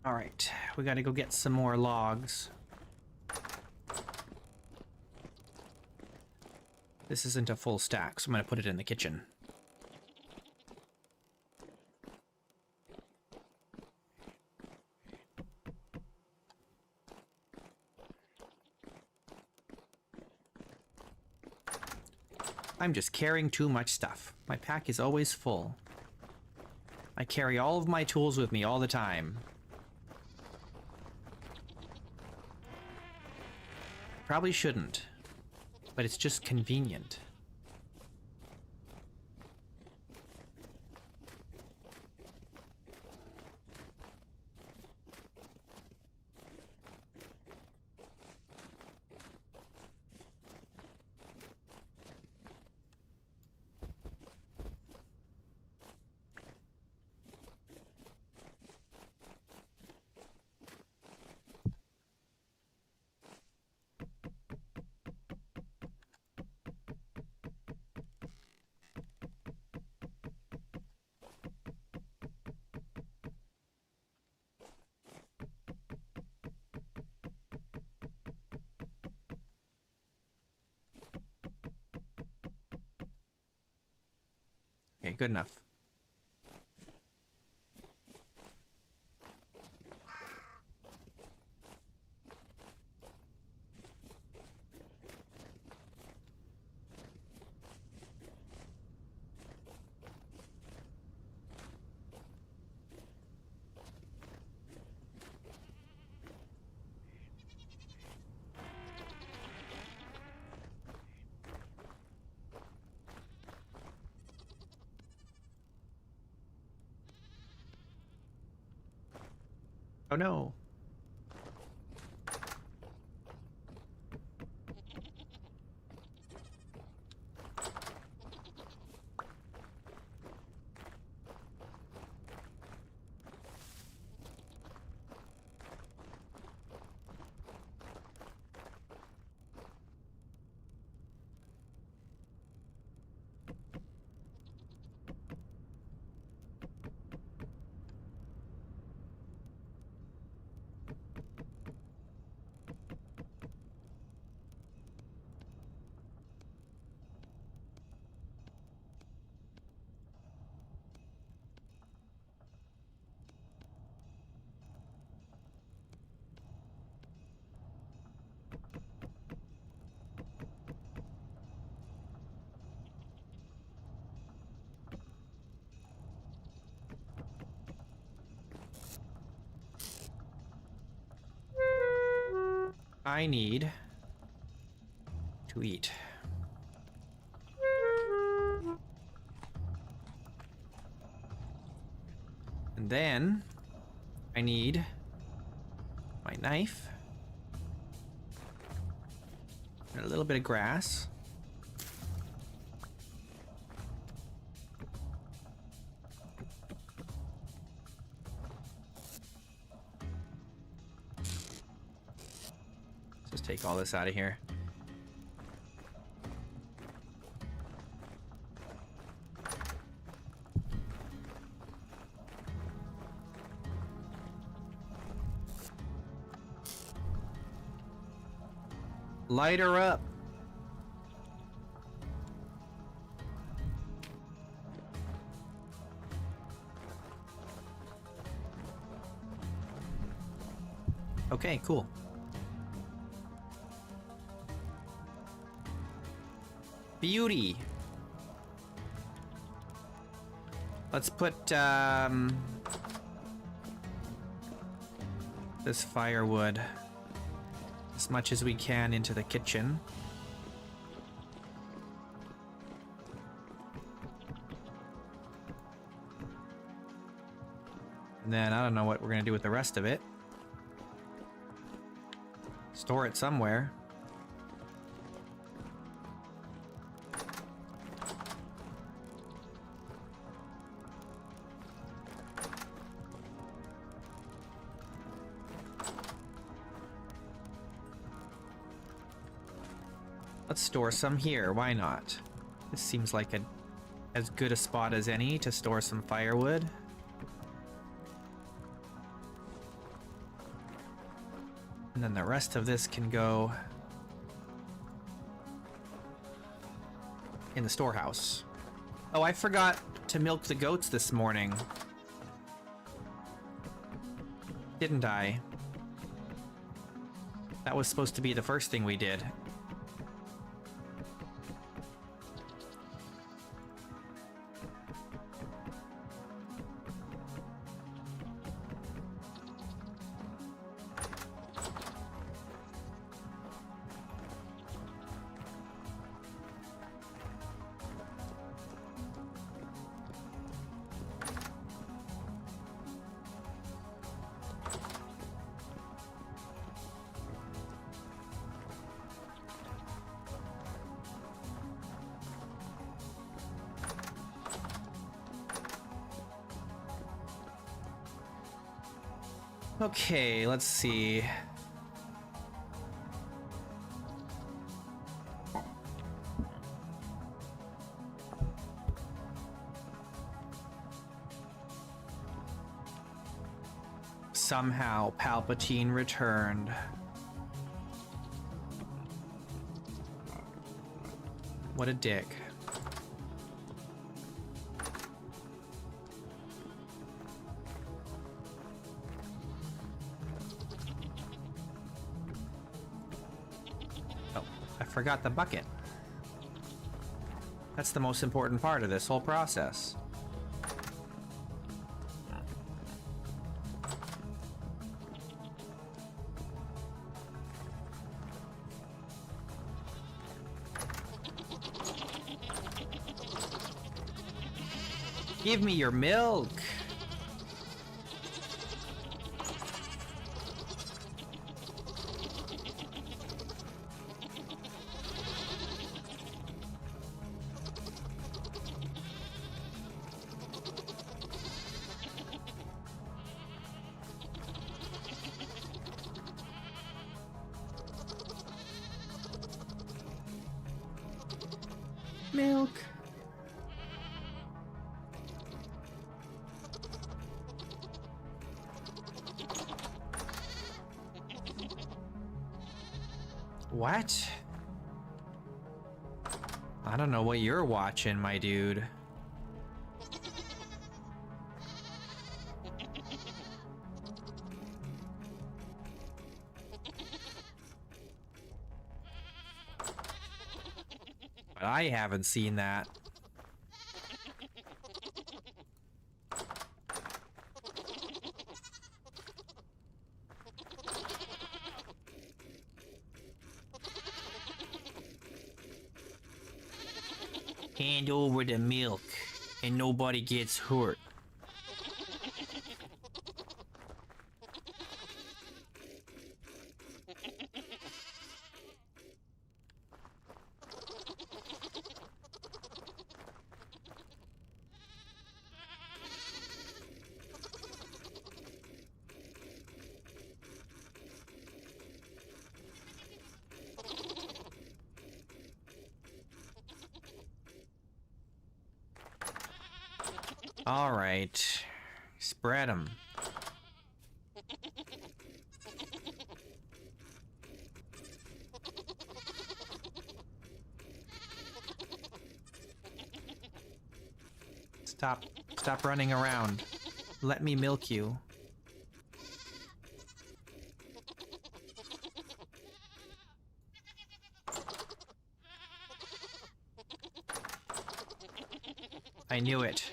Alright, we gotta go get some more logs. This isn't a full stack, so I'm gonna put it in the kitchen. I'm just carrying too much stuff. My pack is always full. I carry all of my tools with me all the time. Probably shouldn't, but it's just convenient. Okay, good enough. Oh no. I need to eat. And then I need my knife and a little bit of grass. Just take all this out of here. Light her up. Okay, cool. Beauty. Let's put this firewood, as much as we can, into the kitchen. And then I don't know what we're gonna do with the rest of it. Store it somewhere. Let's store some here, why not? This seems like as good a spot as any to store some firewood. And then the rest of this can go in the storehouse. Oh, I forgot to milk the goats this morning. Didn't I? That was supposed to be the first thing we did. Okay, let's see. Somehow Palpatine returned. What a dick. Forgot the bucket. That's the most important part of this whole process. Give me your milk. Milk. What? I don't know what you're watching, my dude. But I haven't seen that. Hand over the milk and nobody gets hurt. All right, spread them. Stop running around. Let me milk you. I knew it.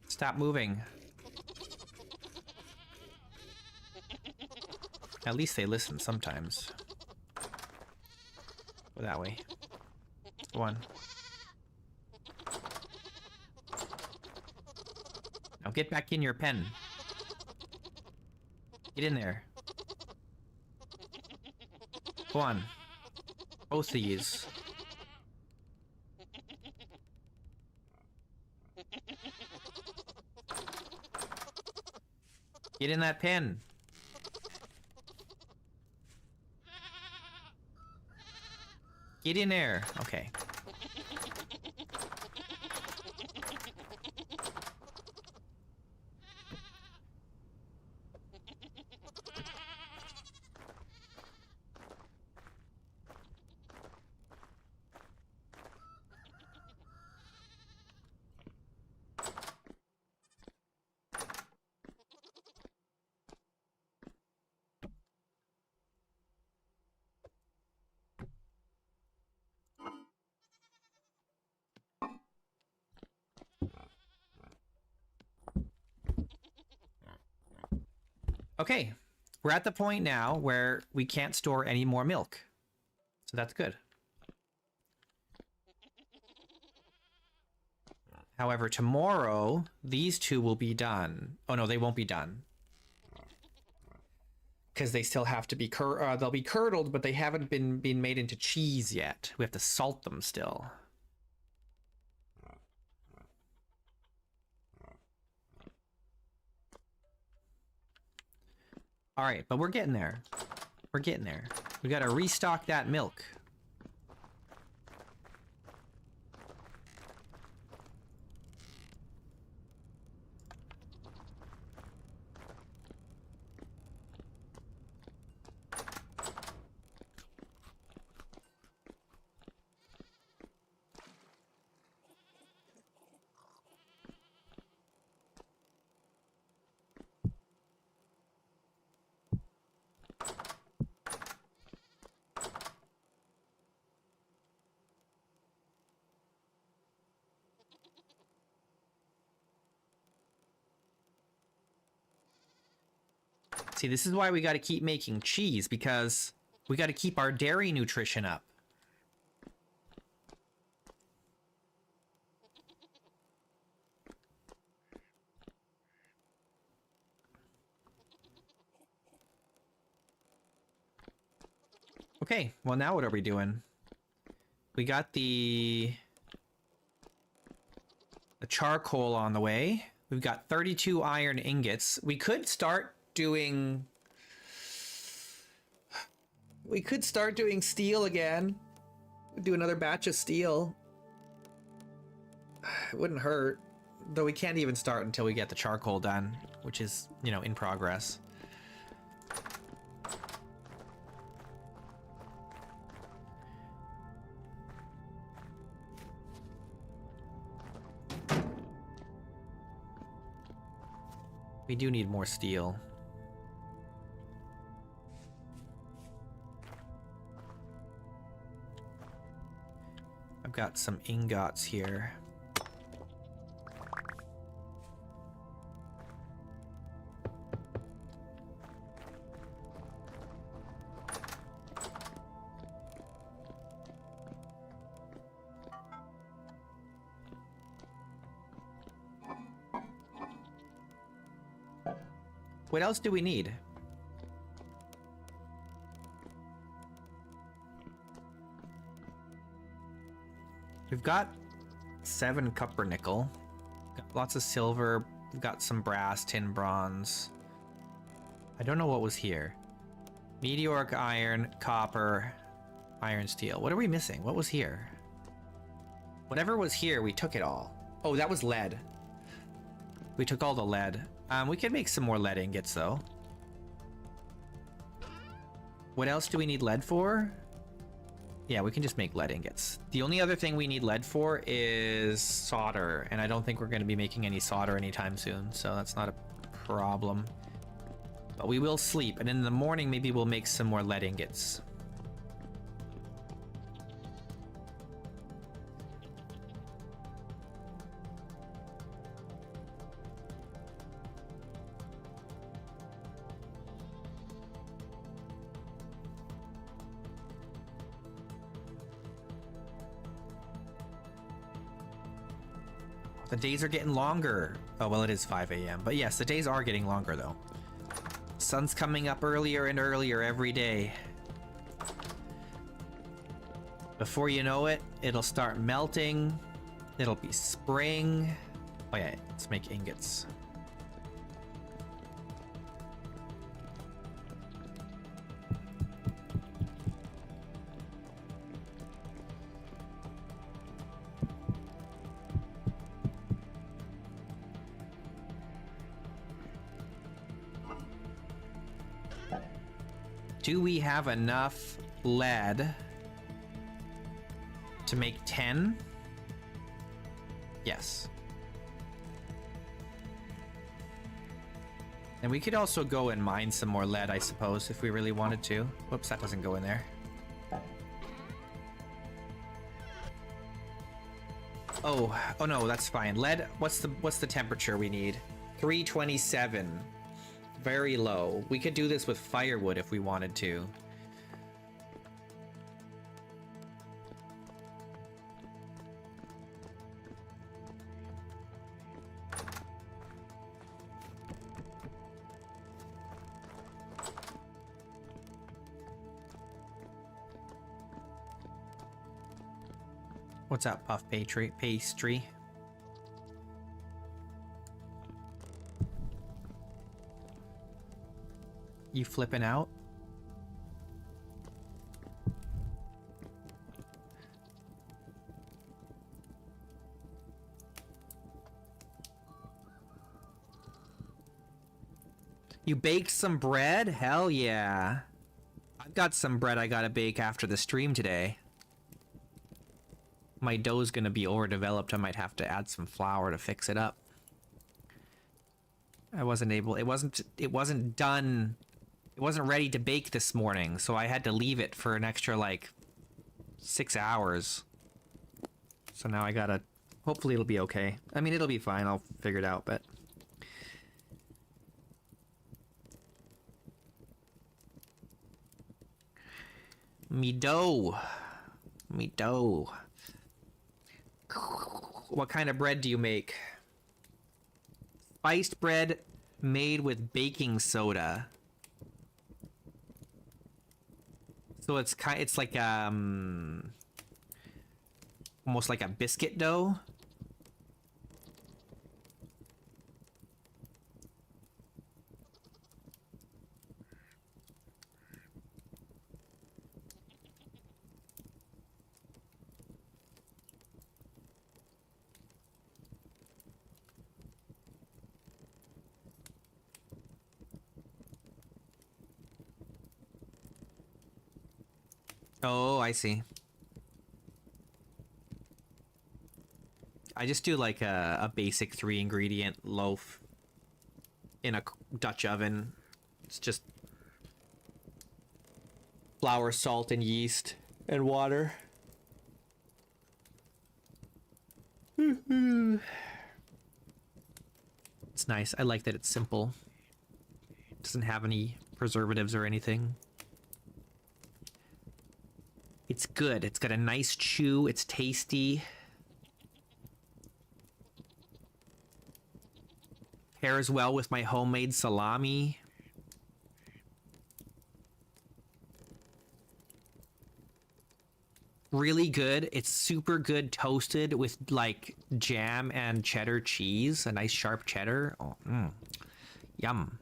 Stop moving. At least they listen sometimes. Go that way. Go on. Now get back in your pen. Get in there. Go on. Both of these. Get in that pen. Get in there. Okay. Okay, we're at the point now where we can't store any more milk. So that's good. However, tomorrow, these two will be done. Oh no, they won't be done. Because they still have to be, they'll be curdled, but they haven't been made into cheese yet. We have to salt them still. All right, but we're getting there. We're getting there. We gotta restock that milk. See, this is why we got to keep making cheese, because we got to keep our dairy nutrition up. Okay, well now what are we doing? We got the charcoal on the way. We've got 32 iron ingots. We could start doing steel again. Do another batch of steel. It wouldn't hurt. Though we can't even start until we get the charcoal done, which is, you know, in progress. We do need more steel. I've got some ingots here. What else do we need? We've got 7 copper nickel. Got lots of silver. We've got some brass, tin, bronze. I don't know what was here. Meteoric iron, copper, iron, steel. What are we missing? What was here? Whatever was here, we took it all. Oh, that was lead. We took all the lead. We can make some more lead ingots, though. What else do we need lead for? Yeah, we can just make lead ingots. The only other thing we need lead for is solder, and I don't think we're going to be making any solder anytime soon, so that's not a problem. But we will sleep, and in the morning maybe we'll make some more lead ingots. The days are getting longer. Oh, well, it is 5 a.m. But yes, the days are getting longer, though. Sun's coming up earlier and earlier every day. Before you know it, it'll start melting. It'll be spring. Oh yeah, let's make ingots. Do we have enough lead to make 10? Yes. And we could also go and mine some more lead, I suppose, if we really wanted to. Whoops, that doesn't go in there. Oh no, that's fine. Lead, what's the temperature we need? 327. Very low. We could do this with firewood if we wanted to. What's that, puff pastry? You flipping out? You baked some bread? Hell yeah. I've got some bread I gotta bake after the stream today. My dough's gonna be overdeveloped. I might have to add some flour to fix it up. I wasn't able, it wasn't done. It wasn't ready to bake this morning, so I had to leave it for an extra, like, 6 hours. So now I gotta... Hopefully it'll be okay. I mean, it'll be fine. I'll figure it out, but... Me dough. Me dough. What kind of bread do you make? Spiced bread made with baking soda. So it's like almost like a biscuit dough. Oh, I see. I just do like a basic 3-ingredient loaf in a Dutch oven. It's just flour, salt, and yeast, and water. It's nice. I like that it's simple. It doesn't have any preservatives or anything. It's good. It's got a nice chew. It's tasty. Pairs well with my homemade salami. Really good. It's super good toasted with like jam and cheddar cheese. A nice sharp cheddar. Oh, yum.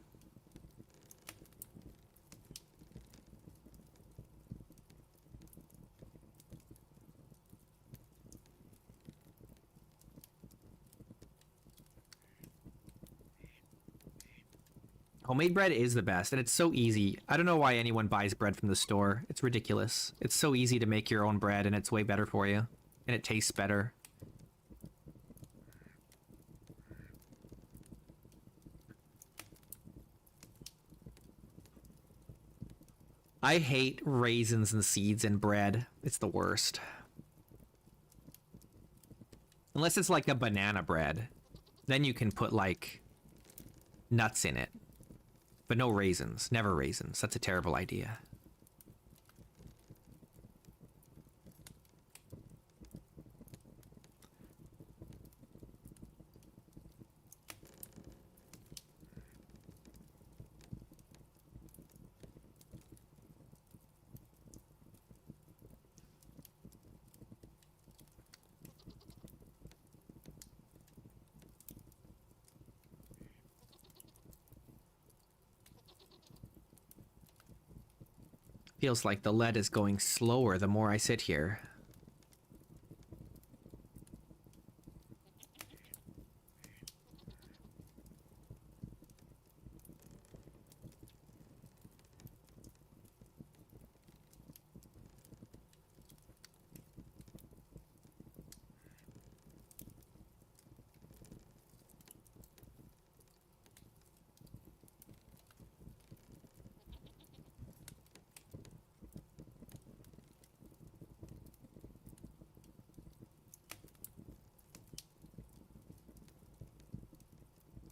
Homemade bread is the best, and it's so easy. I don't know why anyone buys bread from the store. It's ridiculous. It's so easy to make your own bread, and it's way better for you. And it tastes better. I hate raisins and seeds in bread. It's the worst. Unless it's like a banana bread. Then you can put, like, nuts in it. But no raisins. Never raisins. That's a terrible idea. Feels like the lead is going slower the more I sit here.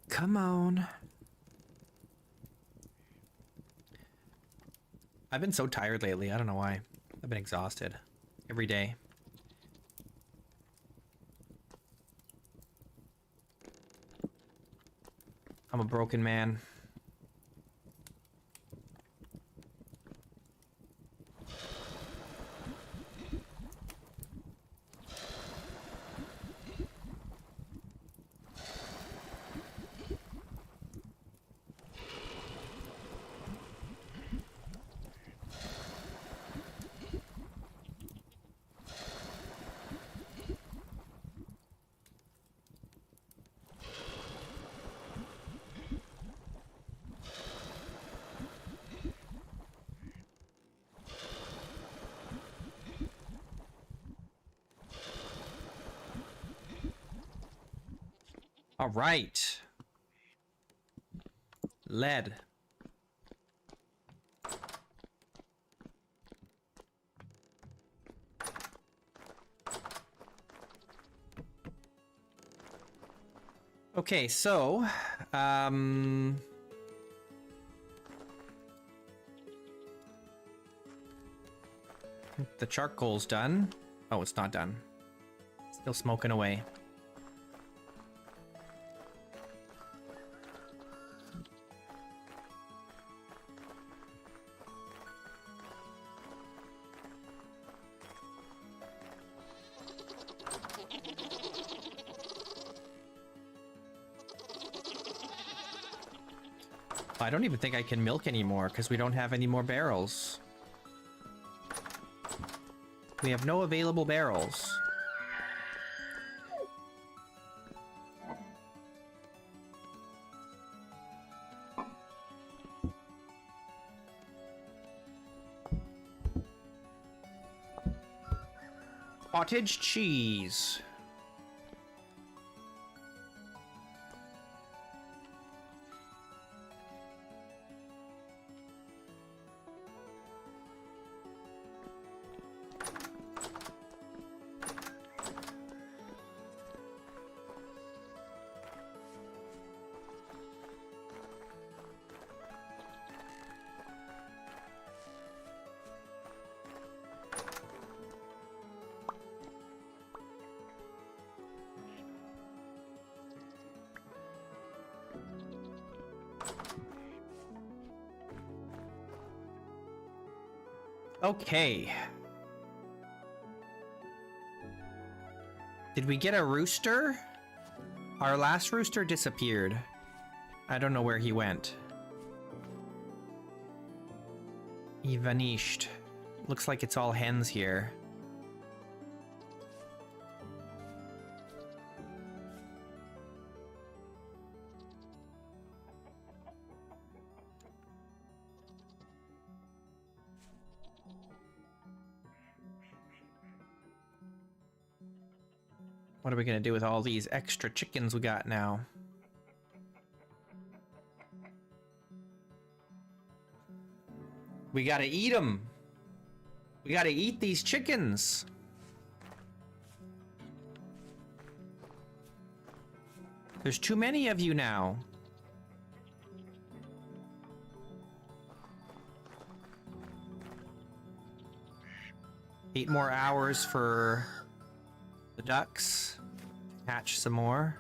Come on. I've been so tired lately. I don't know why. I've been exhausted every day. I'm a broken man. All right. Lead. Okay, so, the charcoal's done. Oh, it's not done. Still smoking away. I don't even think I can milk anymore because we don't have any more barrels. We have no available barrels. Cottage cheese. Okay. Did we get a rooster? Our last rooster disappeared. I don't know where he went. He vanished. Looks like it's all hens here. What are we gonna do with all these extra chickens we got now? We gotta eat them. We gotta eat these chickens. There's too many of you now. Eight more hours for the ducks to hatch some more.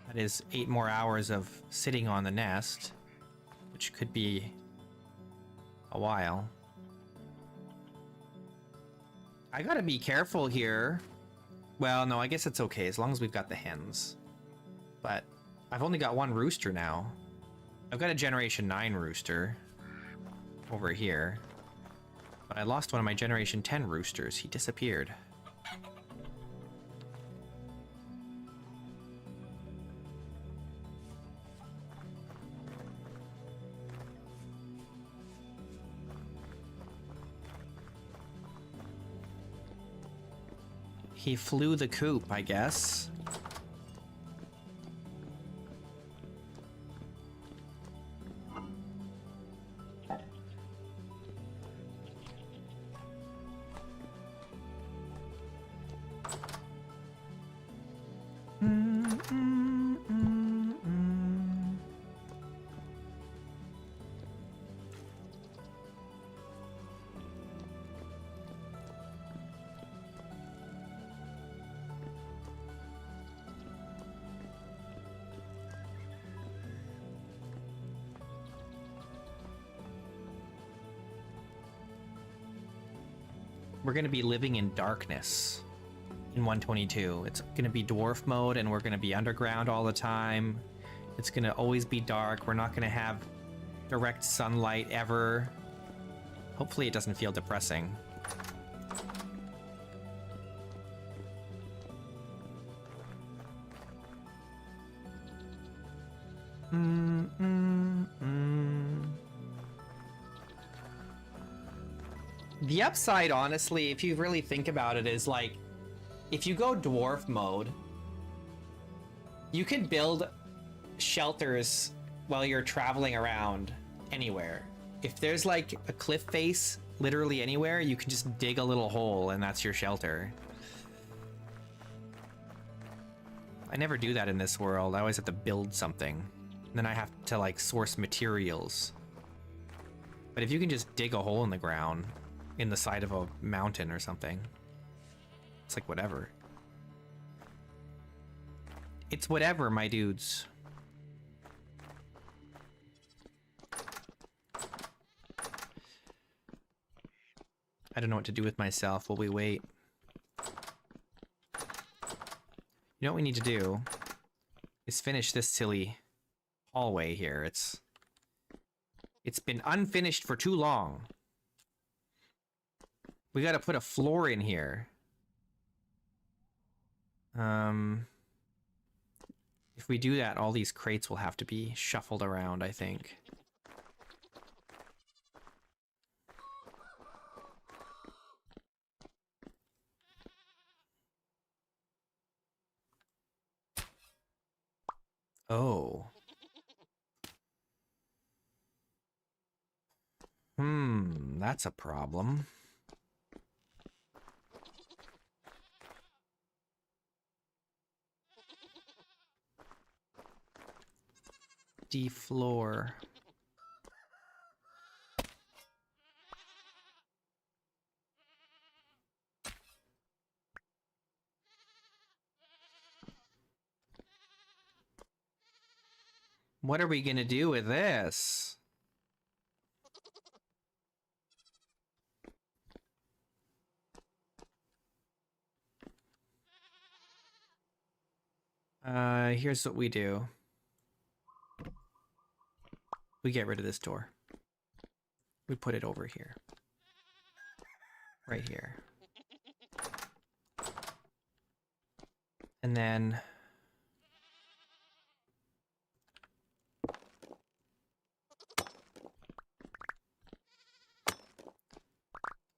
That is 8 more hours of sitting on the nest, which could be a while. I gotta be careful here. Well, no, I guess it's okay as long as we've got the hens. But I've only got one rooster now. I've got a Generation 9 rooster over here. But I lost one of my Generation 10 roosters. He disappeared. He flew the coop, I guess. We're going to be living in darkness in 122. It's going to be dwarf mode, and we're going to be underground all the time. It's going to always be dark. We're not going to have direct sunlight ever. Hopefully it doesn't feel depressing. The upside, honestly, if you really think about it, is like, if you go dwarf mode, you can build shelters while you're traveling around anywhere. If there's like a cliff face literally anywhere, you can just dig a little hole and that's your shelter. I never do that in this world. I always have to build something. And then I have to like source materials. But if you can just dig a hole in the ground, in the side of a mountain or something, it's like whatever. It's whatever, my dudes. I don't know what to do with myself while we wait. You know what we need to do is finish this silly hallway here. It's been unfinished for too long. We gotta put a floor in here. If we do that, all these crates will have to be shuffled around, I think. Oh. That's a problem. Floor. What are we gonna do with this? Here's what we do. We get rid of this door. We put it over here. Right here. And then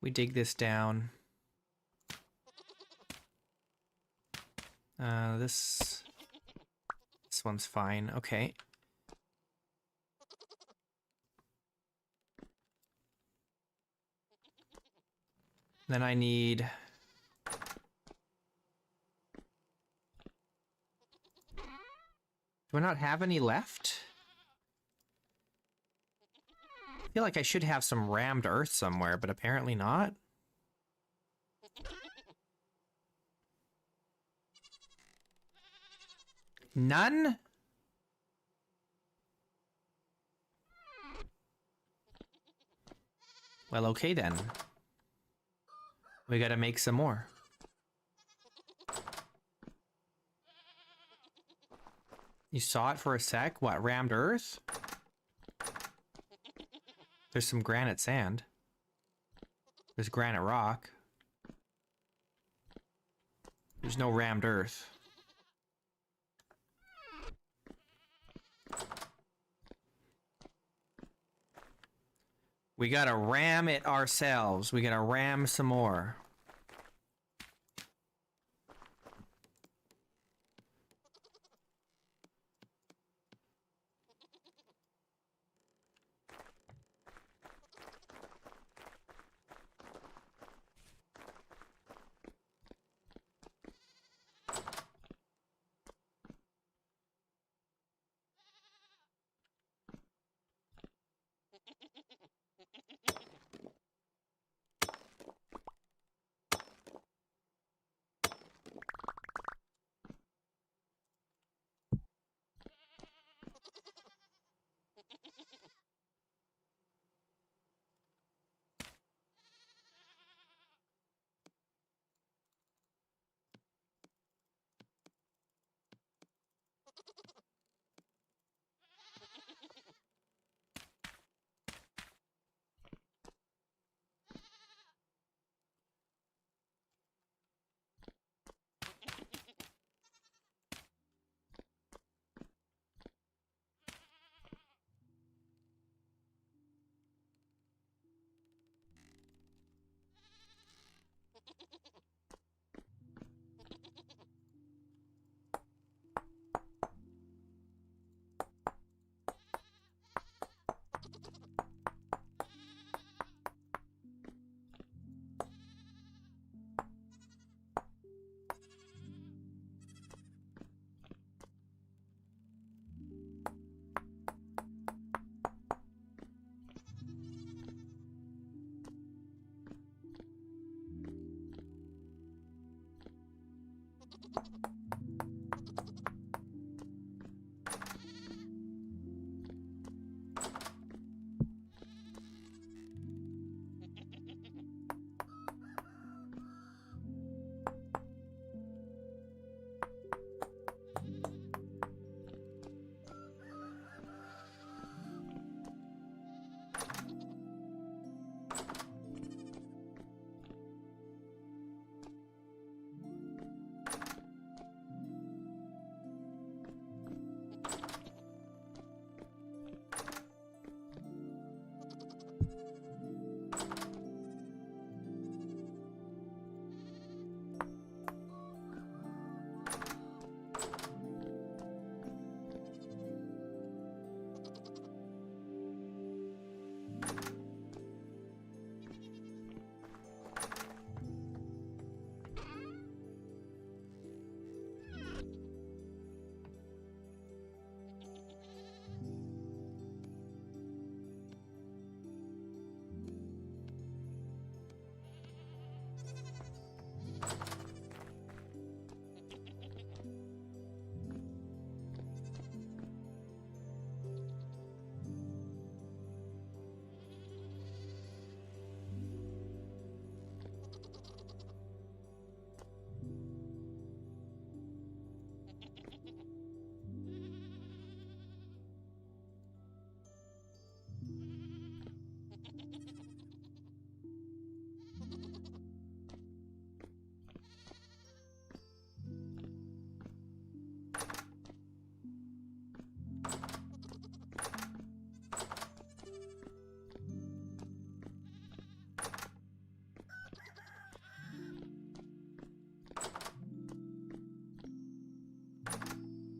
we dig this down. This one's fine. Okay. Then I need... Do I not have any left? I feel like I should have some rammed earth somewhere, but apparently not. None? Well, okay then. We gotta make some more. You saw it for a sec? What, rammed earth? There's some granite sand. There's granite rock. There's no rammed earth. We gotta ram it ourselves. We gotta ram some more.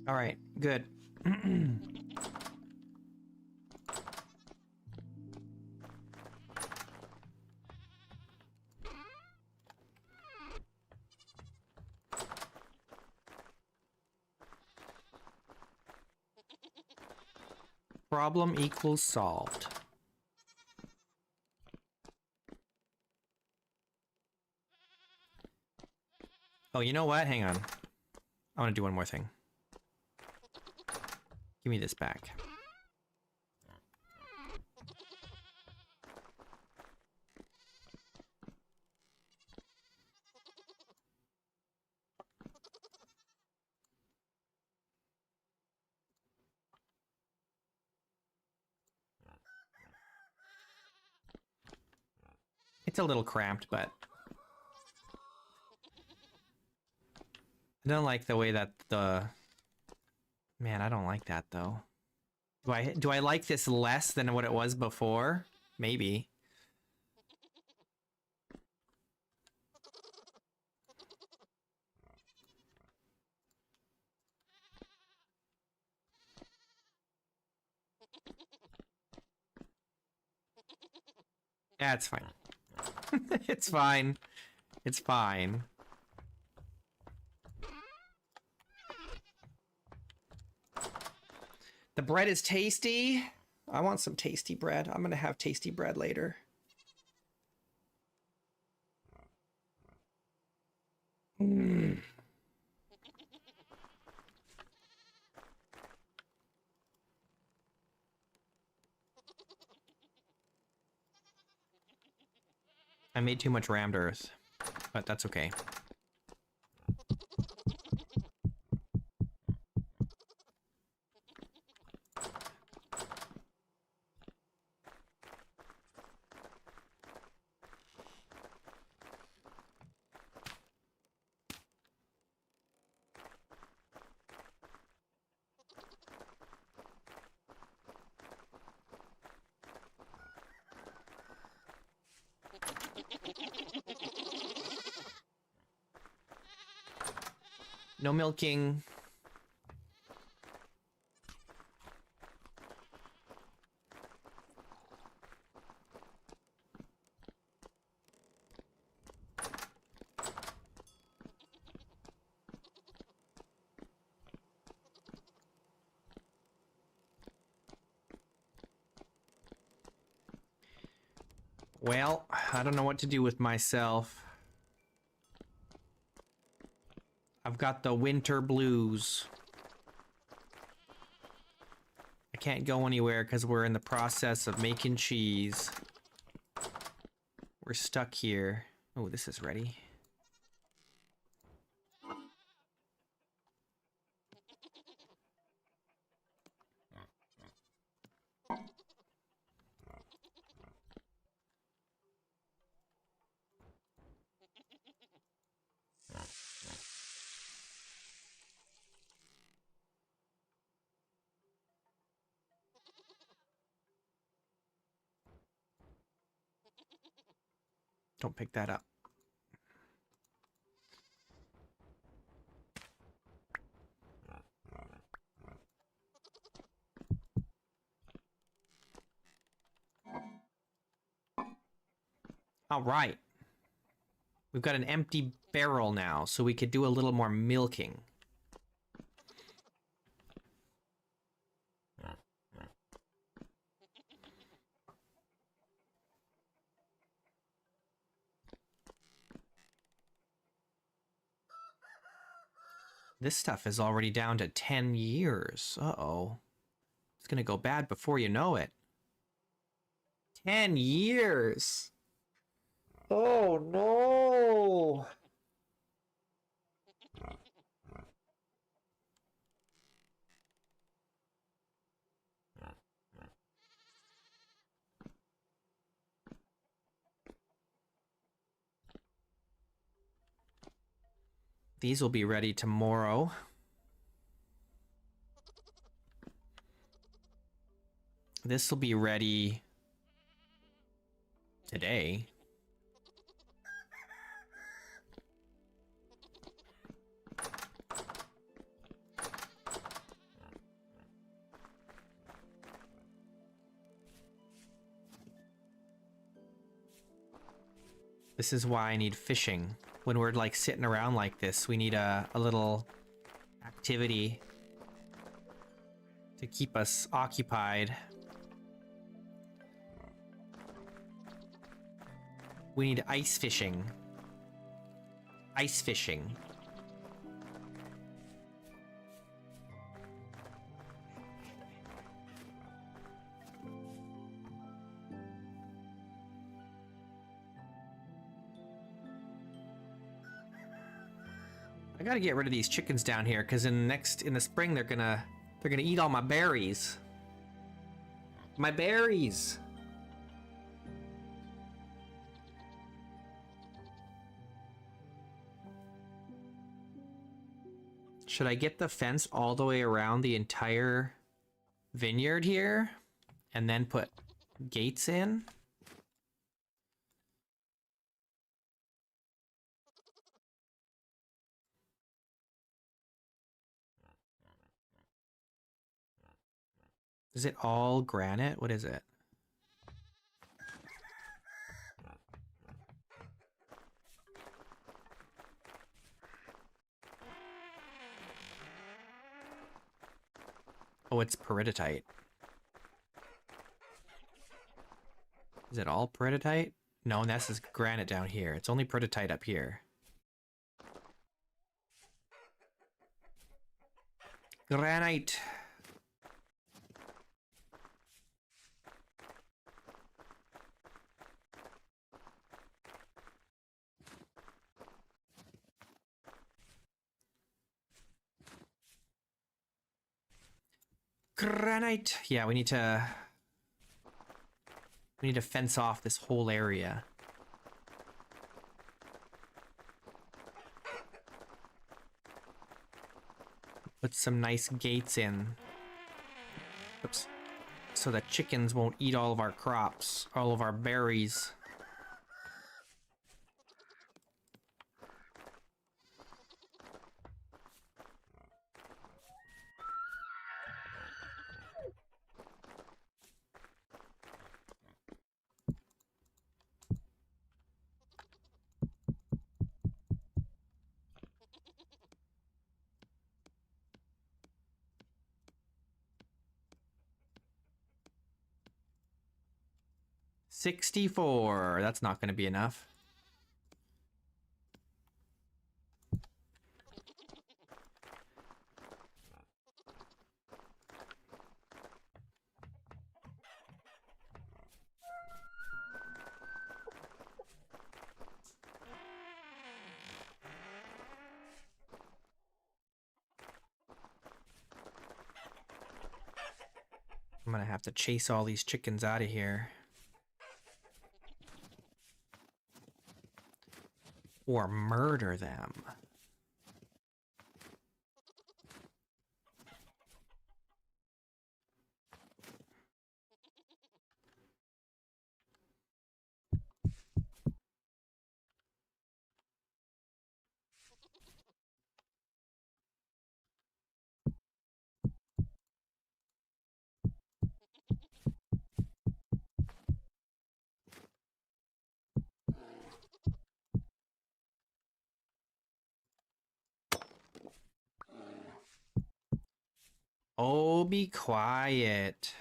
All right, good. Problem equals solved. Oh, you know what? Hang on. I want to do one more thing. Give me this back. It's a little cramped, but I don't like the way that the... Man, I don't like that, though. Do I like this less than what it was before? Maybe. Yeah, it's fine. It's fine. It's fine. The bread is tasty. I want some tasty bread. I'm gonna have tasty bread later. Mm. I made too much rammed earth, but that's okay. No milking. Well, I don't know what to do with myself. I've got the winter blues. I can't go anywhere because we're in the process of making cheese. We're stuck here. Oh, this is ready. Don't pick that up. All right. We've got an empty barrel now, so we could do a little more milking. This stuff is already down to 10 years. Uh-oh. It's gonna go bad before you know it. 10 years! Oh, no! These will be ready tomorrow. This will be ready today. This is why I need fishing. When we're like sitting around like this, we need a little activity to keep us occupied. We need ice fishing. Ice fishing. I gotta get rid of these chickens down here, because in the spring they're gonna eat all my berries. My berries. Should I get the fence all the way around the entire vineyard here and then put gates in? Is it all granite? What is it? Oh, it's peridotite. Is it all peridotite? No, this is granite down here. It's only peridotite up here. Granite. Granite. Yeah, we need to fence off this whole area. Put some nice gates in. Oops. So that chickens won't eat all of our crops, all of our berries. $64. That's not going to be enough. I'm going to have to chase all these chickens out of here. Or murder them. Oh, be quiet.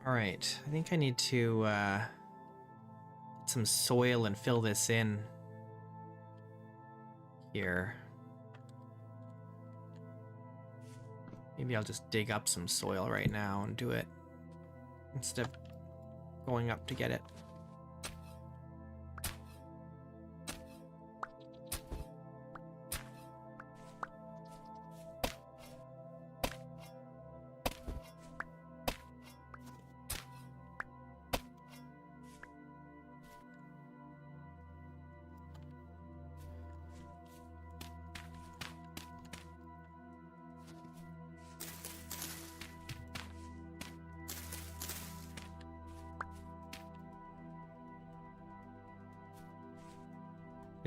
All right, I think I need to get some soil and fill this in here. Maybe I'll just dig up some soil right now and do it instead of going up to get it.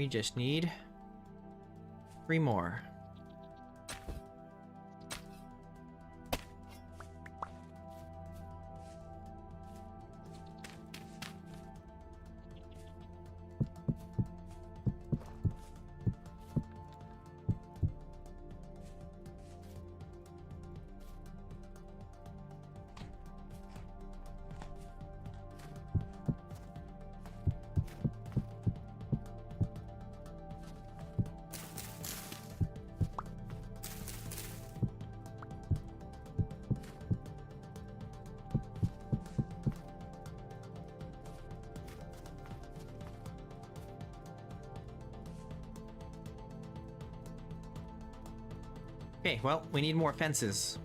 We just need 3 more. Okay, well, we need more fences.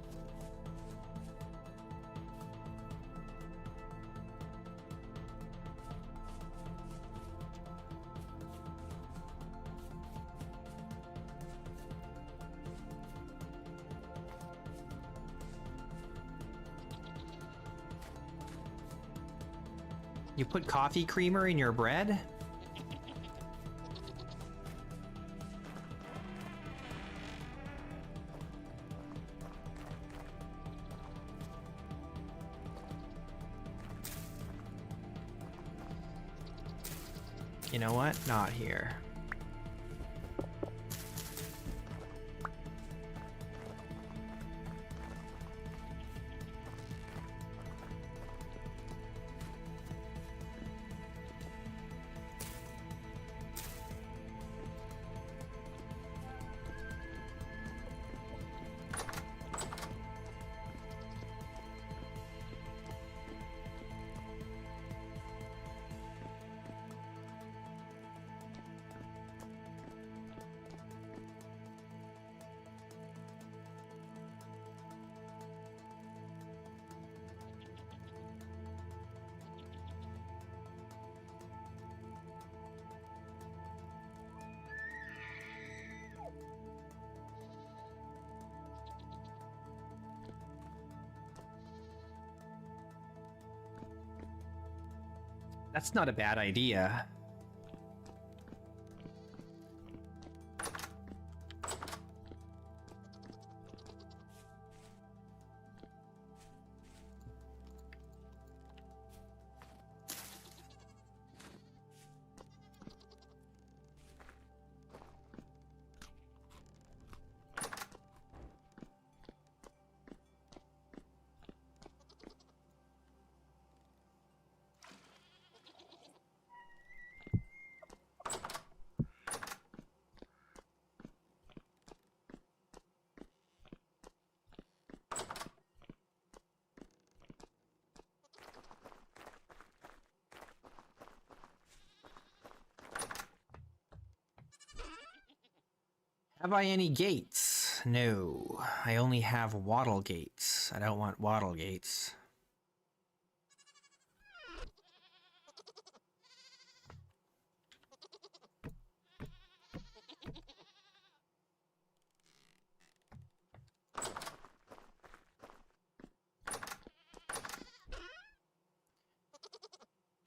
You put coffee creamer in your bread? You know what? Not here. That's not a bad idea. Have I any gates? No. I only have wattle gates. I don't want wattle gates.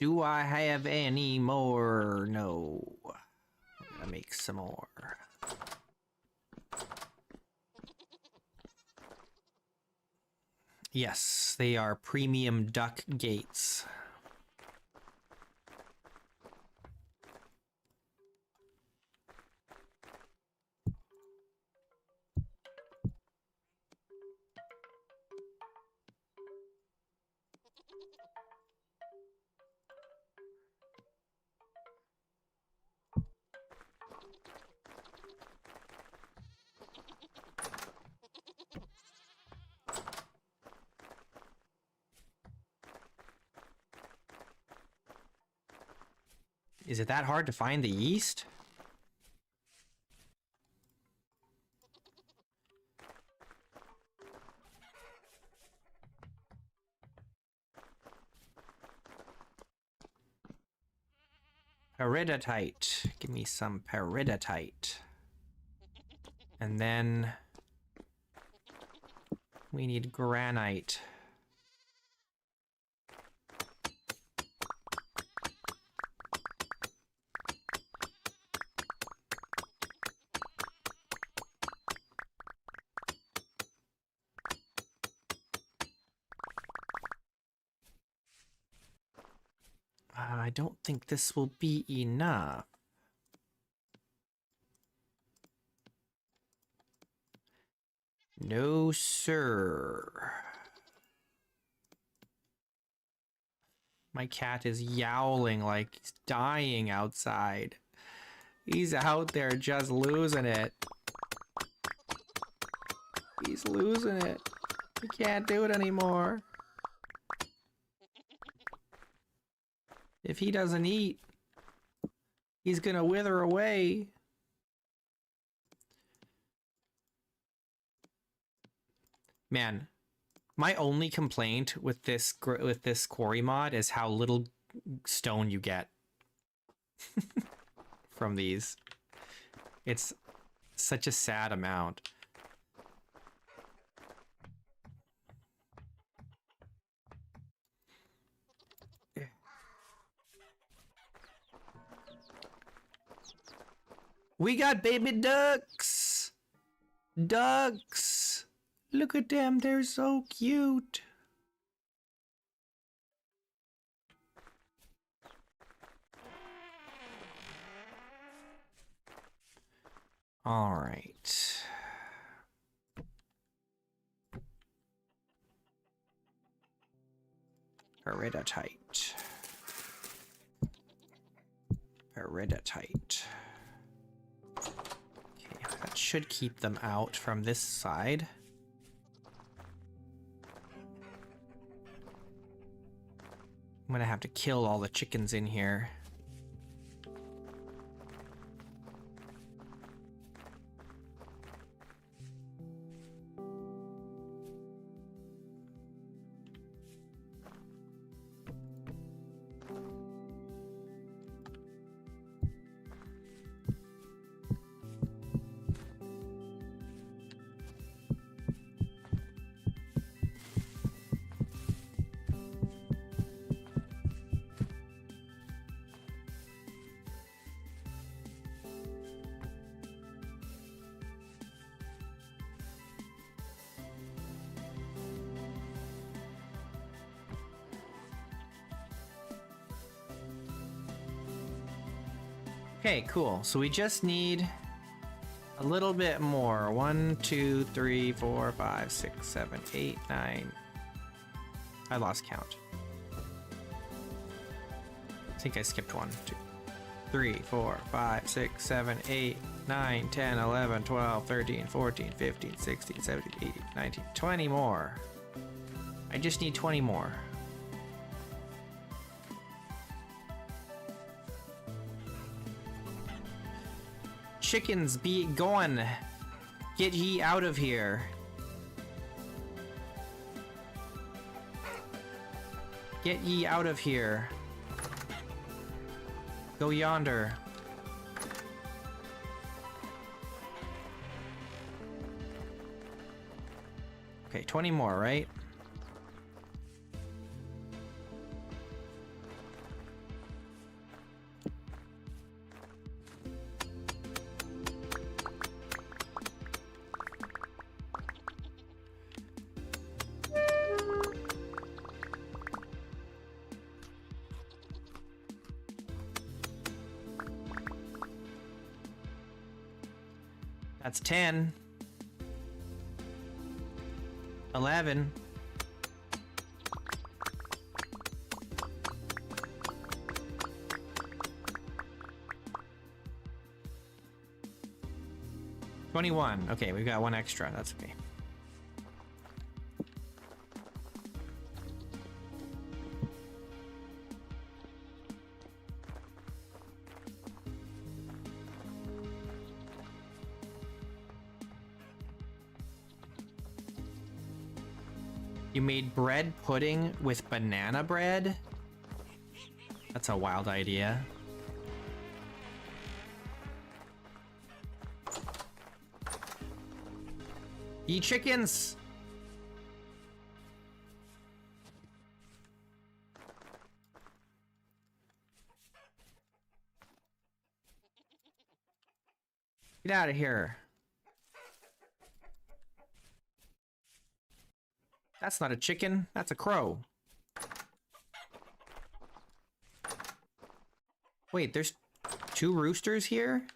Do I have any more? No. I'm gonna make some more. Yes, they are premium duck gates. Is it that hard to find the yeast? Peridotite. Give me some peridotite. And then we need granite. I don't think this will be enough. No, sir. My cat is yowling like he's dying outside. He's out there just losing it. He's losing it. He can't do it anymore. If he doesn't eat, he's gonna wither away. Man, my only complaint with this quarry mod is how little stone you get from these. It's such a sad amount. We got baby ducks! Ducks! Look at them, they're so cute. All right. Peridotite. Peridotite. Okay, that should keep them out from this side. I'm gonna have to kill all the chickens in here. Okay, cool. So we just need a little bit more. 1, 2, 3, 4, 5, 6, 7, 8, 9. I lost count. I think I skipped 1, 2, 3, 4, 5, 6, 7, 8, 9, 10, 11, 12, 13, 14, 15, 16, 17, 18, 19, 20 more. I just need 20 more. Chickens, be gone. Get ye out of here. Get ye out of here. Go yonder. Okay, 20 more, right? That's 10. 11. $21. Okay, we've got one extra. That's okay. You made bread pudding with banana bread? That's a wild idea. Ye chickens! Get out of here. That's not a chicken, that's a crow. Wait, there's 2 roosters here?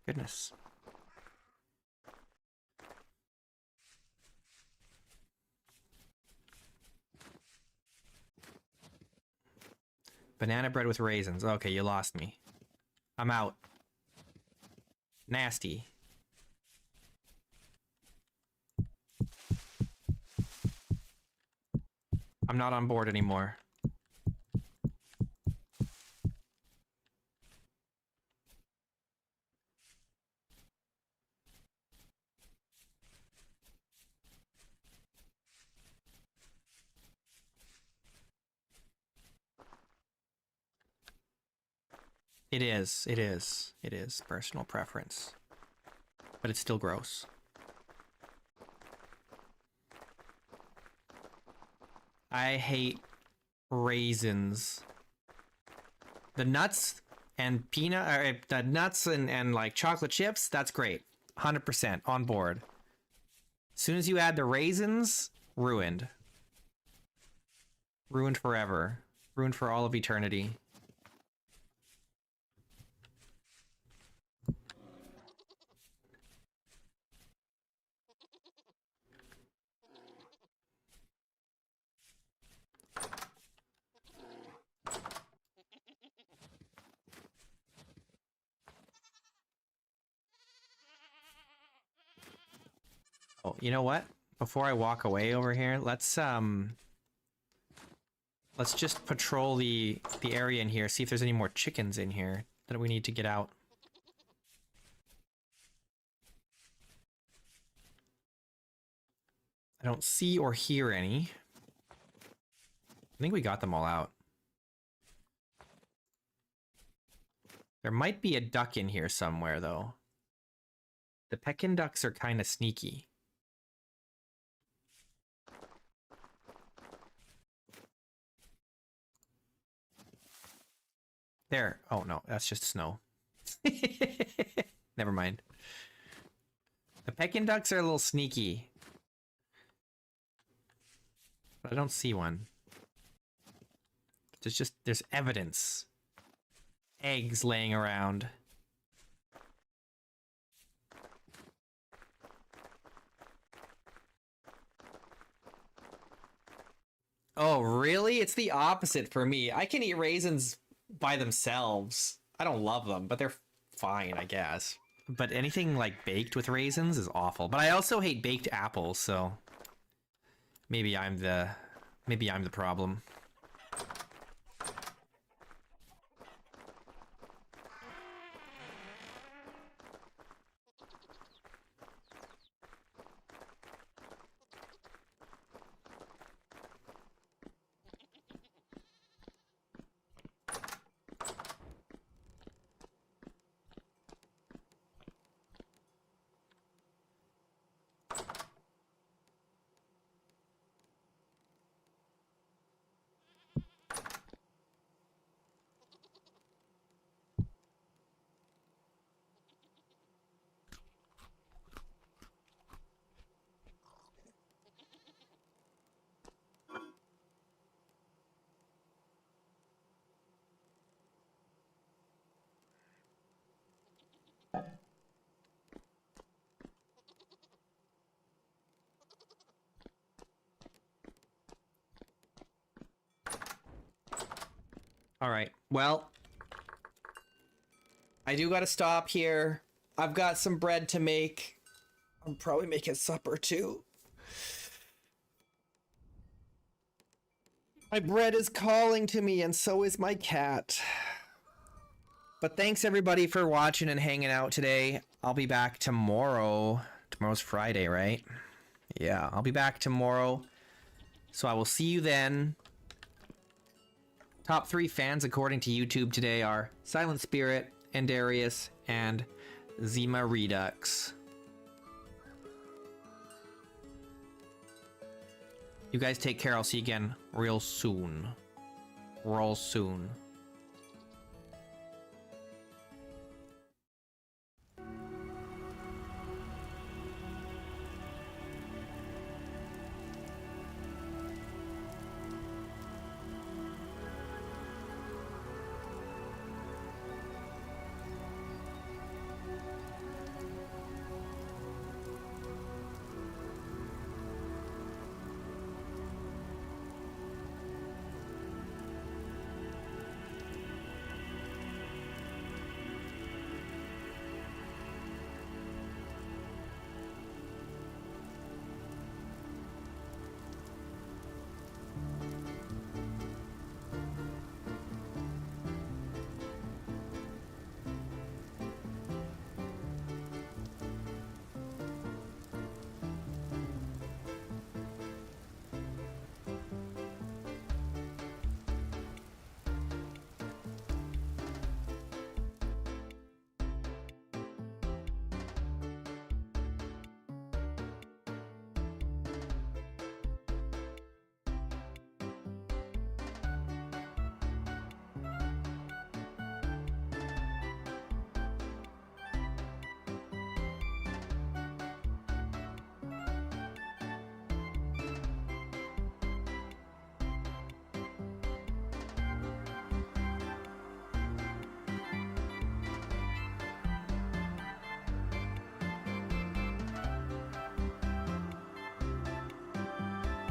Goodness. Banana bread with raisins. Okay, you lost me. I'm out. Nasty. I'm not on board anymore. It is personal preference. But it's still gross. I hate raisins. The nuts and peanut, or the nuts and like chocolate chips, that's great. 100% on board. As soon as you add the raisins, ruined. Ruined forever. Ruined for all of eternity. Oh, you know what? Before I walk away over here, let's just patrol the area in here, see if there's any more chickens in here that we need to get out. I don't see or hear any. I think we got them all out. There might be a duck in here somewhere, though. The Pekin ducks are kind of sneaky. There. Oh, no. That's just snow. Never mind. The Pekin ducks are a little sneaky. But I don't see one. There's evidence. Eggs laying around. Oh, really? It's the opposite for me. I can eat raisins by themselves. I don't love them, but they're fine, I guess. But anything like baked with raisins is awful. But I also hate baked apples, so maybe I'm the problem. All right. Well, I do gotta stop here. I've got some bread to make. I'm probably making supper too. My bread is calling to me, and so is my cat. But thanks everybody for watching and hanging out today. I'll be back tomorrow. Tomorrow's Friday, right? Yeah, I'll be back tomorrow. So I will see you then. Top 3 fans according to YouTube today are Silent Spirit, Endarius, and Zima Redux. You guys take care. I'll see you again real soon. Real soon.